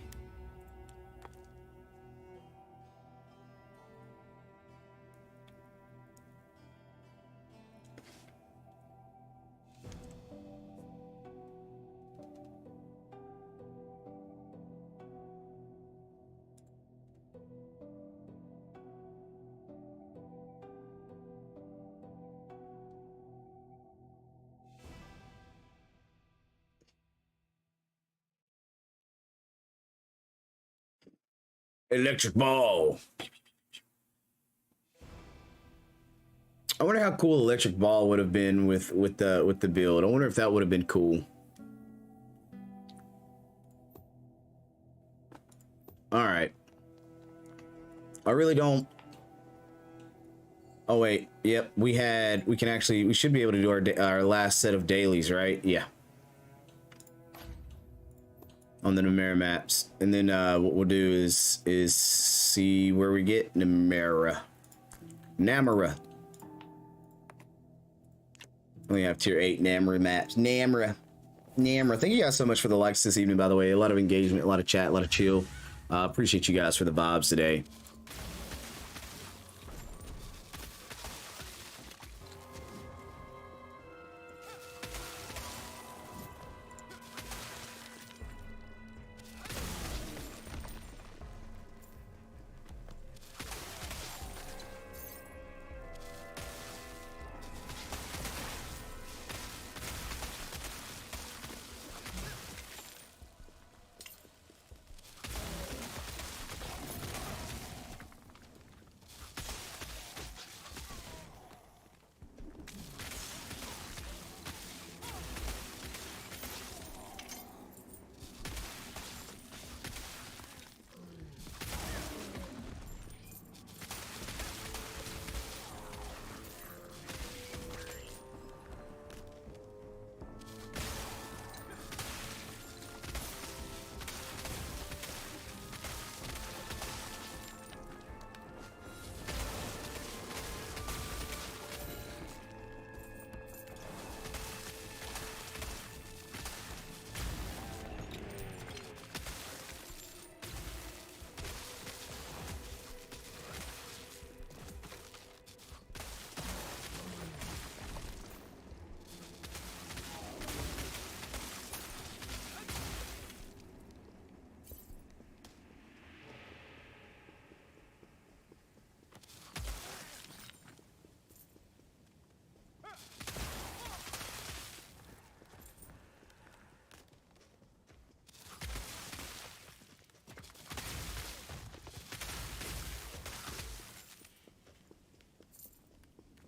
Electric ball. I wonder how cool electric ball would have been with the build. I wonder if that would have been cool. All right. I really don't. Oh wait, yep. We should be able to do our last set of dailies, right? Yeah. On the Numenera maps, and then what we'll do is see where we get Namera. We have tier 8 Namera maps. Namera. Thank you guys so much for the likes this evening, by the way. A lot of engagement, a lot of chat, a lot of chill. Appreciate you guys for the vibes today.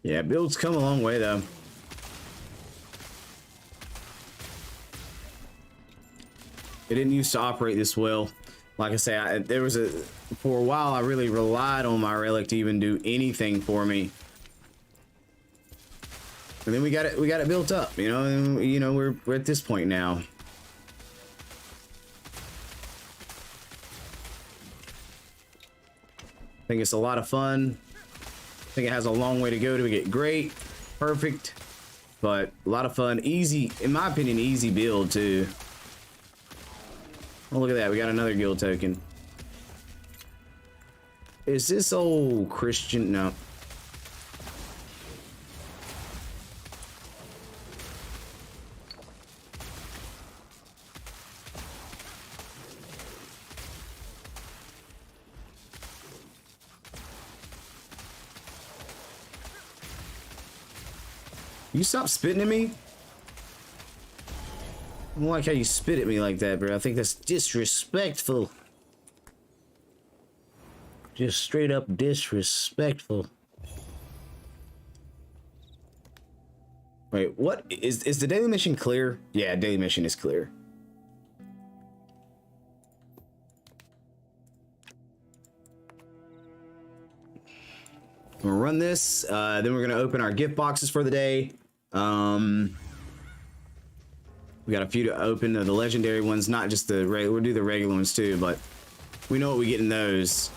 Yeah, builds come a long way though. It didn't used to operate this well. Like I say, for a while I really relied on my relic to even do anything for me. And then we got it built up, you know, and we're at this point now. I think it's a lot of fun. I think it has a long way to go to get great, perfect, but a lot of fun. Easy, in my opinion, easy build too. Oh, look at that. We got another guild token. Is this old Christian? No. You stop spitting at me? I don't like how you spit at me like that, bro. I think that's disrespectful. Just straight up disrespectful. Wait, what? Is the daily mission clear? Yeah, daily mission is clear. We'll run this, then we're gonna open our gift boxes for the day. We got a few to open, the legendary ones, not just the regular. We'll do the regular ones too, but we know what we get in those.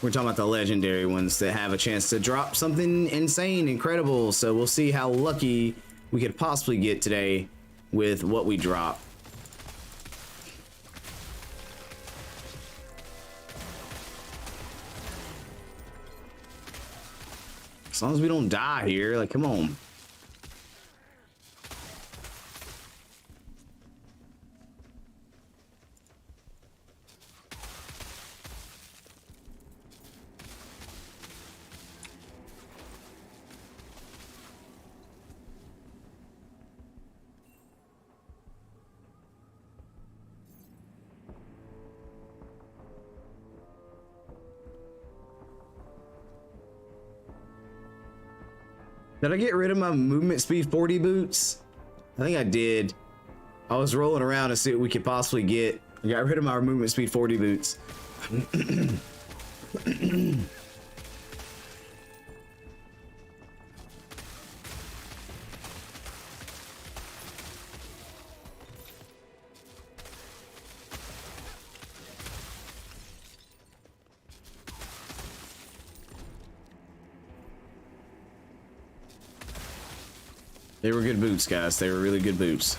We're talking about the legendary ones that have a chance to drop something insane, incredible. So we'll see how lucky we could possibly get today with what we drop. As long as we don't die here, like, come on. Did I get rid of my movement speed 40 boots? I think I did. I was rolling around to see what we could possibly get. I got rid of my movement speed 40 boots. They were good boots, guys. They were really good boots.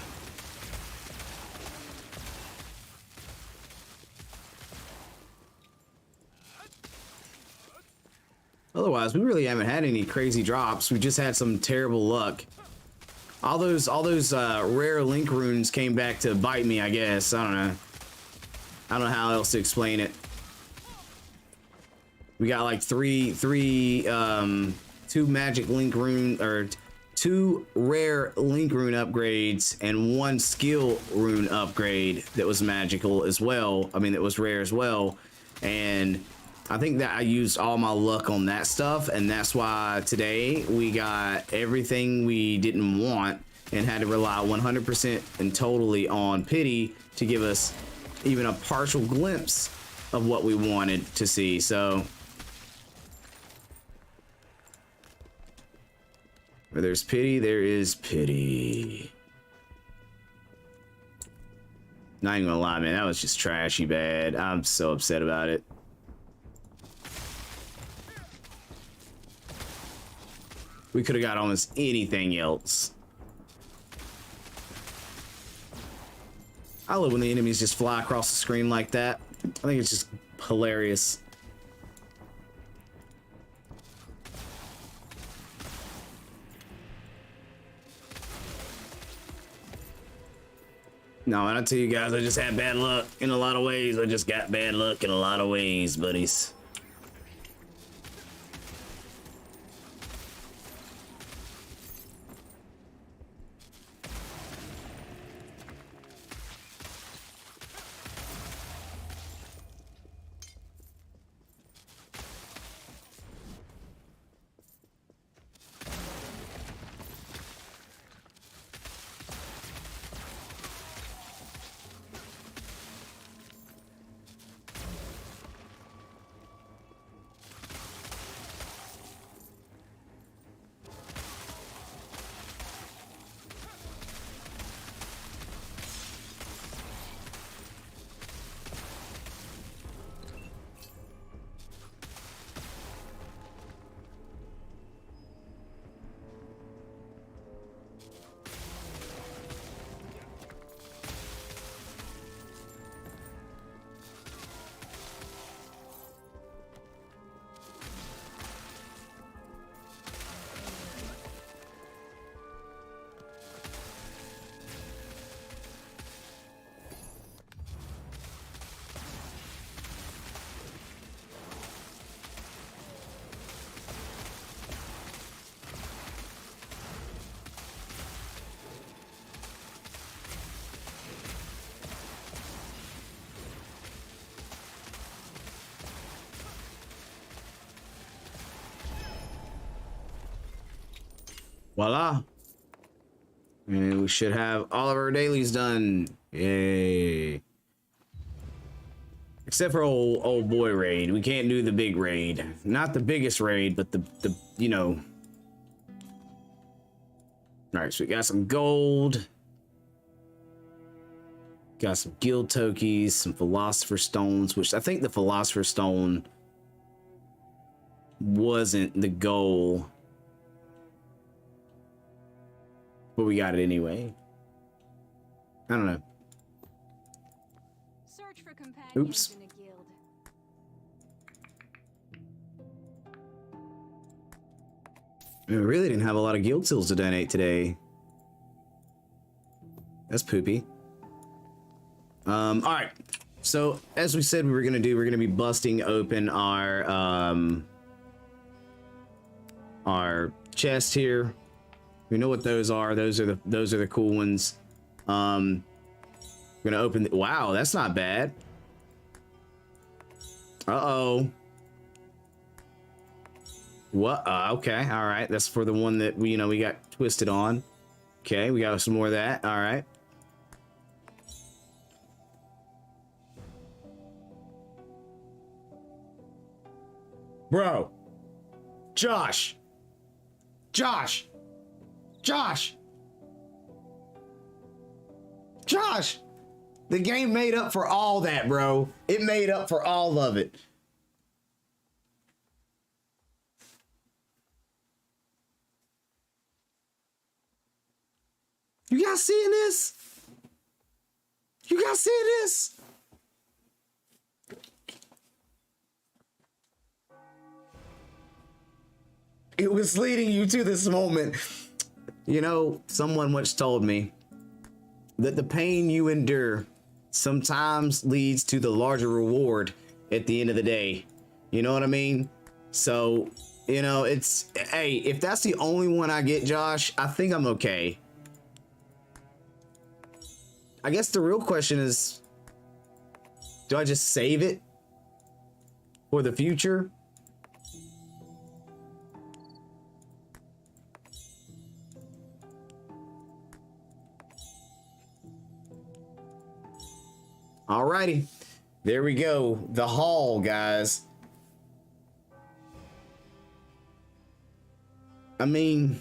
Otherwise, we really haven't had any crazy drops. We just had some terrible luck. All those rare link runes came back to bite me, I guess. I don't know. I don't know how else to explain it. We got like two magic link rune, or 2 rare link rune upgrades and 1 skill rune upgrade that was magical as well. I mean, that was rare as well. And I think that I used all my luck on that stuff, and that's why today we got everything we didn't want and had to rely 100% and totally on pity to give us even a partial glimpse of what we wanted to see. So where there's pity, there is pity. Not even gonna lie, man, that was just trashy bad. I'm so upset about it. We could have got almost anything else. I love when the enemies just fly across the screen like that. I think it's just hilarious. No, and I tell you guys, I just had bad luck in a lot of ways. I just got bad luck in a lot of ways, buddies. Voila. And we should have all of our dailies done. Yay. Except for old boy raid. We can't do the big raid. Not the biggest raid, but the you know. Alright, so we got some gold. Got some guild tokies, some philosopher stones, which I think the philosopher stone wasn't the goal. But we got it anyway. I don't know. Search for companions Oops. in a guild. We really didn't have a lot of guild seals to donate today. That's poopy. All right. So as we said we were gonna do, we're gonna be busting open our chest here. We know what those are. Those are the cool ones. We're gonna open. Wow, that's not bad. What? Okay, all right. That's for the one that we got twisted on. Okay, we got some more of that. All right. Bro. Josh. Josh. Josh. Josh. The game made up for all that, bro. It made up for all of it. You guys seeing this? You guys seeing this? It was leading you to this moment. You know, someone once told me that the pain you endure sometimes leads to the larger reward at the end of the day. You know what I mean? So, it's, hey, if that's the only one I get, Josh, I think I'm okay. I guess the real question is, do I just save it for the future? Alrighty, there we go. The haul, guys. I mean,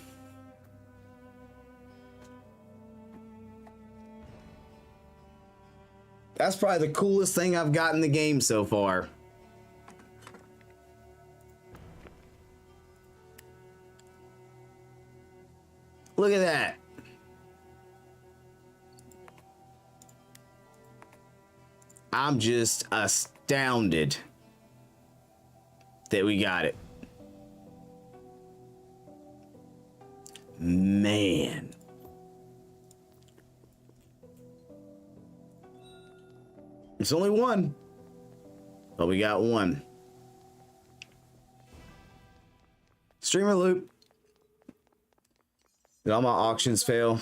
that's probably the coolest thing I've got in the game so far. Look at that. I'm just astounded that we got it. Man. It's only one, but we got one. Streamer loop. Did all my auctions fail?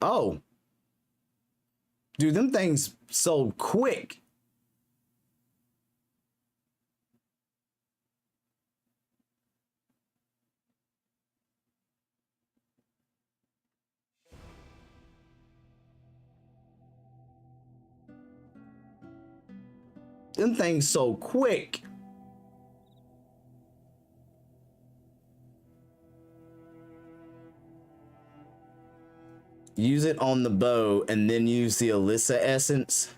Oh. Dude, them things sold quick. Them things sold quick. Use it on the bow and then use the Alyssa essence.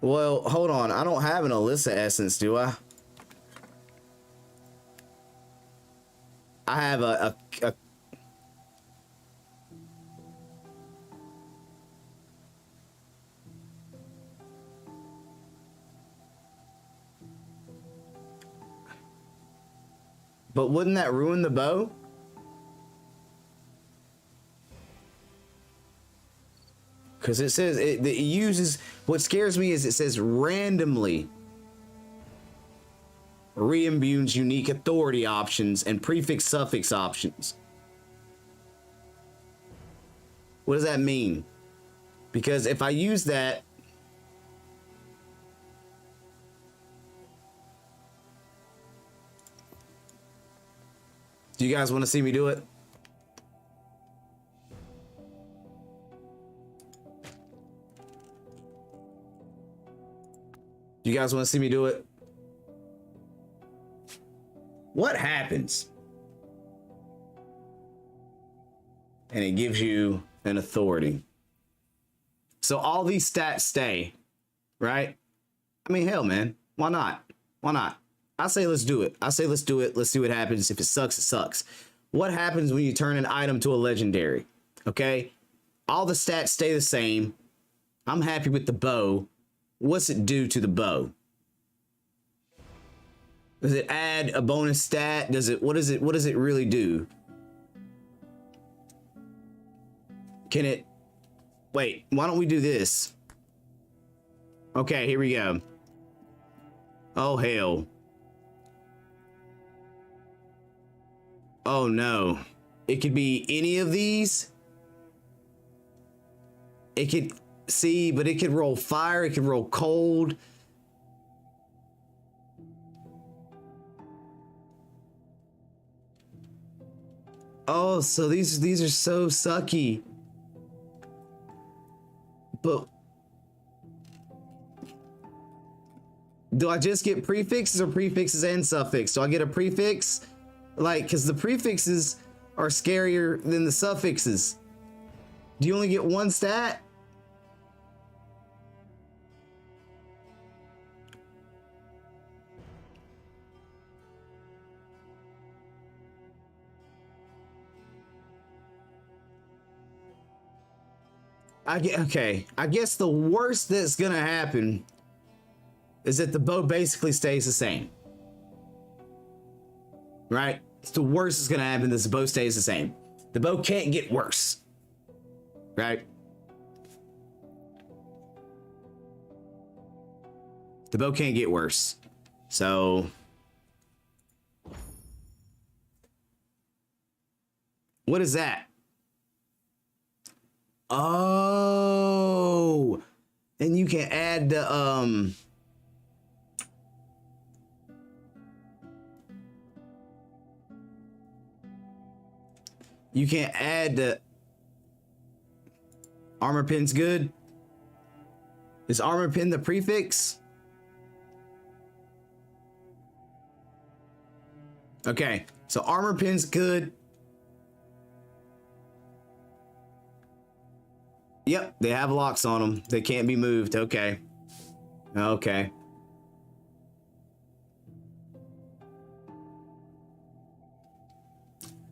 Well, hold on. I don't have an Alyssa essence, do I? I have a But wouldn't that ruin the bow? Because it says it uses, what scares me is it says randomly reimbues unique authority options and prefix suffix options. What does that mean? Because if I use that, do you guys want to see me do it? You guys want to see me do it? What happens? And it gives you an authority. So all these stats stay, right? I mean, hell, man. Why not? Why not? I say let's do it. I say let's do it. Let's see what happens. If it sucks, it sucks. What happens when you turn an item to a legendary? Okay? All the stats stay the same. I'm happy with the bow. What's it do to the bow? Does it add a bonus stat? What does it really do? Can it, wait, why don't we do this? Okay, here we go. Oh, hell. Oh, no. It could be any of these. It could, see, but it could roll fire. It could roll cold. Oh, so these are so sucky. But do I just get prefixes or prefixes and suffix? Do I get a prefix? Like, because the prefixes are scarier than the suffixes. Do you only get one stat? Okay, I guess the worst that's gonna happen is that the bow basically stays the same. Right? It's the worst that's gonna happen is the bow stays the same. The bow can't get worse. Right? The bow can't get worse. So what is that? Oh, and you can add the you can add the armor pin's good. Is armor pin the prefix? Okay, so armor pin's good. Yep, they have locks on them. They can't be moved. Okay. Okay.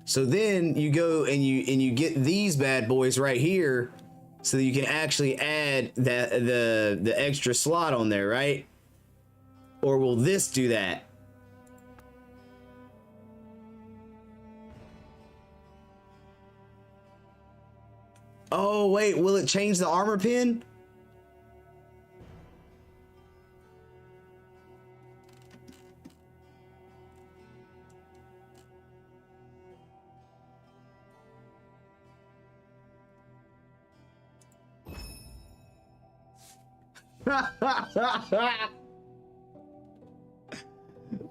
So then you go and you get these bad boys right here, so that you can actually add that the extra slot on there, right? Or will this do that? Oh wait, will it change the armor pin?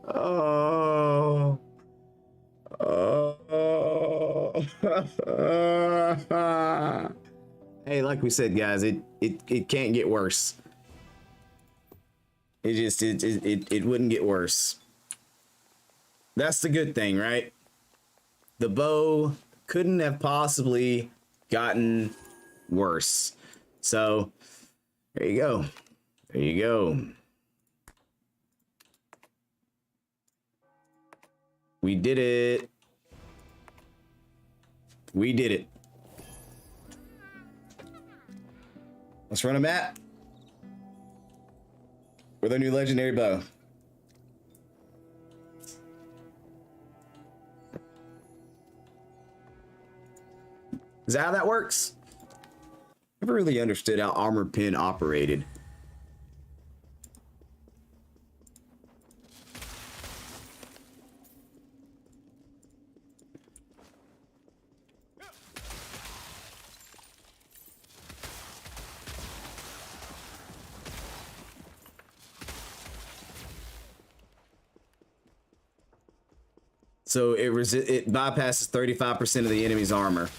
Oh. Oh. Hey, like we said, guys, it can't get worse. It wouldn't get worse. That's the good thing, right? The bow couldn't have possibly gotten worse. So there you go. There you go. We did it. We did it. Let's run a map with our new legendary bow. Is that how that works? Never really understood how armor pin operated. So it bypasses 35% of the enemy's armor.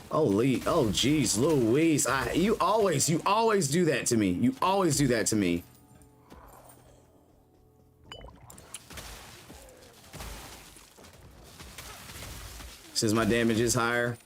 Holy, oh geez, Louise! You always do that to me. You always do that to me. Says my damage is higher.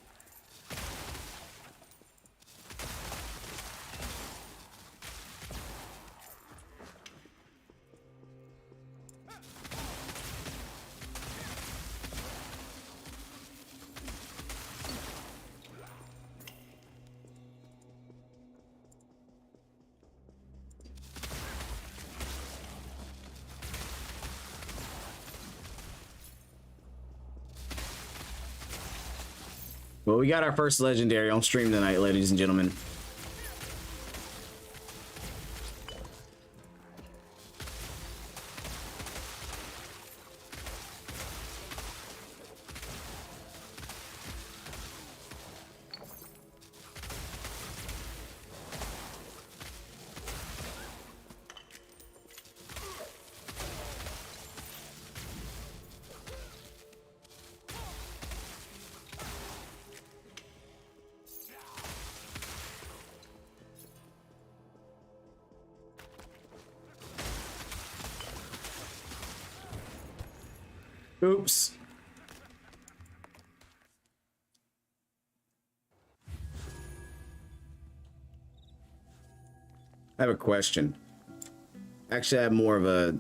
Well, we got our first legendary on stream tonight, ladies and gentlemen. Oops. I have a question. Actually, I have more of a...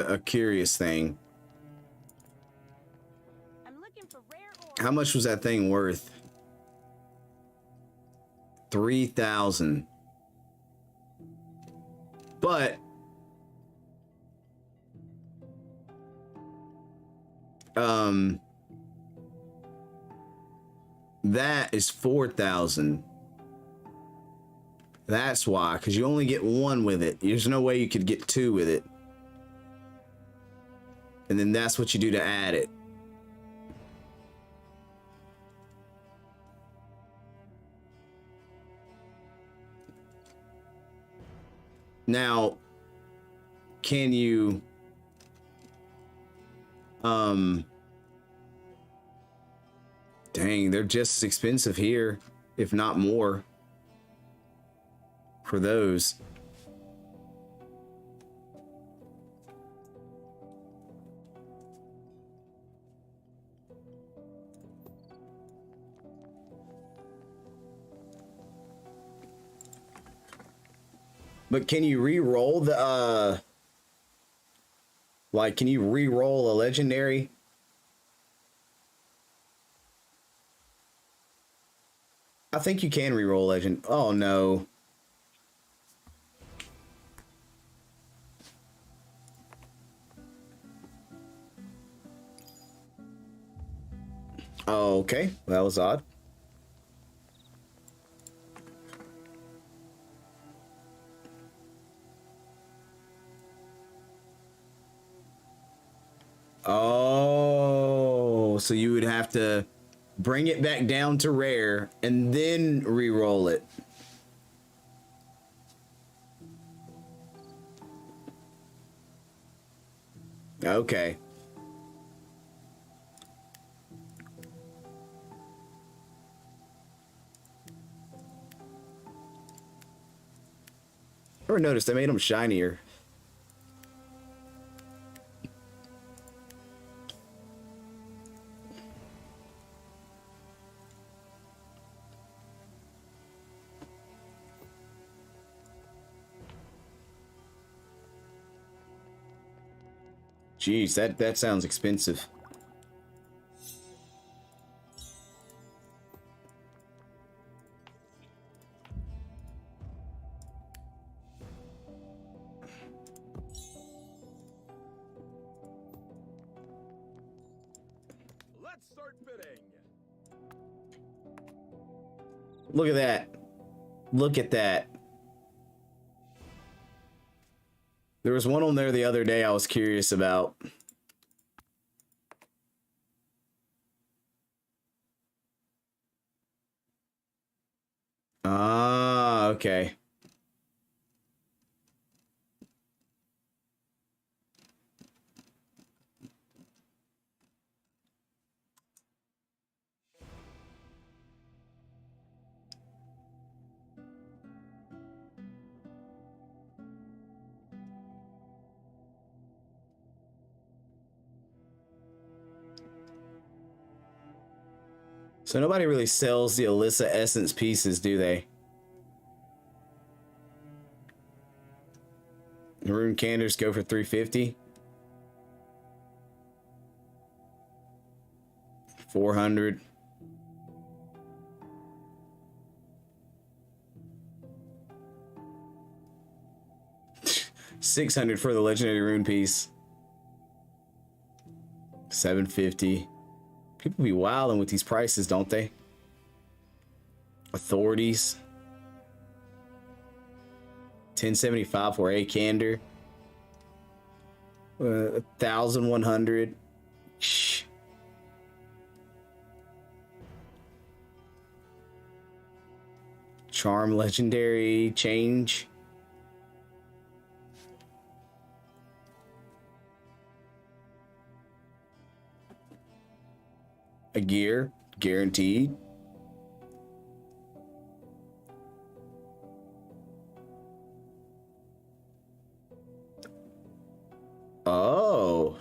a curious thing. I'm looking for rare ore. How much was that thing worth? 3,000. But that is 4,000. That's why, because you only get one with it. There's no way you could get two with it. And then that's what you do to add it. Now, can you dang, they're just as expensive here, if not more, for those. But can you re-roll the like, can you re-roll a legendary? I think you can re-roll legend. Oh no. Oh, okay, that was odd. Oh, so you would have to bring it back down to rare and then re-roll it. Okay. Ever noticed I made them shinier? Jeez, that sounds expensive. Let's start bidding. Look at that. Look at that. There was one on there the other day I was curious about. Ah, okay. So nobody really sells the Alyssa Essence pieces, do they? The rune canders go for 350. 400. $600 for the legendary rune piece. 750. People be wilding with these prices, don't they? Authorities. 1075 for a candor. 1,100. Shh. Charm legendary change. A gear guaranteed. Oh.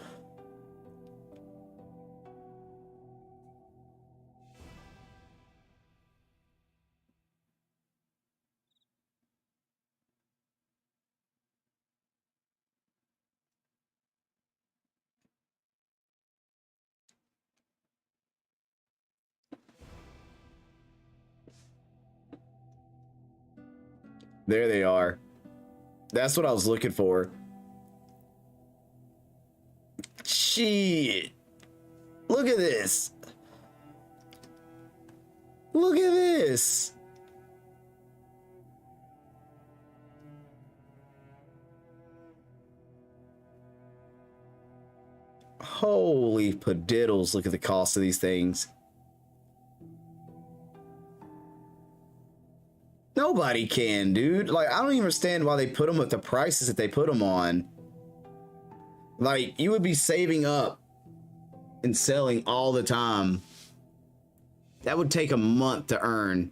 There they are. That's what I was looking for. Shit. Look at this. Look at this. Holy padiddles, look at the cost of these things. Nobody can, dude. Like, I don't even understand why they put them at the prices that they put them on. Like, you would be saving up and selling all the time. That would take a month to earn.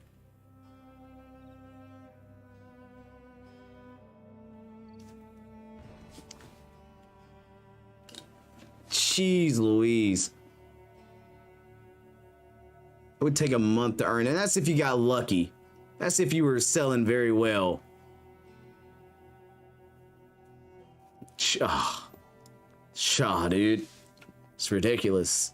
Jeez Louise. It would take a month to earn, and that's if you got lucky. That's if you were selling very well. Shaw, dude. It's ridiculous.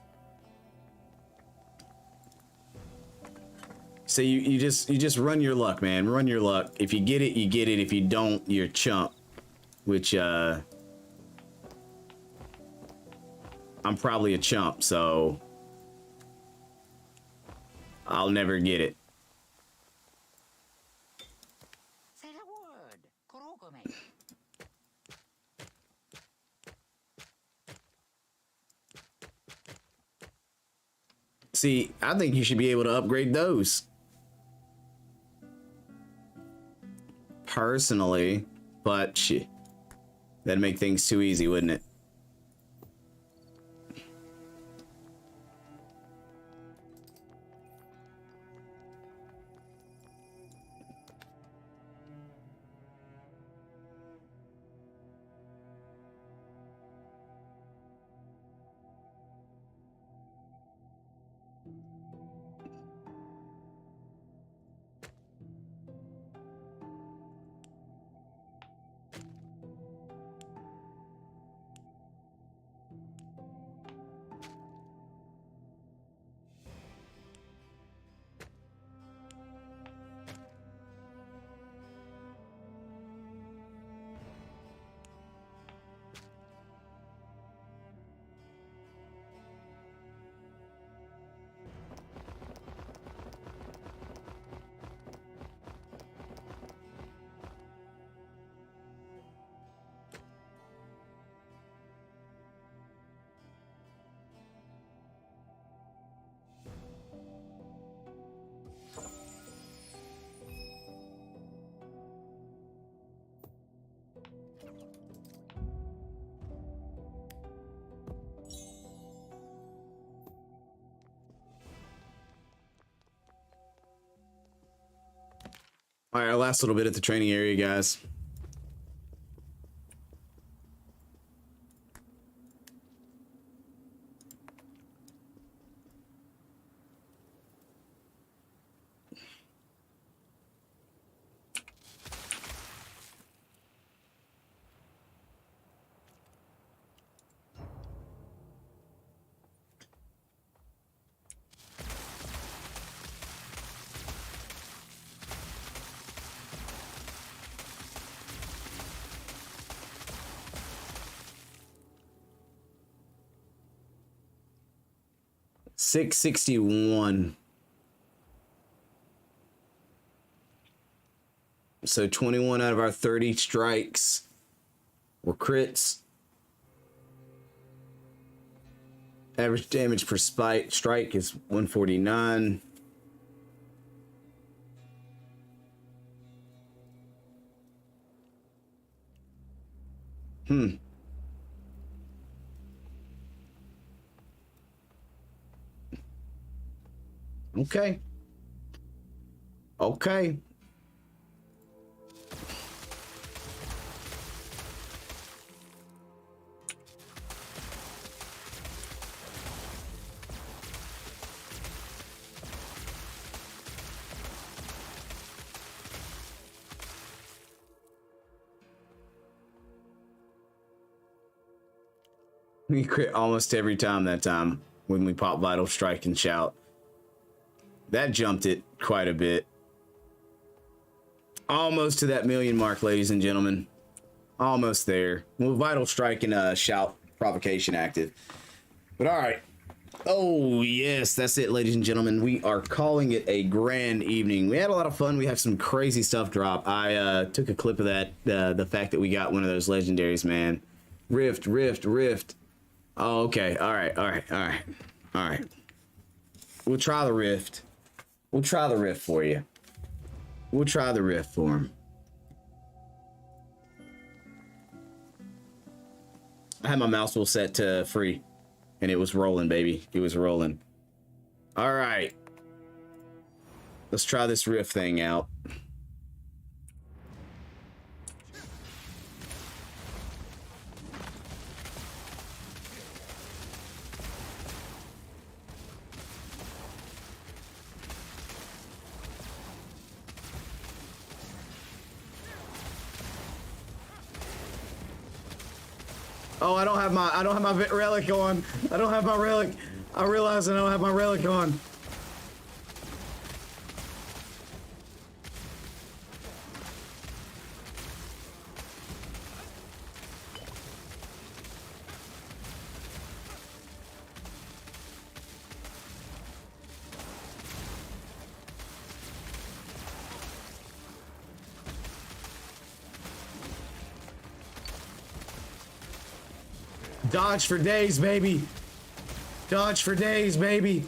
So you just run your luck, man. Run your luck. If you get it, you get it. If you don't, you're a chump. Which I'm probably a chump, so I'll never get it. Say the word. Kurogome. See, I think you should be able to upgrade those. Personally, but shit, that'd make things too easy, wouldn't it? All right, our last little bit at the training area, guys. $661. So 21 out of our 30 strikes were crits. Average damage per strike is 149. Okay. Okay. We crit almost every time that time when we pop Vital Strike and Shout. That jumped it quite a bit. Almost to that million mark, ladies and gentlemen. Almost there. With Vital Strike and Shout Provocation active. But alright. Oh, yes, that's it, ladies and gentlemen. We are calling it a grand evening. We had a lot of fun. We have some crazy stuff drop. I took a clip of that. The fact that we got one of those legendaries, man. Rift. Oh, okay. All right. We'll try the rift. We'll try the rift for you. We'll try the rift for him. I had my mouse wheel set to free, and it was rolling, baby. It was rolling. All right. Let's try this rift thing out. Oh, I don't have my relic on. I don't have my relic. I realize I don't have my relic on. Dodge for days, baby. Dodge for days, baby.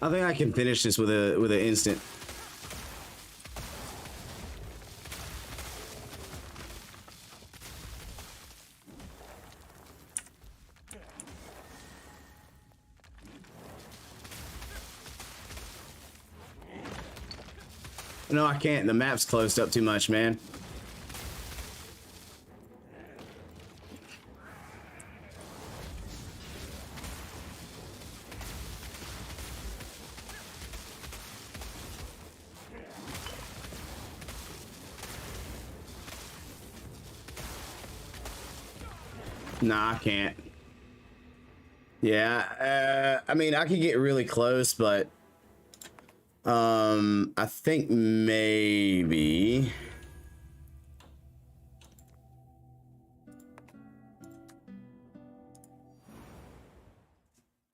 I think I can finish this with an instant. No, I can't. The map's closed up too much, man. Nah, I can't. Yeah, I mean, I could get really close, but I think maybe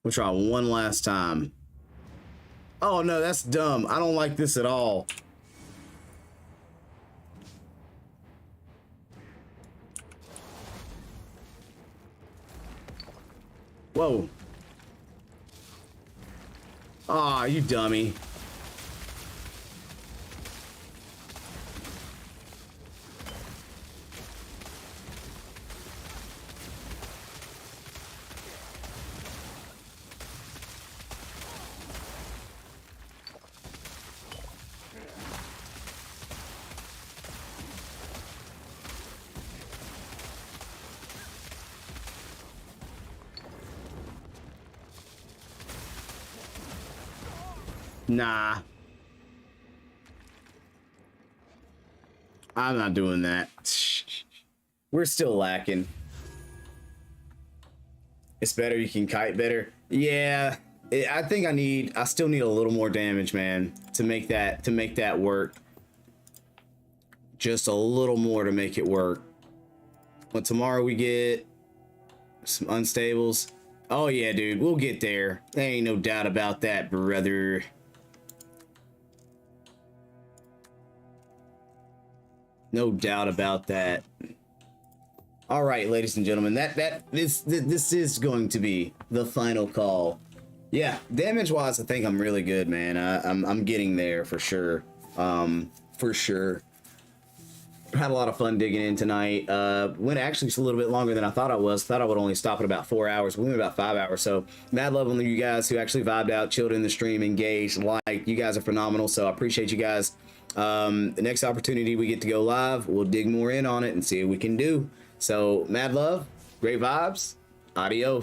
we'll try one last time. Oh no, that's dumb. I don't like this at all. Whoa. Aw, you dummy. Nah. I'm not doing that. We're still lacking. It's better, you can kite better. Yeah, I think I still need a little more damage, man, to make that work. Just a little more to make it work. But tomorrow we get some unstables. Oh yeah, dude, we'll get there. There ain't no doubt about that, brother. No doubt about that. All right, ladies and gentlemen, this is going to be the final call. Yeah, damage wise, I think I'm really good, man. I'm getting there for sure. For sure. Had a lot of fun digging in tonight. Went actually a little bit longer than I thought I was. Thought I would only stop at about 4 hours. We went about 5 hours. So mad love on you guys who actually vibed out, chilled in the stream, engaged, like. You guys are phenomenal. So I appreciate you guys. The next opportunity we get to go live, we'll dig more in on it and see what we can do. So mad love, great vibes, adios.